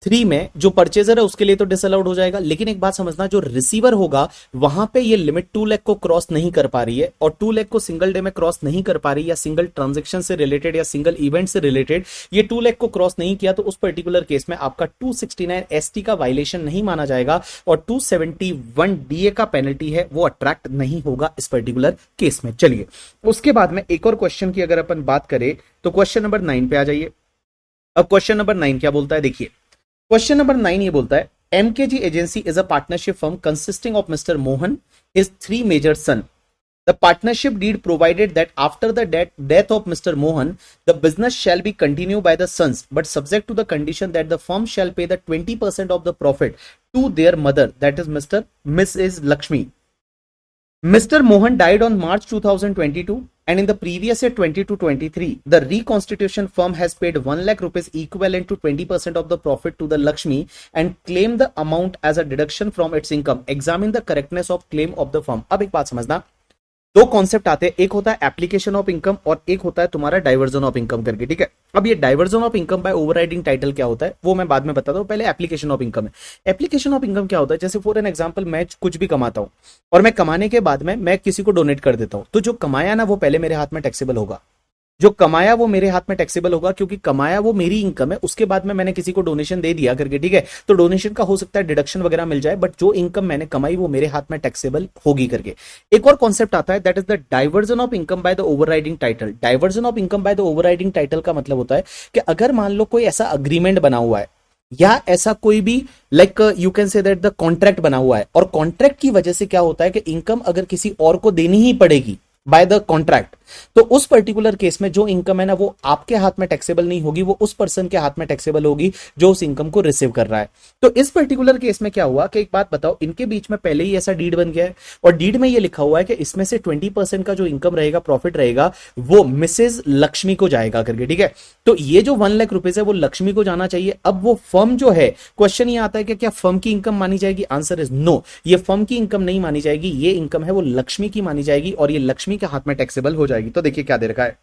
3 में। जो परचेजर है उसके लिए तो डिसअलाउड हो जाएगा, लेकिन एक बात समझना, जो रिसीवर होगा वहां पे ये लिमिट 2 लाख को क्रॉस नहीं कर पा रही है, और 2 लाख को सिंगल डे में क्रॉस नहीं कर पा रही, या सिंगल ट्रांजेक्शन से रिलेटेड या सिंगल इवेंट से रिलेटेड ये 2 लाख को क्रॉस नहीं किया, तो उस पर्टिकुलर केस में आपका 269 एसटी का वायलेशन नहीं माना जाएगा और 271 डीए का पेनल्टी है वो अट्रैक्ट नहीं होगा इस पर्टिकुलर केस में। चलिए उसके बाद में एक और क्वेश्चन की अगर अपन बात करें तो क्वेश्चन नंबर 9 पे आ जाइए। अब क्वेश्चन नंबर 9 क्या बोलता है, देखिए क्वेश्चन नंबर 9 ये बोलता है MKG agency is a partnership firm consisting of mister Mohan, his 3 major son. The partnership deed provided that after the death of Mr. Mohan, the business shall be continued by the sons, but subject to the condition that the firm shall pay the 20% of the profit to their mother, that is Mrs. Lakshmi. Mr. Mohan died on March 2022, and in the previous year 22-23, the reconstitution firm has paid 1 lakh rupees equivalent to 20% of the profit to the Lakshmi and claimed the amount as a deduction from its income. Examine the correctness of claim of the firm. अब एक बात समझना, दो concept आते हैं, एक होता है एप्लीकेशन ऑफ इनकम और एक होता है तुम्हारा डाइवर्जन ऑफ इनकम करके, ठीक है। अब ये diversion of income by overriding title क्या होता है वो मैं बाद में बताता हूं, पहले एप्लीकेशन ऑफ इनकम है। एप्लीकेशन ऑफ इनकम क्या होता है, जैसे फॉर एन एग्जांपल मैं कुछ भी कमाता हूं और मैं कमाने के बाद में मैं किसी को डोनेट कर देता हूं, तो जो कमाया ना वो पहले मेरे हाथ में टैक्सेबल होगा, जो कमाया वो मेरे हाथ में टैक्सेबल होगा, क्योंकि कमाया वो मेरी इनकम है, उसके बाद में मैंने किसी को डोनेशन दे दिया करके, ठीक है, तो डोनेशन का हो सकता है डिडक्शन वगैरह मिल जाए, बट जो इनकम मैंने कमाई वो मेरे हाथ में टैक्सेबल होगी करके। एक और कॉन्सेप्ट आता है that is the diversion of income by the overriding title. Diversion of income by the overriding title का मतलब होता है कि अगर मान लो कोई ऐसा अग्रीमेंट बना हुआ है या ऐसा कोई भी like you can say that the contract बना हुआ है, और कॉन्ट्रैक्ट की वजह से क्या होता है कि इनकम अगर किसी और को देनी ही पड़ेगी बाय द कॉन्ट्रैक्ट, तो उस पर्टिकुलर केस में जो इनकम है ना वो आपके हाथ में टैक्सेबल नहीं होगी, वो उस पर्सन के हाथ में टैक्सेबल होगी जो उस इनकम को रिसीव कर रहा है। तो इस पर्टिकुलर केस में क्या हुआ कि एक बात बताओ, इनके बीच में पहले ही ऐसा डीड बन गया है और डीड में ये लिखा हुआ है कि इसमें से 20% का जो इनकम रहेगा, प्रॉफिट रहेगा, वो मिसेज लक्ष्मी को जाएगा करके, ठीक है। तो ये जो 1 लाख रुपए है वो लक्ष्मी को जाना चाहिए। अब वो फर्म जो है, क्वेश्चन ये आता है कि क्या फर्म की इनकम मानी जाएगी, आंसर इज नो, ये फर्म की इनकम नहीं मानी जाएगी, ये इनकम है वो लक्ष्मी की मानी जाएगी और ये लक्ष्मी के हाथ में टैक्सेबल हो जाएगी। तो देखिए क्या दे रखा है,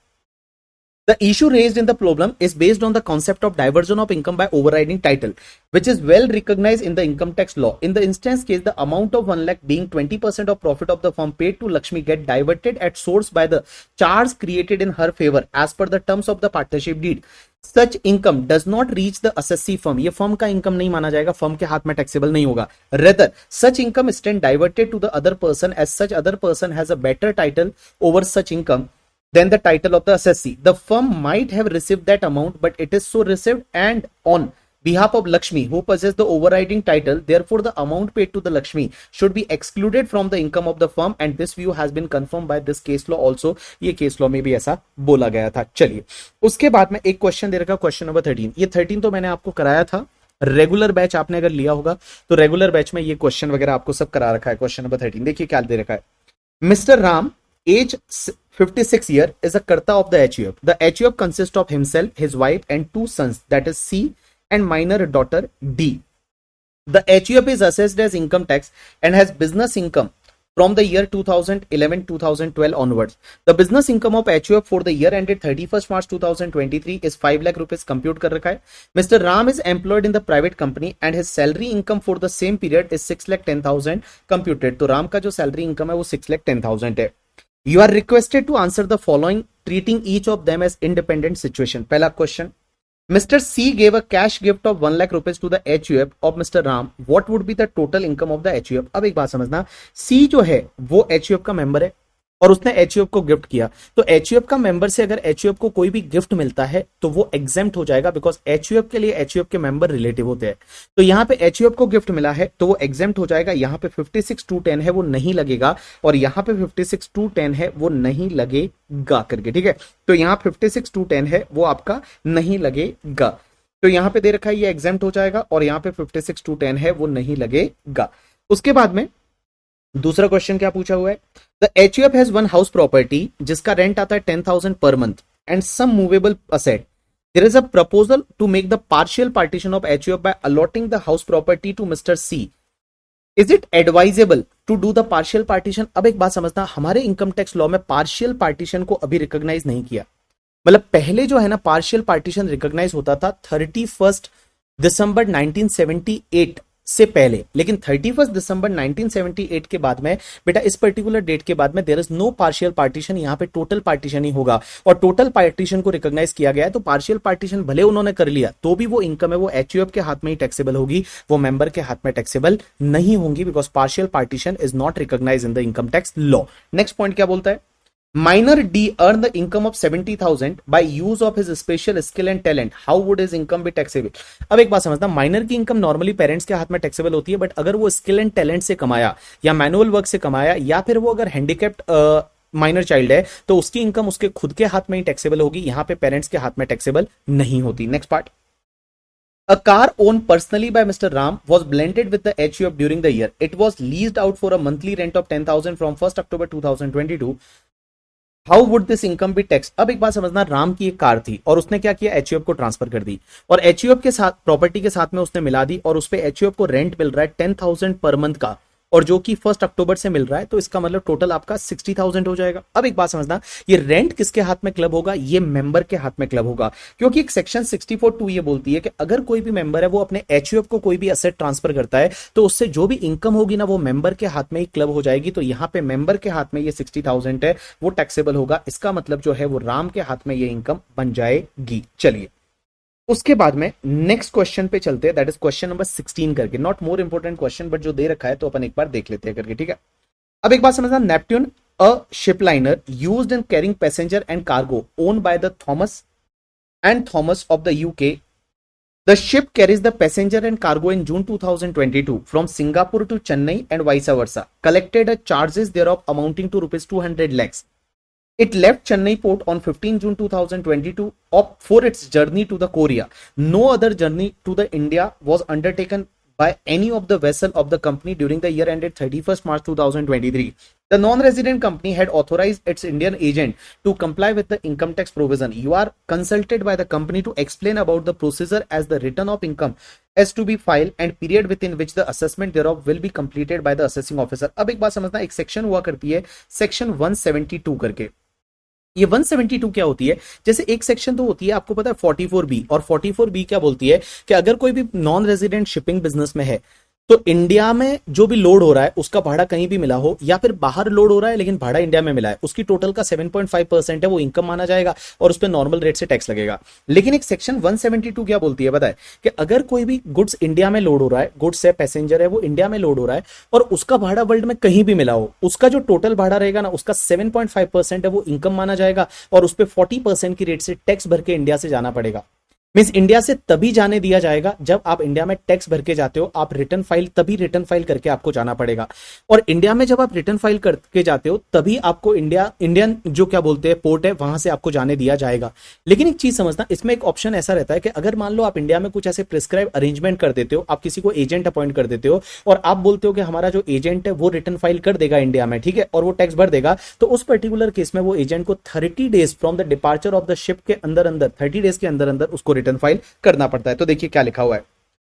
the issue raised in the problem is based on the concept of diversion of income by overriding title, which is well recognized in the income tax law. In the instance case, the amount of 1 lakh being 20% of profit of the firm paid to Lakshmi get diverted at source by the charge created in her favor as per the terms of the partnership deed. Such income does not reach the assessee firm. ये firm का income नहीं माना जाएगा, firm के हाथ में taxable नहीं होगा। Rather, such income is then diverted to the other person as such other person has a better title over such income than the title of the assessee. The firm might have received that amount, but it is so received and on behalf of Lakshmi, who possesses the overriding title. Therefore, the amount paid to the Lakshmi should be excluded from the income of the firm, and this view has been confirmed by this case law also. ये case law में भी ऐसा बोला गया था। चलिए उसके बाद में एक क्वेश्चन दे रखा, क्वेश्चन नंबर 13। ये 13 तो मैंने आपको कराया था, रेगुलर बैच आपने अगर लिया होगा तो रेगुलर बैच में ये क्वेश्चन वगैरह आपको सब करा रखा है। क्वेश्चन नंबर 13 देखिए क्या दे रखा है, mister Ram age 56 year is a karta of the HUF. The HUF consists of himself, his wife and 2 sons, that is C and minor daughter D. The HUF is assessed as income tax and has business income from the year 2011-2012 onwards. The business income of HUF for the year ended 31st March 2023 is 5 lakh rupees compute कर रखा है। Mr. Ram is employed in the private company and his salary income for the same period is 6,10,000 computed. तो राम का जो salary income है वो 6,10,000 है। You are requested to answer the following, treating each of them as independent situation. पहला question, Mr. C gave a cash gift of 1 lakh rupees to the HUF of Mr. Ram. What would be the total income of the HUF? अब एक बात समझना, C जो है वो HUF का member है और उसने HUF को गिफ्ट किया, तो HUF का मेंबर से अगर HUF को कोई भी गिफ्ट मिलता है तो वो एग्जेम्प्ट हो जाएगा, बिकॉज HUF के लिए HUF के मेंबर रिलेटिव होते हैं। तो यहाँ पे HUF को गिफ्ट मिला है तो वो एग्जेम्प्ट हो जाएगा। यहाँ पे 56,210 है वो नहीं लगेगा और यहाँ पे 56,210 है वो नहीं लगेगा करके, ठीक है। तो यहाँ 56,210 है वो आपका नहीं लगेगा, तो यहाँ पे दे रखा है ये एग्जेम्प्ट हो जाएगा और यहाँ पे 56,210 है वो नहीं लगेगा। उसके बाद में दूसरा क्वेश्चन क्या पूछा हुआ है, the HUF has one house property जिसका रेंट आता है 10,000 per month and some movable asset. There is a proposal to make the partial partition of HUF by allotting the house property to Mr. C. Is it advisable to do the partial partition? अब एक बात समझना, हमारे income tax law में partial partition को अभी recognise नहीं किया। मतलब पहले जो है ना पार्शियल पार्टीशन रिकॉग्नाइज होता था 31 दिसंबर 1978 से पहले, लेकिन 31 दिसंबर 1978 के बाद में बेटा इस पर्टिकुलर डेट के बाद में there is no partial partition, यहां पे टोटल पार्टीशन ही होगा। और टोटल पार्टीशन को रिकॉग्नाइज किया गया है, तो पार्शियल पार्टीशन भले उन्होंने कर लिया तो भी वो इनकम है वो एचयूएफ के हाथ में ही टैक्सेबल होगी, वो मेंबर के हाथ में टैक्सेबल नहीं होंगी, because partial partition is not recognise in the income tax law. Next point क्या बोलता है? Minor D earned the income of 70,000 by use of his special skill and talent. How would his income be taxable? अब एक बात समझना, minor की income normally parents के हाथ में टैक्सेबल होती है, बट अगर वो स्किल एंड टैलेंट से कमाया या मैनुअल वर्क से कमाया या फिर वो अगर हैंडीकैप्ड माइनर चाइल्ड है तो उसकी इनकम उसके खुद के हाथ में ही टैक्सेबल होगी, यहां पे पेरेंट्स के हाथ में टैक्सेबल नहीं होती। Next part, A car owned personally by Mr. Ram was blended with the HUF during the year. It was leased out for a monthly rent of 10,000 from 1st October 2022. How would this income B tax? अब एक बात समझना, राम की एक car थी और उसने क्या किया, एचयूएफ को ट्रांसफर कर दी और एचयूएफ के साथ प्रॉपर्टी के साथ में उसने मिला दी और उस पे एचयूएफ को रेंट मिल रहा है 10,000 पर मंथ का, और जो कि 1 अक्टूबर से मिल रहा है, तो इसका मतलब टोटल आपका 60,000 हो जाएगा। अब एक बात समझना, ये रेंट किसके हाथ में क्लब होगा? ये मेंबर के हाथ में क्लब होगा, क्योंकि एक सेक्शन 64(2) ये बोलती है कि अगर कोई भी मेंबर है वो अपने एचयूएफ को कोई भी असेट ट्रांसफर करता है तो उससे जो भी इनकम होगी ना वो मेंबर के हाथ में ही क्लब हो जाएगी। तो यहां पे मेंबर के हाथ में ये 60,000 है वो टैक्सेबल होगा, इसका मतलब जो है वो राम के हाथ में ये इनकम बन जाएगी। चलिए उसके बाद में नेक्स्ट क्वेश्चन पे चलते हैं, दैट इज क्वेश्चन नंबर 16 करके, not more important question but जो दे रखा है तो अपन एक बार देख लेते हैं करके, ठीक है। अब एक बात समझना, Neptune a ship liner used in carrying passenger and cargo owned by the Thomas of the UK. The ship carries the passenger and cargo in June 2022 from Singapore to Chennai and vice versa. Collected a charges thereof amounting to rupees 200 lakhs. It left Chennai port on 15 June 2022 for its journey to the Korea. No other journey to the India was undertaken by any of the vessel of the company during the year ended 31st March 2023. The non-resident company had authorized its Indian agent to comply with the income tax provision. You are consulted by the company to explain about the procedure as the return of income as to be filed and period within which the assessment thereof will be completed by the assessing officer. अब एक बात समझना, एक section हुआ करती है section 172 करके। ये 172 क्या होती है? जैसे एक सेक्शन तो होती है आपको पता है 44B, और 44B क्या बोलती है कि अगर कोई भी नॉन रेजिडेंट शिपिंग बिजनेस में है तो इंडिया में जो भी लोड हो रहा है उसका भाड़ा कहीं भी मिला हो या फिर बाहर लोड हो रहा है लेकिन भाड़ा इंडिया में मिला है, उसकी टोटल का 7.5% है वो इनकम माना जाएगा और उस पर नॉर्मल रेट से टैक्स लगेगा। लेकिन एक सेक्शन 172 क्या बोलती है पता है? कि अगर कोई भी गुड्स इंडिया में लोड हो रहा है, गुड्स है पैसेंजर है वो इंडिया में लोड हो रहा है और उसका भाड़ा वर्ल्ड में कहीं भी मिला हो, उसका जो टोटल भाड़ा रहेगा ना उसका 7.5% है वो इनकम माना जाएगा और उस पर 40% की रेट से टैक्स भर के इंडिया से जाना पड़ेगा। मींस इंडिया से तभी जाने दिया जाएगा जब आप इंडिया में टैक्स भर के जाते हो, आप रिटर्न फाइल तभी रिटर्न फाइल करके आपको जाना पड़ेगा। और इंडिया में जब आप रिटर्न फाइल करके जाते हो तभी आपको इंडियन जो क्या बोलते हैं पोर्ट है वहां से आपको जाने दिया जाएगा। लेकिन एक चीज समझना, इसमें एक ऑप्शन ऐसा रहता है कि अगर मान लो आप इंडिया में कुछ ऐसे प्रिस्क्राइब अरेंजमेंट कर देते हो, आप किसी को एजेंट अपॉइंट कर देते हो और आप बोलते हो कि हमारा जो एजेंट है वो रिटर्न फाइल कर देगा इंडिया में, ठीक है, और वो टैक्स भर देगा, तो उस पर्टिकुलर केस में वो एजेंट को 30 days from the departure of the ship के अंदर 30 डेज के अंदर उसको रिटर्न फाइल करना पड़ता है। तो देखिए क्या लिखा हुआ है,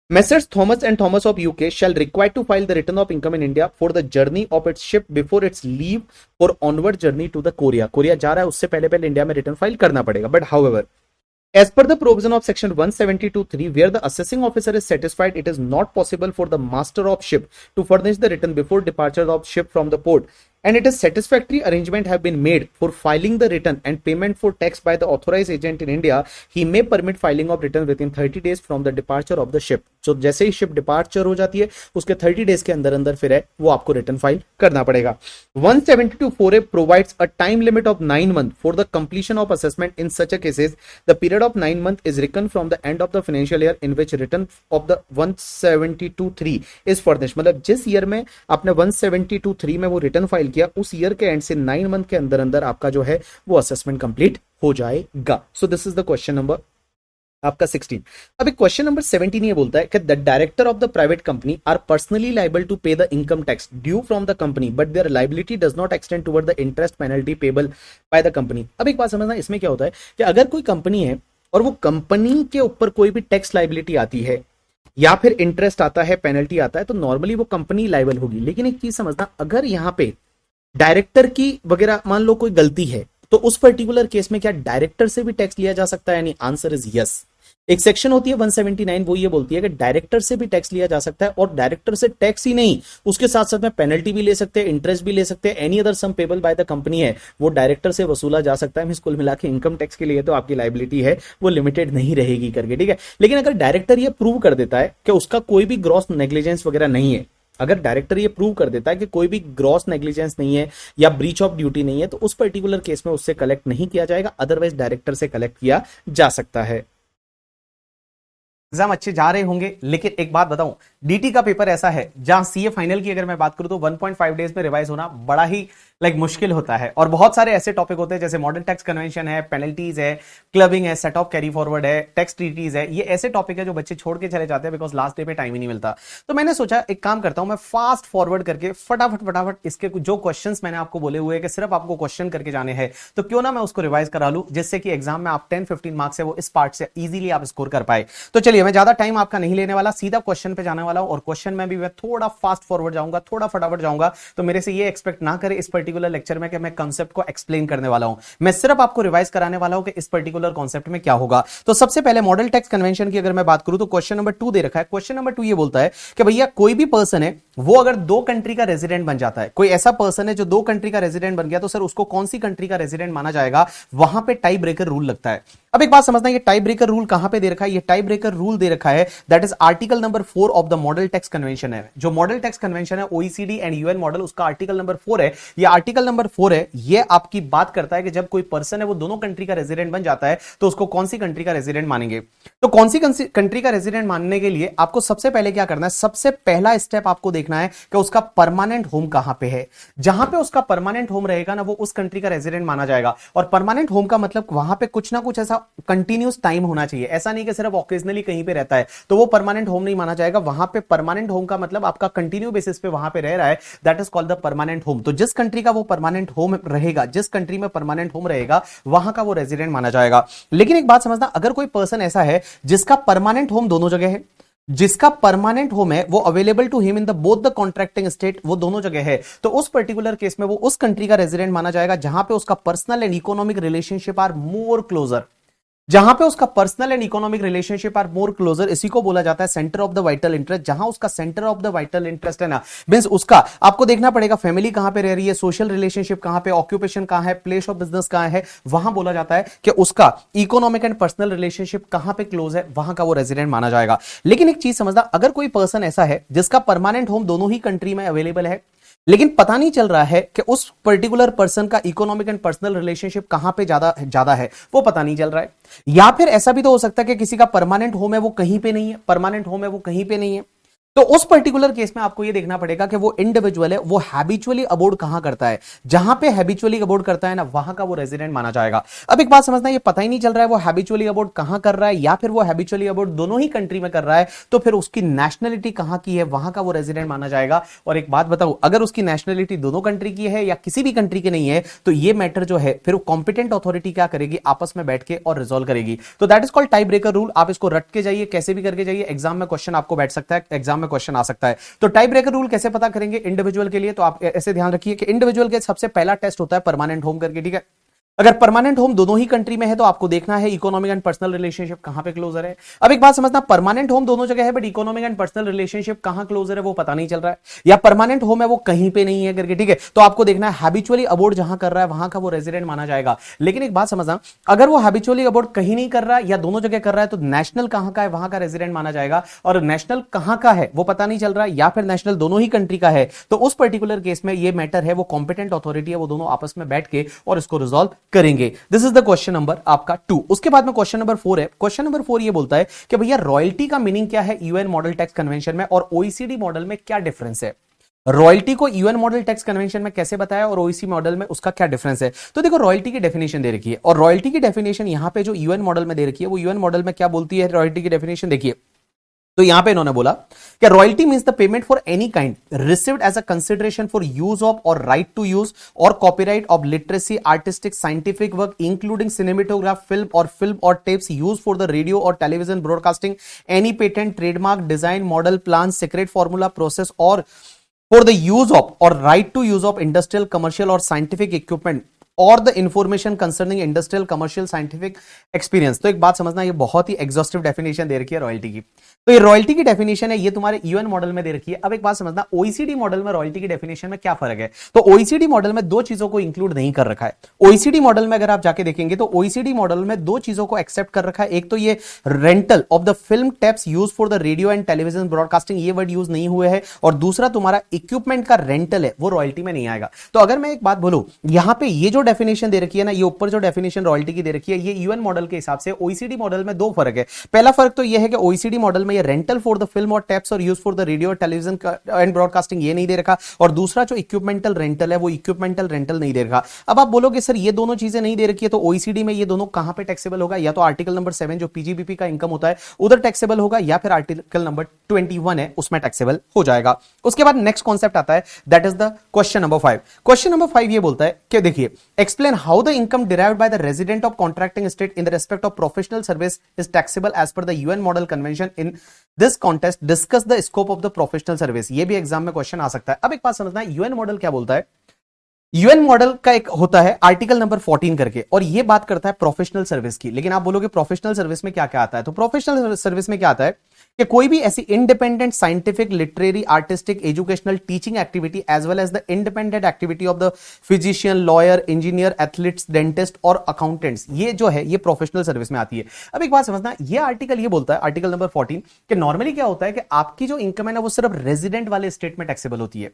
Messrs. Thomas and Thomas of UK shall require to file the return of income in India for the journey of its ship before its leave for onward journey to the Korea. Korea जा रहा है उससे पहले India में return file करना पड़ेगा। But however as per the provision of section 172(3), where the assessing officer is satisfied it is not possible for the master of ship to furnish the return before departure of ship from the port, and it is satisfactory arrangement have been made for filing the return and payment for tax by the authorized agent in India, he may permit filing of return within 30 days from the departure of the ship. So जैसे ही ship departure हो जाती है उसके 30 days के अंदर फिर है वो आपको रिटर्न फाइल करना पड़ेगा। 172(4)(a) provides a time limit of 9 months for the completion of assessment. In such a cases the period of 9 months is reckoned from the end of the financial year in which return of the 172(3) is furnished. मतलब जिस year में आपने 172(3) में वो return file किया उस year के and से 9 मंथ के अंदर आपका जो है वो असेसमेंट कंप्लीट हो जाएगा। So this is the question number आपका 16। अभी क्वेश्चन नंबर 17 ये बोलता है कि the director of the private company are personally liable to pay the income tax due from the company but their liability does not extend toward the interest penalty payable by the company. अब एक बात समझना, इसमें क्या होता है कि अगर कोई कंपनी है और वो कंपनी के ऊपर कोई भी टैक्स लाइबिलिटी आती है या फिर इंटरेस्ट आता है, पेनल्टी आता है, तो नॉर्मली वो कंपनी लाइबल होगी। लेकिन एक चीज समझना, अगर यहां पे डायरेक्टर की वगैरह मान लो कोई गलती है तो उस पर्टिकुलर केस में क्या डायरेक्टर से भी टैक्स लिया जा सकता है? यानी आंसर इज यस। एक सेक्शन होती है 179, वो ये बोलती है कि डायरेक्टर से भी टैक्स लिया जा सकता है, और डायरेक्टर से टैक्स ही नहीं, उसके साथ साथ में पेनल्टी भी ले सकते हैं, इंटरेस्ट भी ले सकते हैं, any other sum payable by the company है वो डायरेक्टर से वसूला जा सकता है। कुल मिला के इनकम टैक्स के लिए तो आपकी लाइबिलिटी है वो लिमिटेड नहीं रहेगी करके, ठीक है। लेकिन अगर डायरेक्टर ये प्रूव कर देता है कि उसका कोई भी ग्रॉस नेग्लिजेंस वगैरह नहीं है, अगर डायरेक्टर ये प्रूव कर देता है कि कोई भी ग्रॉस नेग्लिजेंस नहीं है या ब्रीच ऑफ ड्यूटी नहीं है, तो उस पर्टिकुलर केस में उससे कलेक्ट नहीं किया जाएगा, अदरवाइज डायरेक्टर से कलेक्ट किया जा सकता है। एग्जाम अच्छे जा रहे होंगे, लेकिन एक बात बताऊं, डीटी का पेपर ऐसा है जहां सीए फाइनल की अगर मैं बात करूं तो 1.5 डेज में रिवाइज होना बड़ा ही मुश्किल होता है। और बहुत सारे ऐसे टॉपिक होते हैं जैसे मॉडल टैक्स कन्वेंशन है, पेनल्टीज है, क्लबिंग है, सेट ऑफ कैरी फॉरवर्ड है, टैक्स ट्रीटीज है, ये ऐसे टॉपिक है जो बच्चे छोड़ के चले जाते हैं बिकॉज लास्ट डे पे टाइम ही नहीं मिलता। तो मैंने सोचा एक काम करता हूं, मैं फास्ट फॉरवर्ड करके फटाफट इसके जो क्वेश्चंस मैंने आपको बोले हुए कि सिर्फ आपको क्वेश्चन करके जाने हैं, तो क्यों ना मैं उसको रिवाइज करा लूं, जिससे कि एग्जाम में आप 10-15 मार्क्स है वो इस पार्ट से इजीली आप स्कोर कर पाए। तो चलिए, मैं ज्यादा टाइम आपका नहीं लेने वाला, सीधा क्वेश्चन पे जाने वाला हूं, और क्वेश्चन में भी मैं थोड़ा फास्ट फॉरवर्ड जाऊंगा, थोड़ा फटाफट जाऊंगा। तो मेरे से ये एक्सपेक्ट ना करें इस पर्टिकुलर लेक्चर में कि मैं कॉन्सेप्ट को एक्सप्लेन करने वाला हूं, मैं सिर्फ आपको रिवाइज कराने वाला हूं कि इस पर्टिकुलर कॉन्सेप्ट में क्या होगा। तो सबसे पहले मॉडल टैक्स कन्वेंशन की अगर मैं बात करूं तो क्वेश्चन नंबर 2 दे रखा है। क्वेश्चन नंबर 2 ये बोलता है कि भैया कोई भी पर्सन है वो अगर 2 कंट्री का रेजिडेंट बन जाता है, कोई ऐसा पर्सन है जो 2 कंट्री का रेजिडेंट बन गया, तो सर उसको कौन सी कंट्री का रेजिडेंट माना जाएगा? वहां पे टाई ब्रेकर रूल लगता है। अब एक बात समझना, ये टाई ब्रेकर रूल कहां पे दे रखा है? ये टाई ब्रेकर रूल दे रखा है, that is article number 4 of the model tax convention है। जो मॉडल टैक्स कन्वेंशन है ओईसीडी एंड यूएन मॉडल, उसका आर्टिकल नंबर 4 है। ये आर्टिकल नंबर 4 है, ये आपकी बात करता है कि जब कोई पर्सन है वो दोनों कंट्री का रेजिडेंट बन जाता है तो उसको कौन सी कंट्री का रेजिडेंट मानेंगे। तो कौन सी कंट्री का रेजिडेंट मानने के लिए आपको सबसे पहले क्या करना है? सबसे पहला स्टेप आपको देखना है कि उसका परमानेंट होम कहां पे है। जहां पे उसका परमानेंट होम रहेगा ना, वो उस कंट्री का रेजिडेंट माना जाएगा। और परमानेंट होम का मतलब वहां पे कुछ ना कुछ ऐसा कंटिन्यूस टाइम होना चाहिए, ऐसा नहीं कि सिर्फ ऑकेजनली कहीं पे रहता है तो वो परमानेंट होम नहीं माना जाएगा। वहां पे परमानेंट होम का मतलब आपका कंटिन्यू बेसिस पे वहां पे रह रहा है, that is called the permanent home. तो जिस कंट्री का वो परमानेंट होम रहेगा, जिस कंट्री में परमानेंट होम रहेगा, वहां का वो रेजिडेंट माना जाएगा। लेकिन एक बात समझना, अगर कोई पर्सन ऐसा है जिसका परमानेंट होम दोनों जगह है, जिसका परमानेंट होम है वो available to him in the both the contracting state, वो दोनों जगह है, तो उस पर्टिकुलर केस में वो उस कंट्री का रेजिडेंट माना जाएगा जहां पे उसका personal and economic relationship are more closer. जहां पे उसका personal and economic relationship are more closer, इसी को बोला जाता है centre of the vital interest. जहां उसका centre of the vital interest है ना, मींस उसका आपको देखना पड़ेगा फैमिली कहां पे रह रही है, सोशल रिलेशनशिप कहां पे, ऑक्यूपेशन कहां है, प्लेस ऑफ बिजनेस कहां है, वहां बोला जाता है कि उसका इकोनॉमिक एंड पर्सनल रिलेशनशिप कहां पे क्लोज है, वहां का वो रेजिडेंट माना जाएगा। लेकिन एक चीज समझना, अगर कोई पर्सन ऐसा है जिसका परमानेंट होम दोनों ही कंट्री में अवेलेबल है, लेकिन पता नहीं चल रहा है कि उस पर्टिकुलर पर्सन का इकोनॉमिक एंड पर्सनल रिलेशनशिप कहां पे ज्यादा है, वो पता नहीं चल रहा है। या फिर ऐसा भी तो हो सकता है कि किसी का परमानेंट होम है वो कहीं पे नहीं है, परमानेंट होम है वो कहीं पे नहीं है, तो उस पर्टिकुलर केस में आपको ये देखना पड़ेगा कि वो इंडिविजुअल है वो हैबिचुअली अबोर्ड कहां करता है। जहां पे हैबिचुअली अबोर्ड करता है ना, वहां का वो रेजिडेंट माना जाएगा। अब एक बात समझना, ये पता ही नहीं चल रहा है वो हैबिचुअली अबोर्ड कहां कर रहा है या फिर वो हैबिचुअली अबोर्ड दोनों ही कंट्री में कर रहा है, तो फिर उसकी नेशनलिटी कहां की है, वहां का वो रेजिडेंट माना जाएगा। और एक बात बताऊं, अगर उसकी नेशनलिटी दोनों कंट्री की है या किसी भी कंट्री की नहीं है, तो ये मैटर जो है फिर कॉम्पिटेंट अथॉरिटी क्या करेगी, आपस में बैठ के और रिजॉल्व करेगी। तो that is called tie breaker rule. आप इसको रट के जाइए, कैसे भी करके जाइए, एग्जाम में क्वेश्चन आपको बैठ सकता है, एग्जाम में क्वेश्चन आ सकता है। तो टाई ब्रेकर रूल कैसे पता करेंगे इंडिविजुअल के लिए? तो आप ऐसे ध्यान रखिए कि इंडिविजुअल के सबसे पहला टेस्ट होता है परमानेंट होम करके, ठीक है। अगर परमानेंट होम दोनों ही कंट्री में है तो आपको देखना है इकोनॉमिक एंड पर्सनल रिलेशनशिप कहां पे क्लोजर है। अब एक बात समझना, परमानेंट होम दोनों जगह है but economic and personal relationship कहां क्लोजर है वो पता नहीं चल रहा है, या परमानेंट होम है वो कहीं पे नहीं है करके, ठीक है। तो आपको देखना है हैबिचुअली अबोर्ड जहां कर रहा है वहां का वो रेजिडेंट माना जाएगा। लेकिन एक बात समझना, अगर वो हैबिचुअली अबोर्ड कहीं नहीं कर रहा है या दोनों जगह कर रहा है, तो नेशनल कहां का है वहां का रेजिडेंट माना जाएगा। और नेशनल कहां का है वो पता नहीं चल रहा है, या फिर नेशनल दोनों ही कंट्री का है, तो उस पर्टिकुलर केस में ये मैटर है वो कॉम्पिटेंट अथॉरिटी है, वो दोनों आपस में बैठ के और इसको रिजॉल्व करेंगे। This is the question number आपका 2। उसके बाद में क्वेश्चन नंबर 4 है। क्वेश्चन नंबर 4 ये बोलता है कि भैया रॉयल्टी का मीनिंग क्या है यूएन मॉडल टैक्स कन्वेंशन में और ओईसीडी मॉडल में क्या डिफरेंस है। रॉयल्टी को यूएन मॉडल टैक्स कन्वेंशन में कैसे बताया और ओईसी मॉडल में उसका क्या डिफरेंस है। तो देखो रॉयल्टी की डेफिनेशन दे रखी है और रॉयल्टी की डेफिनेशन यहां पे जो यूएन मॉडल में दे रखी है वो यूएन मॉडल में क्या बोलती है रॉयल्टी की डेफिनेशन देखिए। तो यहां पे इन्होंने बोला कि royalty means the payment for any kind received as a consideration for use of और राइट टू यूज और copyright of literacy artistic scientific work including cinematograph film और tapes use for the radio और television broadcasting any patent trademark design model plan secret formula process और for the use of or right to use of industrial, commercial or scientific equipment और the information concerning industrial commercial scientific experience. तो एक बात समझना, ये बहुत ही exhaustive definition दे रखी है रॉयल्टी की। तो ये रॉयल्टी की डेफिनेशन है, ये तुम्हारे यूएन मॉडल में दे रखी है। अब एक बात समझना, ओईसीडी मॉडल में रॉयल्टी की डेफिनेशन में क्या फर्क है। तो ओईसीडी मॉडल में दो चीजों को इंक्लूड नहीं कर रखा है। ओईसीडी मॉडल में अगर आप जाके देखेंगे तो ओईसीडी मॉडल में दो चीजों को एक्सेप्ट कर रखा है। एक तो ये rental of the film tapes use for the radio and television broadcasting, ये वर्ड यूज नहीं हुए हैं। और दूसरा तुम्हारा इक्विपमेंट का रेंटल है, वो रॉयल्टी में नहीं आएगा। तो अगर मैं एक बात बोलूं, यहां पे ये जो डेफिनेशन दे रखी है ना, ये ऊपर जो डेफिनेशन रॉयल्टी की दे रखी है, ये यूएन मॉडल के हिसाब से ओईसीडी मॉडल में दो फर्क है। पहला फर्क तो ये है कि ओईसीडी मॉडल में ये रेंटल फॉर द फिल्म और टेप्स और use for the radio television and broadcasting ये नहीं दे रखा। और दूसरा जो इक्विपमेंटल रेंटल है, वो इक्विपमेंटल रेंटल नहीं दे रखा। अब आप बोलोगे सर ये दोनों चीजें नहीं दे रखी है, तो ओईसीडी में ये दोनों कहां पे टैक्सेबल होगा। या तो आर्टिकल नंबर 7 जो पीजीबीपी का इनकम होता है उधर टैक्सेबल होगा, या फिर आर्टिकल नंबर 21 है उसमें टैक्सेबल हो जाएगा। उसके बाद नेक्स्ट कॉन्सेप्ट आता है, that is the question number 5। Question number 5 ये बोलता है कि देखिए, explain how the income derived by the resident of contracting state in the respect of professional service is taxable as per the UN model convention in this contest, discuss the scope of the professional service. ये भी exam में question आ सकता है। अब एक बात समझना है, यूएन मॉडल क्या बोलता है। यूएन मॉडल का एक होता है आर्टिकल नंबर 14 करके, और ये बात करता है प्रोफेशनल सर्विस की। लेकिन आप बोलोगे प्रोफेशनल सर्विस में क्या क्या आता है, तो प्रोफेशनल सर्विस में क्या आता है कि कोई भी ऐसी independent scientific literary artistic educational teaching activity as well as the independent activity of the physician lawyer engineer athletes dentist और अकाउंटेंट्स, ये जो है ये प्रोफेशनल सर्विस में आती है। अब एक बात समझना, ये आर्टिकल ये बोलता है आर्टिकल नंबर 14 कि नॉर्मली क्या होता है कि आपकी जो इनकम है ना वो सिर्फ रेजिडेंट वाले स्टेट में टैक्सेबल होती है।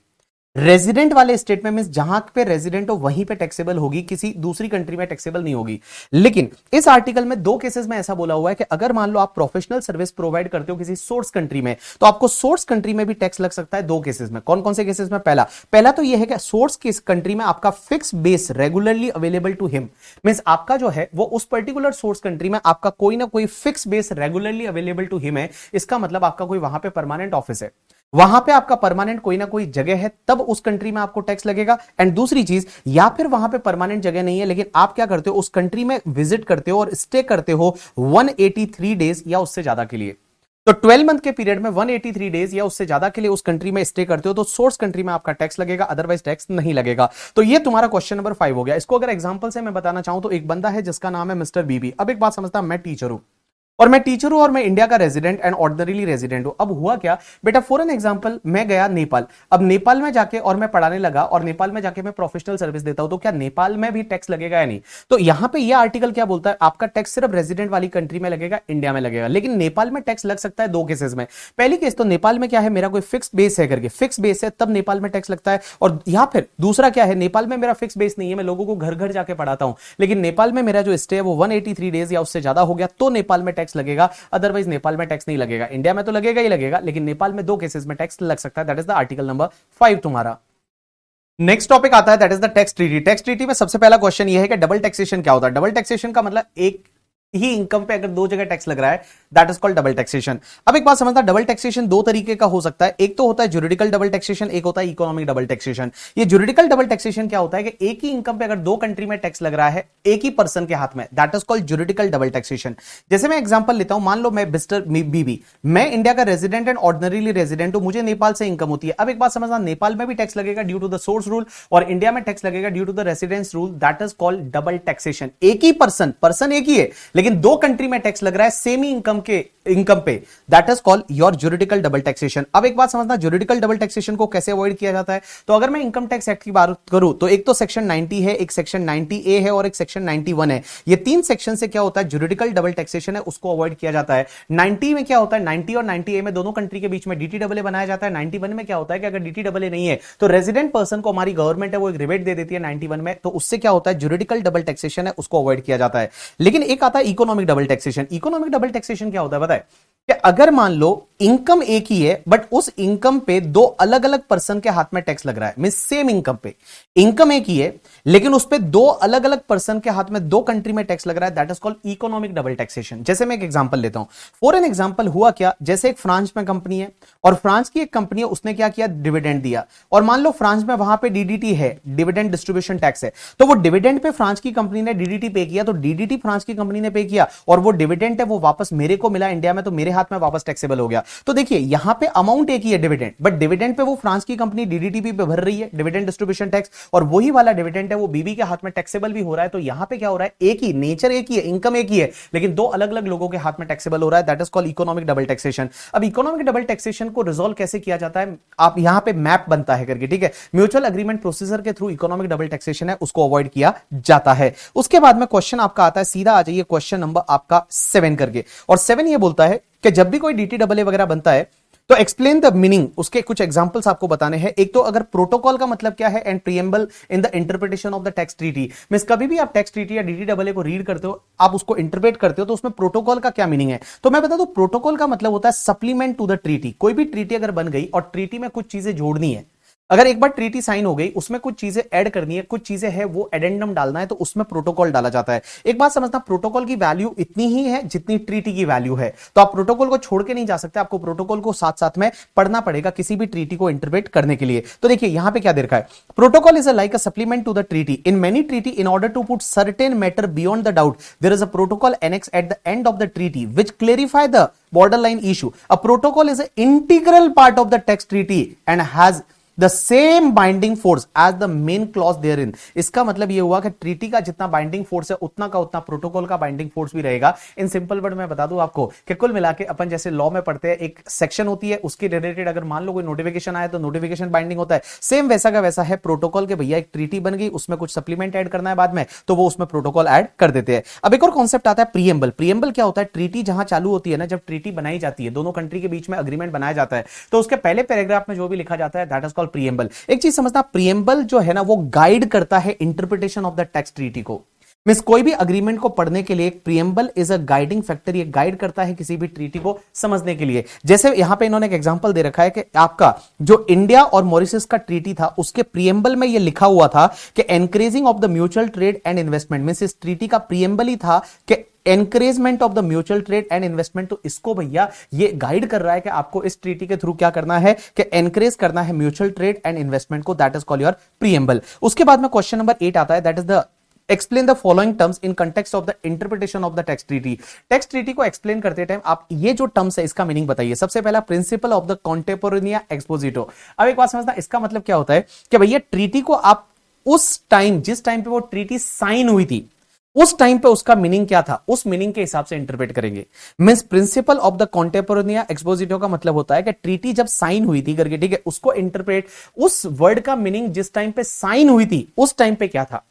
रेजिडेंट वाले स्टेट में मींस जहां पे रेजिडेंट हो वहीं पे टैक्सेबल होगी, किसी दूसरी कंट्री में टैक्सेबल नहीं होगी। लेकिन इस आर्टिकल में दो केसेस में ऐसा बोला हुआ है कि अगर मान लो आप प्रोफेशनल सर्विस प्रोवाइड करते हो किसी सोर्स कंट्री में, तो आपको सोर्स कंट्री में भी टैक्स लग सकता है। दो केसेस में, कौन कौन से केसेस में, पहला तो यह है कि सोर्स की कंट्री में आपका fix base regularly available to him, means आपका जो है वो उस पर्टिकुलर सोर्स कंट्री में आपका कोई ना कोई fix base regularly available to him है। इसका मतलब आपका कोई वहां पे परमानेंट ऑफिस है, वहां पे आपका परमानेंट कोई ना कोई जगह है, तब उस कंट्री में आपको टैक्स लगेगा। एंड दूसरी चीज, या फिर वहां पे परमानेंट जगह नहीं है लेकिन आप क्या करते हो, उस कंट्री में विजिट करते हो और स्टे करते हो 183 डेज या उससे ज्यादा के लिए। तो 12 मंथ के पीरियड में 183 डेज या उससे ज्यादा के लिए उस कंट्री में स्टे करते हो तो सोर्स कंट्री में आपका टैक्स लगेगा, अदरवाइज टैक्स नहीं लगेगा। तो ये तुम्हारा क्वेश्चन नंबर 5 हो गया। इसको अगर एग्जांपल से मैं बताना चाहूं तो एक बंदा है जिसका नाम है मिस्टर बीबी। अब एक बात समझता, मैं टीचर हूं और मैं इंडिया का रेजिडेंट एंड ऑर्डिनरीली रेजिडेंट हूं। अब हुआ क्या बेटा, फॉर एन एग्जांपल मैं गया नेपाल। अब नेपाल में जाके और मैं पढ़ाने लगा और नेपाल में जाके मैं प्रोफेशनल सर्विस देता हूं, तो क्या नेपाल में भी टैक्स लगेगा या नहीं। तो यहां पे यह आर्टिकल क्या बोलता है, आपका टैक्स सिर्फ रेजिडेंट वाली कंट्री में लगेगा, इंडिया में लगेगा। लेकिन नेपाल में टैक्स लग सकता है दो केसेस में। पहली केस तो नेपाल में क्या है, मेरा कोई फिक्स बेस है करके, फिक्स बेस है तब नेपाल में टैक्स लगता है। और यहां फिर दूसरा क्या है, नेपाल में मेरा फिक्स बेस नहीं है, मैं लोगों को घर घर जाके पढ़ाता हूं, लेकिन नेपाल में मेरा जो स्टे है वो 183 डेज या उससे ज्यादा हो गया, तो नेपाल में टैक्स लगेगा, अदरवाइज नेपाल में टैक्स नहीं लगेगा। इंडिया में तो लगेगा ही लगेगा, लेकिन नेपाल में दो केसेस में टैक्स लग सकता है। That is the article number 5 तुम्हारा। नेक्स्ट टॉपिक आता है, that is the tax treaty. Tax treaty में सबसे पहला क्वेश्चन यह है कि डबल टैक्सेशन क्या होता है। डबल टैक्सेशन का मतलब एक ही इनकम पे अगर दो जगह टैक्स लग रहा है, that is called double taxation. अब एक बात समझना, डबल टैक्सेशन दो तरीके का हो सकता है। एक तो होता है ज्यूरिडिकल डबल टैक्सेशन, एक होता है इकोनॉमिक डबल टैक्सेशन। ये ज्यूरिडिकल डबल टैक्सेशन क्या होता है कि एक ही इनकम पे अगर दो कंट्री में टैक्स लग रहा है एक ही पर्सन के हाथ में, that is called juridical double taxation. जैसे मैं एग्जांपल लेता हूं, मान लो मैं मिस्टर बीबी, मैं इंडिया का रेजिडेंट एंड ऑर्डिनरीली रेजिडेंट हूं, मुझे नेपाल से इनकम होती है। अब एक बात समझना, नेपाल में भी टैक्स लगेगा due to the source rule और इंडिया में टैक्स लगेगा due to the residence rule, that is called double taxation. एक ही पर्सन एक ही है लेकिन दो कंट्री में टैक्स लग रहा है सेम ही इनकम पे, that is called your juridical double taxation. अब एक बात समझना, ज्यूरिडिकल डबल टैक्सेशन को कैसे अवॉइड किया जाता है। तो अगर मैं इनकम टैक्स एक्ट की बात करूं तो एक तो सेक्शन 90 है, एक सेक्शन 90A है और एक सेक्शन 91 है। ये तीन सेक्शन से क्या होता है, ज्यूरिडिकल डबल टैक्सेशन है उसको अवॉइड किया जाता है। 90 में क्या होता है, 90 और 90A में दोनों कंट्री के बीच में DTAA बनाया जाता है। 91 में क्या होता है कि अगर DTAA नहीं है तो रेजिडेंट पर्सन को हमारी गवर्नमेंट है वो एक रिबेट दे देती है 91 में, तो उससे क्या होता है, ज्यूरिडिकल डबल टैक्सेशन है उसको अवॉइड किया जाता है। लेकिन एक आता है economic double taxation. Economic double taxation क्या होता है बताए कि अगर मान लो इनकम एक ही है बट उस इनकम पे दो अलग अलग पर्सन के हाथ में टैक्स लग रहा है। मींस सेम इनकम पे इनकम एक ही है लेकिन उस पे दो अलग अलग पर्सन के हाथ में दो कंट्री में टैक्स लग रहा है। That is called economic double taxation. जैसे मैं एक एग्जांपल लेता हूं, फॉर एन एग्जांपल हुआ क्या, जैसे एक फ्रांस में कंपनी है और फ्रांस की एक कंपनी है, उसने क्या किया, डिविडेंड दिया। और मान लो फ्रांस में वहां पे डीडीटी है, डिविडेंड डिस्ट्रीब्यूशन टैक्स है, तो वो डिविडेंड पे फ्रांस की कंपनी ने डीडीटी पे किया, तो डीडीटी फ्रांस की कंपनी ने पे किया और वो डिविडेंड है वो वापस मेरे को मिला इंडिया में, तो मेरे हाथ में वापस टैक्सेबल हो गया। तो देखिए यहां पे अमाउंट एक ही है डिविडेंड, बट डिविडेंड पे वो फ्रांस की कंपनी डीडीटी पे भर रही है डिविडेंड डिस्ट्रीब्यूशन टैक्स, और वही वाला डिविडेंड है वो बीबी के हाथ में टैक्सेबल भी हो रहा है। तो यहां पे क्या हो रहा है, एक ही नेचर एक ही है, इनकम एक ही है, लेकिन दो अलग अलग लोगों के हाथ में टैक्सेबल हो रहा है। That is called economic double taxation. अब इकोनॉमिक डबल टैक्सेशन को रिजॉल्व कैसे किया जाता है, आप यहां पे मैप बनता है करके, ठीक है, म्यूचुअल एग्रीमेंट प्रोसीजर के थ्रू इकोनॉमिक डबल टैक्सेशन है उसको अवॉइड किया जाता है। उसके बाद में क्वेश्चन आपका आता है, सीधा आ जाइए क्वेश्चन नंबर आपका 7 करके, और 7 ये बोलता है कि जब भी कोई डीटी डबल ए वगैरह बनता है तो एक्सप्लेन द मीनिंग, उसके कुछ एग्जांपल्स आपको बताने हैं। एक तो अगर प्रोटोकॉल का मतलब क्या है and preamble in the interpretation of the tax treaty. Means कभी भी आप टैक्स ट्रीटी या डीटी डबल ए को रीड करते हो, आप उसको इंटरप्रेट करते हो, तो उसमें प्रोटोकॉल का क्या मीनिंग है। तो मैं बता दूं, प्रोटोकॉल का मतलब होता है सप्लीमेंट टू द ट्रीटी। कोई भी ट्रीटी अगर बन गई और ट्रीटी में कुछ चीजें जोड़नी है, अगर एक बार ट्रीटी साइन हो गई, उसमें कुछ चीजें ऐड करनी है, कुछ चीजें है वो एडेंडम डालना है, तो उसमें प्रोटोकॉल डाला जाता है। एक बात समझना, प्रोटोकॉल की वैल्यू इतनी ही है जितनी ट्रीटी की वैल्यू है, तो आप प्रोटोकॉल को छोड़ के नहीं जा सकते, आपको प्रोटोकॉल को साथ साथ में पढ़ना पड़ेगा किसी भी ट्रीटी को इंटरप्रेट करने के लिए। तो देखिए यहां पे क्या दे रखा है, protocol is like a supplement to the treaty in many treaty in order to put certain matter beyond the doubt there is a protocol annex at the end of the treaty which clarify the borderline issue. A protocol is an integral part of the text treaty and has the same binding force as the main clause therein. इसका मतलब यह हुआ कि treaty का जितना binding force है उतना का उतना प्रोटोकॉल का बाइंडिंग फोर्स भी रहेगा। इन सिंपल वर्ड में बता दूं आपको कि कुल मिला के अपन जैसे लॉ में पढ़ते हैं, एक सेक्शन होती है उसके रिलेटेड अगर मान लो कोई नोटिफिकेशन आया तो नोटिफिकेशन बाइंडिंग होता है, सेम वैसा का वैसा है प्रोटोकॉल के। भैया एक ट्रीटी बन गई, उसमें कुछ सप्लीमेंट ऐड करना है बाद में, तो वो उसमें प्रोटोकॉल ऐड कर देते हैं। अब एक और कॉन्सेप्ट आता है प्रीएम्बल। प्रीएम्बल क्या होता है, ट्रीटी जहां चालू होती है ना, जब ट्रीटी बनाई जाती है, दोनों कंट्री के बीच में अग्रीमेंट बनाया जाता है, तो उसके पहले पैराग्राफ में जो भी लिखा जाता है दैट इज कॉल्ड प्रीएम्बल। एक चीज समझना, प्रीएम्बल जो है ना वो गाइड करता है interpretation of the text treaty को। मींस कोई भी अग्रीमेंट को पढ़ने के लिए preamble is a guiding factor, ये गाइड करता है किसी भी ट्रीटी को समझने के लिए। जैसे यहां पे इन्होंने एक एग्जांपल दे रखा है कि आपका जो इंडिया और मॉरिशस का ट्रीटी था उसके प्रीएम्बल में ये लिखा हुआ था कि encouraging of the mutual trade and investment. Means इस ट्रीटी का प्रीएम्बल ही था कि encouragement of the mutual trade and investment. तो इसको भैया ये गाइड कर रहा है कि आपको इस ट्रीटी के थ्रू क्या करना है, कि एनकरेज करना है म्यूचुअल ट्रेड एंड इन्वेस्टमेंट को। That is called your preamble. उसके बाद में क्वेश्चन नंबर 8 आता है, that is the explain the following terms in context of the interpretation of the text treaty. Text treaty को एक्सप्लेन करते टाइम आप ये जो टर्म्स है इसका मीनिंग बताइए। सबसे पहला प्रिंसिपल ऑफ द कॉन्टेपोरेनिया एक्सपोजिटो। अब एक बात समझना, इसका मतलब क्या होता है कि भैया ट्रीटी को आप उस टाइम, जिस टाइम पे वो ट्रीटी साइन हुई थी, उस टाइम पे उसका मीनिंग क्या था, उस मीनिंग के हिसाब से इंटरप्रेट करेंगे। Means principal of the contemporanea एक्सपोजिटो का मतलब होता है कि ट्रीटी जब साइन हुई थी करके, ठीक है, उसको इंटरप्रेट, उस वर्ड का मीनिंग जिस टाइम पे साइन हुई थी उस टाइम पे क्या था,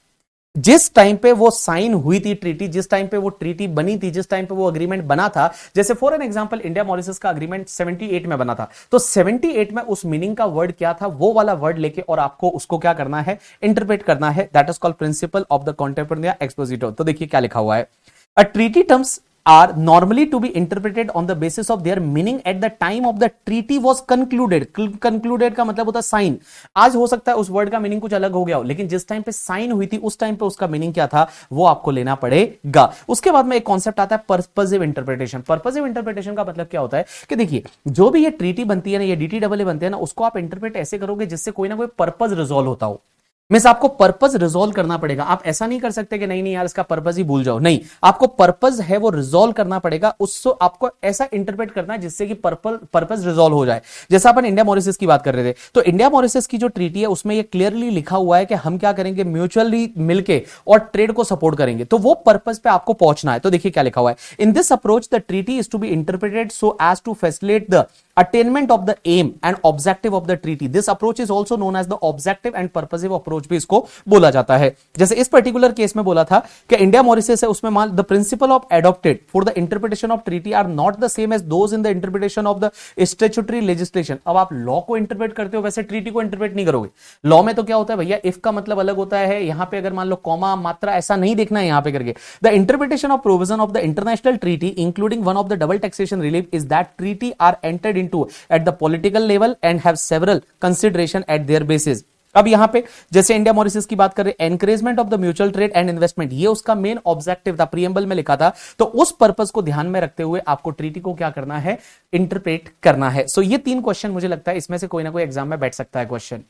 जिस टाइम पे वो साइन हुई थी ट्रीटी, जिस टाइम पे वो ट्रीटी बनी थी, जिस टाइम पे वो अग्रीमेंट बना था। जैसे for an example India Mauritius का अग्रीमेंट 78 में बना था, तो 78 में उस मीनिंग का वर्ड क्या था, वो वाला वर्ड लेके और आपको उसको क्या करना है, इंटरप्रेट करना है। That is called principle of the contemporanea expositio. तो देखिए क्या लिखा हुआ है, a treaty terms are normally to be interpreted on the basis of their meaning at the time of the treaty was concluded. concluded का मतलब होता है साइन। आज हो सकता है उस वर्ड का मीनिंग कुछ अलग हो गया हो, लेकिन जिस टाइम पे साइन हुई थी उस टाइम पे उसका मीनिंग क्या था वो आपको लेना पड़ेगा। उसके बाद में एक कॉन्सेप्ट आता है पर्पसिव इंटरप्रिटेशन। पर्पसिव इंटरप्रिटेशन का मतलब क्या होता है कि देखिए जो भी ये ट्रीटी बनती है ना, ये डीटी डबल ए बनते हैं ना, उसको आप इंटरप्रेट ऐसे करोगे जिससे कोई ना कोई पर्पज रिजॉल्व होता हो। मींस आपको पर्पस रिजॉल्व करना पड़ेगा। आप ऐसा नहीं कर सकते कि नहीं नहीं यार इसका पर्पस ही भूल जाओ, नहीं, आपको पर्पस है वो रिजॉल्व करना पड़ेगा, उसको आपको ऐसा इंटरप्रेट करना है जिससे कि पर्पस रिजॉल्व हो जाए। जैसा अपन इंडिया मॉरिशस की बात कर रहे थे, तो इंडिया मॉरिशस की जो ट्रीटी है उसमें ये क्लियरली लिखा हुआ है कि हम क्या करेंगे, म्यूचुअली मिलके और ट्रेड को सपोर्ट करेंगे, तो वो पर्पस पे आपको पहुंचना है। तो देखिए क्या लिखा हुआ है, in this approach the treaty is to be interpreted so as to facilitate the attainment of the aim and objective of the treaty. This approach is also known as the objective and purposive approach भी इसको बोला जाता है। जैसे इस particular case में बोला था कि इंडिया मॉरिशस है, उसमें मान the principle of adopted for the interpretation of treaty are not the same as those in the interpretation of the statutory legislation. अब आप लॉ को इंटरप्रेट करते हो, वैसे ट्रीटी को इंटरप्रेट नहीं करोगे। लॉ में तो क्या होता है भैया, इफ का मतलब अलग होता है, यहां पे अगर मान लो कॉमा मात्रा ऐसा नहीं देखना है यहां पे करके। The interpretation of provision of the international treaty including one of the double taxation relief is that treaty are entered into at the political level and have several consideration at their basis. अब यहां पे जैसे India Mauritius की बात कर रहे हैं, encouragement of the mutual trade and investment, ये उसका मेन ऑब्जेक्टिव था, प्रीएम्बल में लिखा था। तो उस पर्पस को ध्यान में रखते हुए आपको ट्रीटी को क्या करना है, इंटरप्रेट करना है। सो ये 3 क्वेश्चन मुझे लगता है इसमें से कोई ना कोई एग्जाम में बैठ सकता है क्वेश्चन।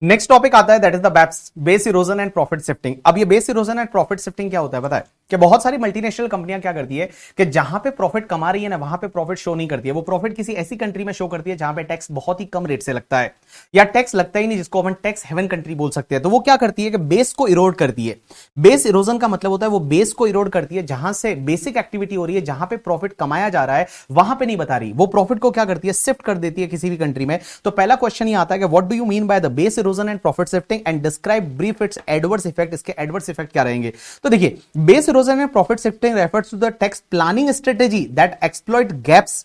नेक्स्ट टॉपिक आता है that is the base erosion and profit shifting. अब ये base erosion and profit shifting क्या होता है पता है, कि बहुत सारी मल्टीनेशनल कंपनियां क्या करती है कि जहां पे प्रॉफिट कमा रही है ना, वहां पे प्रॉफिट शो नहीं करती है। वो प्रॉफिट किसी ऐसी कंट्री में शो करती है जहां पे टैक्स बहुत ही कम रेट से लगता है, या टैक्स लगता ही नहीं, जिसको अपन टैक्स हेवन कंट्री बोल सकते हैं। तो वो क्या करती है कि बेस को इरोड करती है। बेस इरोजन का मतलब होता है वो बेस को इरोड करती है, जहां से बेसिक एक्टिविटी हो रही है, जहां पे प्रॉफिट कमाया जा रहा है वहां पे नहीं बता रही, वो प्रॉफिट को क्या करती है, शिफ्ट कर देती है किसी भी कंट्री में। तो पहला क्वेश्चन ये आता है कि what do you mean by the base erosion and profit shifting and describe brief its adverse effect. इसके एडवर्स इफेक्ट क्या रहेंगे, तो देखिए base erosion and profit shifting refers to the tax planning strategy that exploit gaps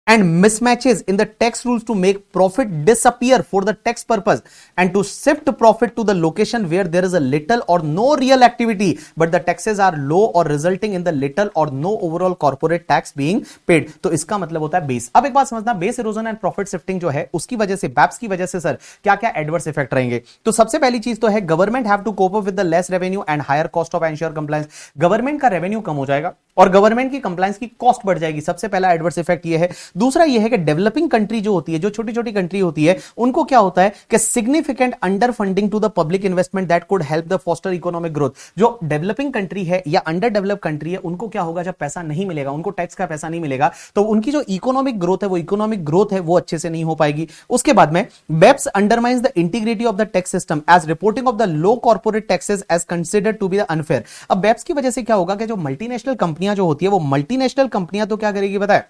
and mismatches in the tax rules to make profit disappear for the tax purpose and to shift profit to the location where there is a little or no real activity but the taxes are low or resulting in the little or no overall corporate tax being paid। तो इसका मतलब होता है base. अब एक बात समझना, base erosion and profit shifting जो है उसकी वजह से, बैप्स की वजह से सर क्या क्या एडवर्स इफेक्ट रहेंगे। तो सबसे पहली चीज तो है government have to cope up with the less revenue and higher cost of ensure compliance. Government का रेवेन्यू कम हो जाएगा और गवर्नमेंट की कंप्लायंस की कॉस्ट बढ़ जाएगी। सबसे पहला एडवर्स इफेक्ट ये है। दूसरा ये है कि डेवलपिंग कंट्री जो होती है, जो छोटी छोटी कंट्री होती है, उनको क्या होता है कि significant under funding to the public investment that could help the foster economic growth. जो डेवलपिंग कंट्री है या अंडर डेवलप कंट्री है, उनको क्या होगा, जब पैसा नहीं मिलेगा, उनको टैक्स का पैसा नहीं मिलेगा, तो उनकी जो इकोनॉमिक ग्रोथ है, वो इकोनॉमिक ग्रोथ है वो अच्छे से नहीं हो पाएगी। उसके बाद में BEPS undermines the integrity of the tax system as reporting of the low corporate taxes as considered to be the unfair. अब बेप्स की वजह से क्या होगा कि जो मल्टीनेशनल कंपनियां जो होती है, वो मल्टीनेशनल कंपनियां तो क्या करेगी बताए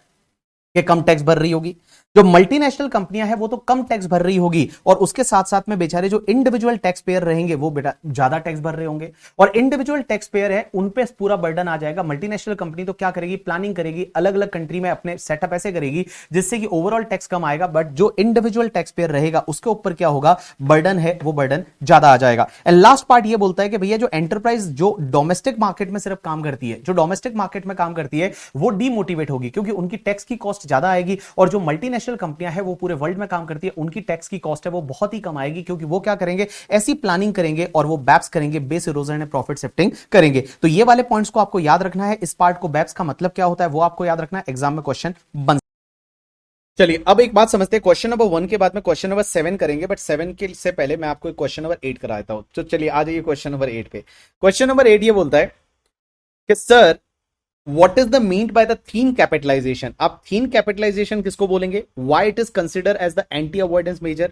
कि कम टैक्स भर रही होगी। जो मल्टीनेशनल कंपनियां हैं वो तो कम टैक्स भर रही होगी, और उसके साथ साथ में बेचारे जो इंडिविजुअल टैक्स पेयर रहेंगे वो बेटा ज्यादा टैक्स भर रहे होंगे, और इंडिविजुअल टैक्स पेयर है उन पे पूरा बर्डन आ जाएगा। मल्टीनेशनल कंपनी तो क्या करेगी, प्लानिंग करेगी, अलग अलग कंट्री में अपने सेटअप ऐसे करेगी जिससे कि ओवरऑल टैक्स कम आएगा, बट जो इंडिविजुअल टैक्स पेयर रहेगा उसके ऊपर क्या होगा, बर्डन है वो बर्डन ज्यादा आ जाएगा। एंड लास्ट पार्ट ये बोलता है कि भैया जो एंटरप्राइज जो डोमेस्टिक मार्केट में सिर्फ काम करती है, जो डोमेस्टिक मार्केट में काम करती है, वो डीमोटिवेट होगी, क्योंकि उनकी टैक्स की कॉस्ट ज्यादा आएगी, और जो मल्टीनेशनल कंपनियां है वो पूरे वर्ल्ड में काम करती है, उनकी टैक्स की कॉस्ट है वो बहुत ही कम आएगी, क्योंकि वो क्या करेंगे, ऐसी प्लानिंग करेंगे और वो बैप्स करेंगे, base erosion and profit shifting करेंगे। तो ये वाले पॉइंट्स को आपको याद रखना है। इस पार्ट को, बैप्स का मतलब क्या होता है वो आपको याद रखना है, एग्जाम में क्वेश्चन बन। चलिए अब एक बात समझते हैं, क्वेश्चन नंबर 1 के बाद में क्वेश्चन नंबर 7 करेंगे, बट 7 के से पहले मैं आपको क्वेश्चन नंबर 8 करा देता हूं। तो चलिए आ जाइए क्वेश्चन नंबर 8 पे। क्वेश्चन नंबर 8 ये बोलता है कि sir What is the meant by the thin capitalization? आप thin capitalization किसको बोलेंगे? Why it is considered as the anti-avoidance measure?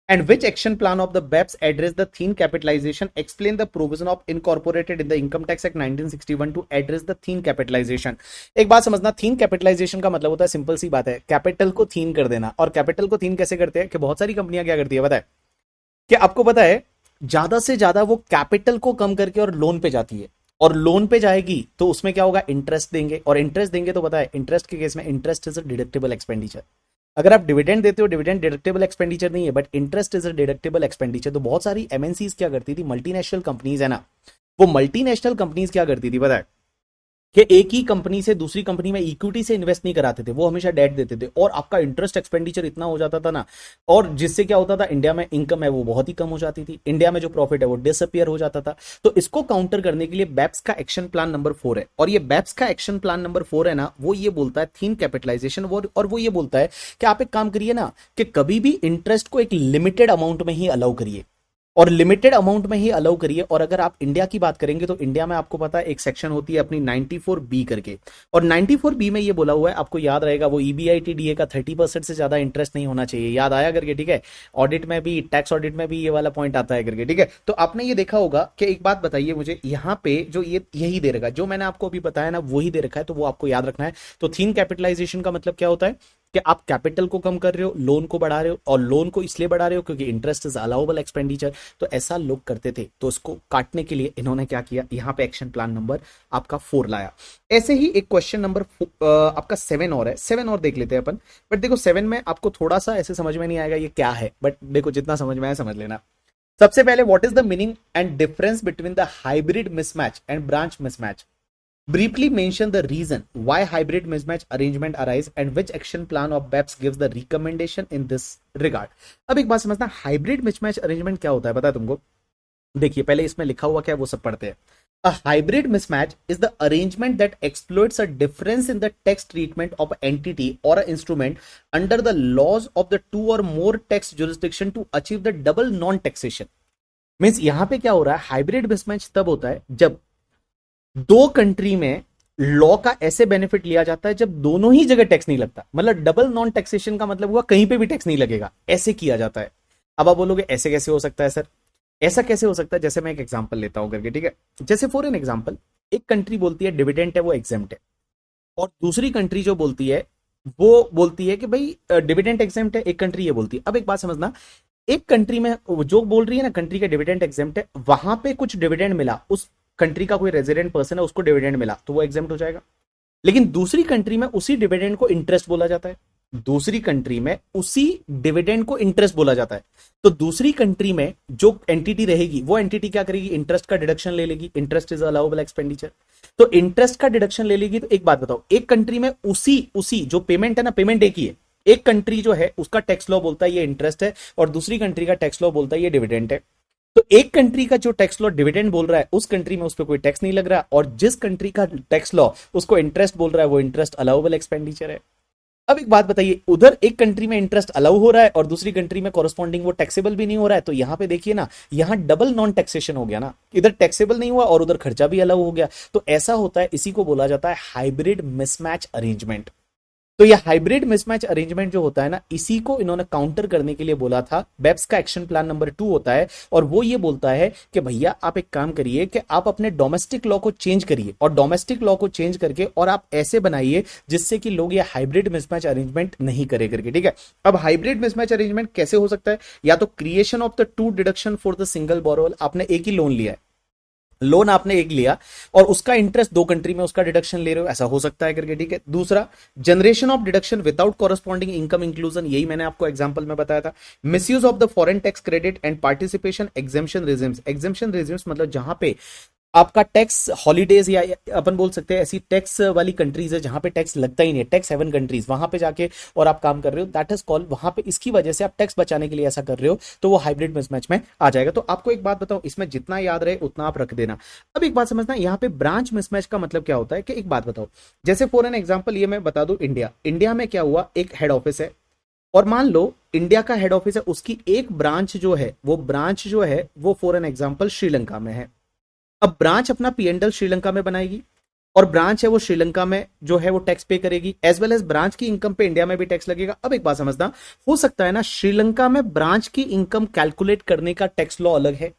And which action plan of the BEPS address the thin capitalization? Explain the provision of incorporated in the Income Tax Act 1961 to address the thin capitalization. एक बात समझना, thin capitalization का मतलब होता है, simple सी बात है, capital को thin कर देना। और कैपिटल को thin कैसे करते हैं कि बहुत सारी कंपनियां क्या करती है पता है, कि आपको पता है ज्यादा से ज्यादा वो कैपिटल को कम करके और लोन पे जाती है, और लोन पे जाएगी तो उसमें क्या होगा, इंटरेस्ट देंगे, और इंटरेस्ट देंगे तो पता है इंटरेस्ट के केस में interest is a deductible expenditure. अगर आप डिविडेंड देते हो, डिविडेंड डिडक्टेबल एक्सपेंडिचर नहीं है, but interest is a deductible expenditure. तो बहुत सारी एमएनसीज क्या करती थी, मल्टीनेशनल कंपनीज है ना, वो मल्टीनेशनल कंपनीज क्या करती थी पता है, कि एक ही कंपनी से दूसरी कंपनी में इक्विटी से इन्वेस्ट नहीं कराते थे, वो हमेशा डेट देते थे, और आपका इंटरेस्ट एक्सपेंडिचर इतना हो जाता था ना, और जिससे क्या होता था, इंडिया में इनकम है वो बहुत ही कम हो जाती थी, इंडिया में जो प्रॉफिट है वो डिसअपियर हो जाता था। तो इसको काउंटर करने के लिए बैप्स का एक्शन प्लान नंबर 4 है, और ये बैप्स का एक्शन प्लान नंबर 4 है ना, वो ये बोलता है थीन कैपिटलाइजेशन, और वो ये बोलता है कि आप एक काम करिए ना, कि कभी भी इंटरेस्ट को एक लिमिटेड अमाउंट में ही अलाउ करिए, और लिमिटेड अमाउंट में ही अलाउ करिए। और अगर आप इंडिया की बात करेंगे तो इंडिया में आपको पता है एक सेक्शन होती है अपनी 94B करके, और 94B में ये बोला हुआ है, आपको याद रहेगा, वो EBITDA का 30% से ज्यादा इंटरेस्ट नहीं होना चाहिए, याद आया करके, ठीक है। ऑडिट में भी, टैक्स ऑडिट में भी ये वाला पॉइंट आता है करके, ठीक है। तो आपने ये देखा होगा कि एक बात बताइए मुझे, यहाँ पे जो यही दे रखा है, जो मैंने आपको अभी बताया ना वही दे रखा है, तो वो आपको याद रखना है। तो थीन कैपिटलाइजेशन का मतलब क्या होता है कि आप कैपिटल को कम कर रहे हो, लोन को बढ़ा रहे हो, और लोन को इसलिए बढ़ा रहे हो क्योंकि इंटरेस्ट इज अलाउबल एक्सपेंडिचर। तो ऐसा लोग करते थे, तो इसको काटने के लिए इन्होंने क्या किया, यहां पे एक्शन प्लान नंबर आपका 4 लाया। ऐसे ही एक क्वेश्चन नंबर आपका 7 और है, 7 और देख लेते हैं अपन। बट देखो 7 में आपको थोड़ा सा ऐसे समझ में नहीं आएगा ये क्या है, बट देखो जितना समझ में आया समझ लेना। सबसे पहले what is the meaning and difference between the hybrid mismatch and branch mismatch? Briefly mention the reason why hybrid mismatch arrangement arise and which action plan of BEPS gives the recommendation in this regard. अब एक बात समझना, hybrid mismatch arrangement क्या होता है पता है तुमको? देखिए पहले इसमें लिखा हुआ क्या है वो सब पढ़ते हैं। A hybrid mismatch is the arrangement that exploits a difference in the tax treatment of an entity or an instrument under the laws of the two or more tax jurisdiction to achieve the double non-taxation. Means यहां पे क्या हो रहा है, hybrid mismatch तब होता है जब दो कंट्री में लॉ का ऐसे बेनिफिट लिया जाता है जब दोनों ही जगह टैक्स नहीं लगता। मतलब डबल नॉन टैक्सेशन का मतलब हुआ कहीं पे भी टैक्स नहीं लगेगा, ऐसे किया जाता है। अब आप बोलोगे ऐसे कैसे हो सकता है सर? ऐसा कैसे हो सकता है? जैसे मैं एक एग्जांपल लेता हूं करके, ठीक है। जैसे फॉर एन एग्जांपल, एक कंट्री बोलती है डिविडेंड है वो एग्जेम्प्ट है, और दूसरी कंट्री जो बोलती है वो बोलती है कि भाई डिविडेंड एग्जेम्प्ट है, एक कंट्री ये बोलती है। अब एक बात समझना, एक कंट्री में जो बोल रही है ना कंट्री का डिविडेंड एग्जेम्प्ट है, वहां पे कुछ डिविडेंड मिला, उस कंट्री का कोई रेजिडेंट पर्सन है उसको डिविडेंड मिला तो वो एग्जेम्प्ट हो जाएगा। लेकिन दूसरी कंट्री में उसी डिविडेंड को इंटरेस्ट बोला जाता है, दूसरी कंट्री में उसी डिविडेंड को इंटरेस्ट बोला जाता है। तो दूसरी कंट्री में जो एंटिटी रहेगी वो एंटिटी क्या करेगी, इंटरेस्ट का डिडक्शन ले लेगी। इंटरेस्ट इज अलाउबल एक्सपेंडिचर, तो इंटरेस्ट का डिडक्शन ले लेगी। तो एक बात बताओ, एक कंट्री में उसी जो पेमेंट है ना, पेमेंट एक ही है। एक कंट्री जो है उसका टैक्स लॉ बोलता है ये इंटरेस्ट है, और दूसरी कंट्री का टैक्स लॉ बोलता है ये डिविडेंड है। तो एक कंट्री का जो टैक्स लॉ डिविडेंड बोल रहा है उस कंट्री में उस पर कोई टैक्स नहीं लग रहा, और जिस कंट्री का टैक्स लॉ उसको इंटरेस्ट बोल रहा है वो इंटरेस्ट अलाउबल एक्सपेंडिचर है। अब एक बात बताइए, उधर एक कंट्री में इंटरेस्ट अलाउ हो रहा है और दूसरी कंट्री में कॉरेस्पॉन्डिंग वो टैक्सेबल भी नहीं हो रहा है, तो यहां पे देखिए ना, यहां डबल नॉन टैक्सेशन हो गया ना, इधर टैक्सेबल नहीं हुआ और उधर खर्चा भी अलाउ हो गया। तो ऐसा होता है, इसी को बोला जाता है हाइब्रिड मिसमैच अरेंजमेंट। तो ये हाइब्रिड मिसमैच अरेंजमेंट जो होता है ना, इसी को इन्होंने काउंटर करने के लिए बोला था। बेप्स का एक्शन प्लान नंबर 2 होता है, और वो ये बोलता है कि भैया आप एक काम करिए कि आप अपने डोमेस्टिक लॉ को चेंज करिए, और डोमेस्टिक लॉ को चेंज करके और आप ऐसे बनाइए जिससे कि लोग ये हाइब्रिड मिसमैच अरेंजमेंट नहीं करे करके, ठीक है। अब हाइब्रिड मिसमैच अरेंजमेंट कैसे हो सकता है? या तो creation of the two deduction for the single borrower, आपने एक ही लोन लिया है, लोन आपने एक लिया और उसका इंटरेस्ट दो कंट्री में उसका डिडक्शन ले रहे हो, ऐसा हो सकता है करके, ठीक है। दूसरा, generation of deduction without corresponding income inclusion, यही मैंने आपको एग्जांपल में बताया था। Misuse of the foreign tax credit and participation exemption regimes. Exemption regimes मतलब जहां पे आपका टैक्स हॉलीडेज, या अपन बोल सकते हैं ऐसी टैक्स वाली कंट्रीज है जहां पे टैक्स लगता ही नहीं है, टैक्स हेवन कंट्रीज, वहां पे जाके और आप काम कर रहे हो, दैट इज कॉल्ड, वहां पे इसकी वजह से आप टैक्स बचाने के लिए ऐसा कर रहे हो, तो वो हाइब्रिड मिसमैच में आ जाएगा। तो आपको एक बात बताओ, इसमें जितना याद रहे उतना आप रख देना। अब एक बात समझना, यहाँ पे ब्रांच मिसमैच का मतलब क्या होता है कि एक बात बताओ, जैसे फॉर एन एग्जाम्पल ये मैं बता दूं, इंडिया में क्या हुआ, एक हेड ऑफिस है, और मान लो इंडिया का हेड ऑफिस है, उसकी एक ब्रांच जो है वो फॉर एन एग्जाम्पल श्रीलंका में है। अब ब्रांच अपना पीएनडल श्रीलंका में बनाएगी, और ब्रांच है वो श्रीलंका में जो है वो टैक्स पे करेगी, एज वेल एज ब्रांच की इनकम पे इंडिया में भी टैक्स लगेगा। अब एक बात समझना, हो सकता है ना श्रीलंका में ब्रांच की इनकम कैलकुलेट करने का टैक्स लॉ अलग है,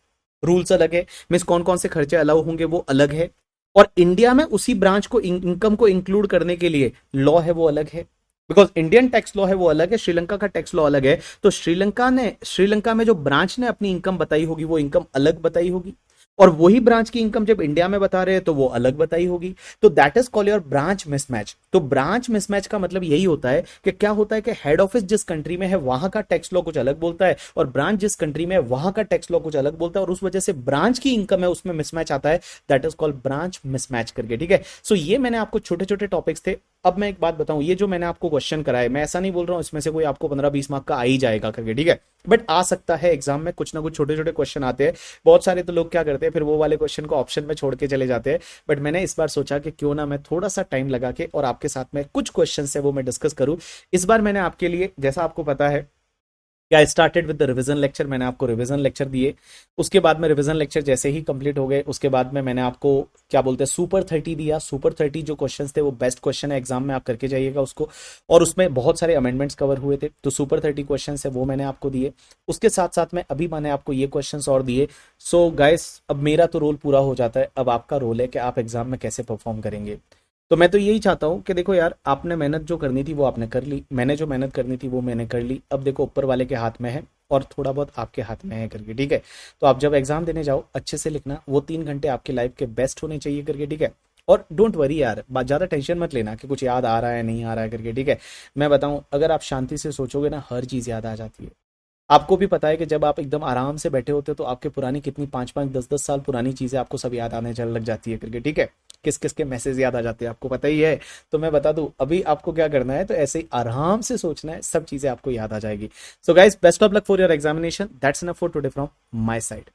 रूल्स अलग है, मींस कौन कौन से खर्चे अलाउ होंगे वो अलग है, और इंडिया में उसी ब्रांच को इनकम को इंक्लूड करने के लिए लॉ है वो अलग है, बिकॉज इंडियन टैक्स लॉ है वो अलग है, श्रीलंका का टैक्स लॉ अलग है। तो श्रीलंका में जो ब्रांच ने अपनी इनकम बताई होगी वो इनकम अलग बताई होगी, और वही ब्रांच की इनकम जब इंडिया में बता रहे हैं तो वो अलग बताई होगी। तो that is called your branch mismatch. तो ब्रांच मिसमैच का मतलब यही होता है कि क्या होता है कि हेड ऑफिस जिस कंट्री में है वहां का टैक्स लॉ कुछ अलग बोलता है, और ब्रांच जिस कंट्री में है वहां का टैक्स लॉ कुछ अलग बोलता है, और उस वजह से ब्रांच की इनकम है उसमें मिसमैच आता है, that is called branch mismatch करके, ठीक है। सो ये मैंने आपको छोटे छोटे टॉपिक्स थे। अब मैं एक बात बताऊं, ये जो मैंने आपको क्वेश्चन कराए, मैं ऐसा नहीं बोल रहा हूं इसमें से कोई आपको 15-20 मार्क का आ ही जाएगा करके, ठीक है, बट आ सकता है एग्जाम में कुछ ना कुछ छोटे छोटे क्वेश्चन आते हैं। बहुत सारे तो लोग क्या करते हैं, फिर वो वाले क्वेश्चन को ऑप्शन में छोड़ के चले जाते हैं, बट मैंने इस बार सोचा कि क्यों ना मैं थोड़ा सा टाइम लगा के और आपके साथ में कुछ क्वेश्चन है वो मैं डिस्कस करूं। इस बार मैंने आपके लिए, जैसा आपको पता है, I started with the revision lecture, मैंने आपको रिवीजन लेक्चर दिए, उसके बाद में रिवीजन लेक्चर जैसे ही कंप्लीट हो गए उसके बाद में मैंने आपको क्या बोलते हैं सुपर 30 दिया। सुपर 30 जो क्वेश्चंस थे वो बेस्ट क्वेश्चन है, एग्जाम में आप करके जाइएगा उसको, और उसमें बहुत सारे अमेंडमेंट्स कवर हुए थे, तो सुपर 30 क्वेश्चंस है वो मैंने आपको दिए। उसके साथ साथ में अभी मैंने आपको ये क्वेश्चंस और दिए। सो गाइस, अब मेरा तो रोल पूरा हो जाता है, अब आपका रोल है कि आप एग्जाम में कैसे परफॉर्म करेंगे। तो मैं तो यही चाहता हूँ कि देखो यार, आपने मेहनत जो करनी थी वो आपने कर ली, मैंने जो मेहनत करनी थी वो मैंने कर ली, अब देखो ऊपर वाले के हाथ में है और थोड़ा बहुत आपके हाथ में है करके, ठीक है। तो आप जब एग्जाम देने जाओ अच्छे से लिखना, वो 3 घंटे आपकी लाइफ के बेस्ट होने चाहिए करके, ठीक है। और डोंट वरी यार, ज्यादा टेंशन मत लेना कि कुछ याद आ रहा है नहीं आ रहा है करके, ठीक है। मैं बताऊं, अगर आप शांति से सोचोगे ना, हर चीज याद आ जाती है। आपको भी पता है कि जब आप एकदम आराम से बैठे होते हो तो आपके पुरानी कितनी 5-5 10-10 साल पुरानी चीजें आपको सब याद आने चल लग जाती है करके, ठीक है। किस किस के मैसेज याद आ जाते हैं आपको पता ही है। तो मैं बता दूं, अभी आपको क्या करना है, तो ऐसे ही आराम से सोचना है, सब चीजें आपको याद आ जाएगी। So guys, best of luck for your examination, that's enough for today from my side.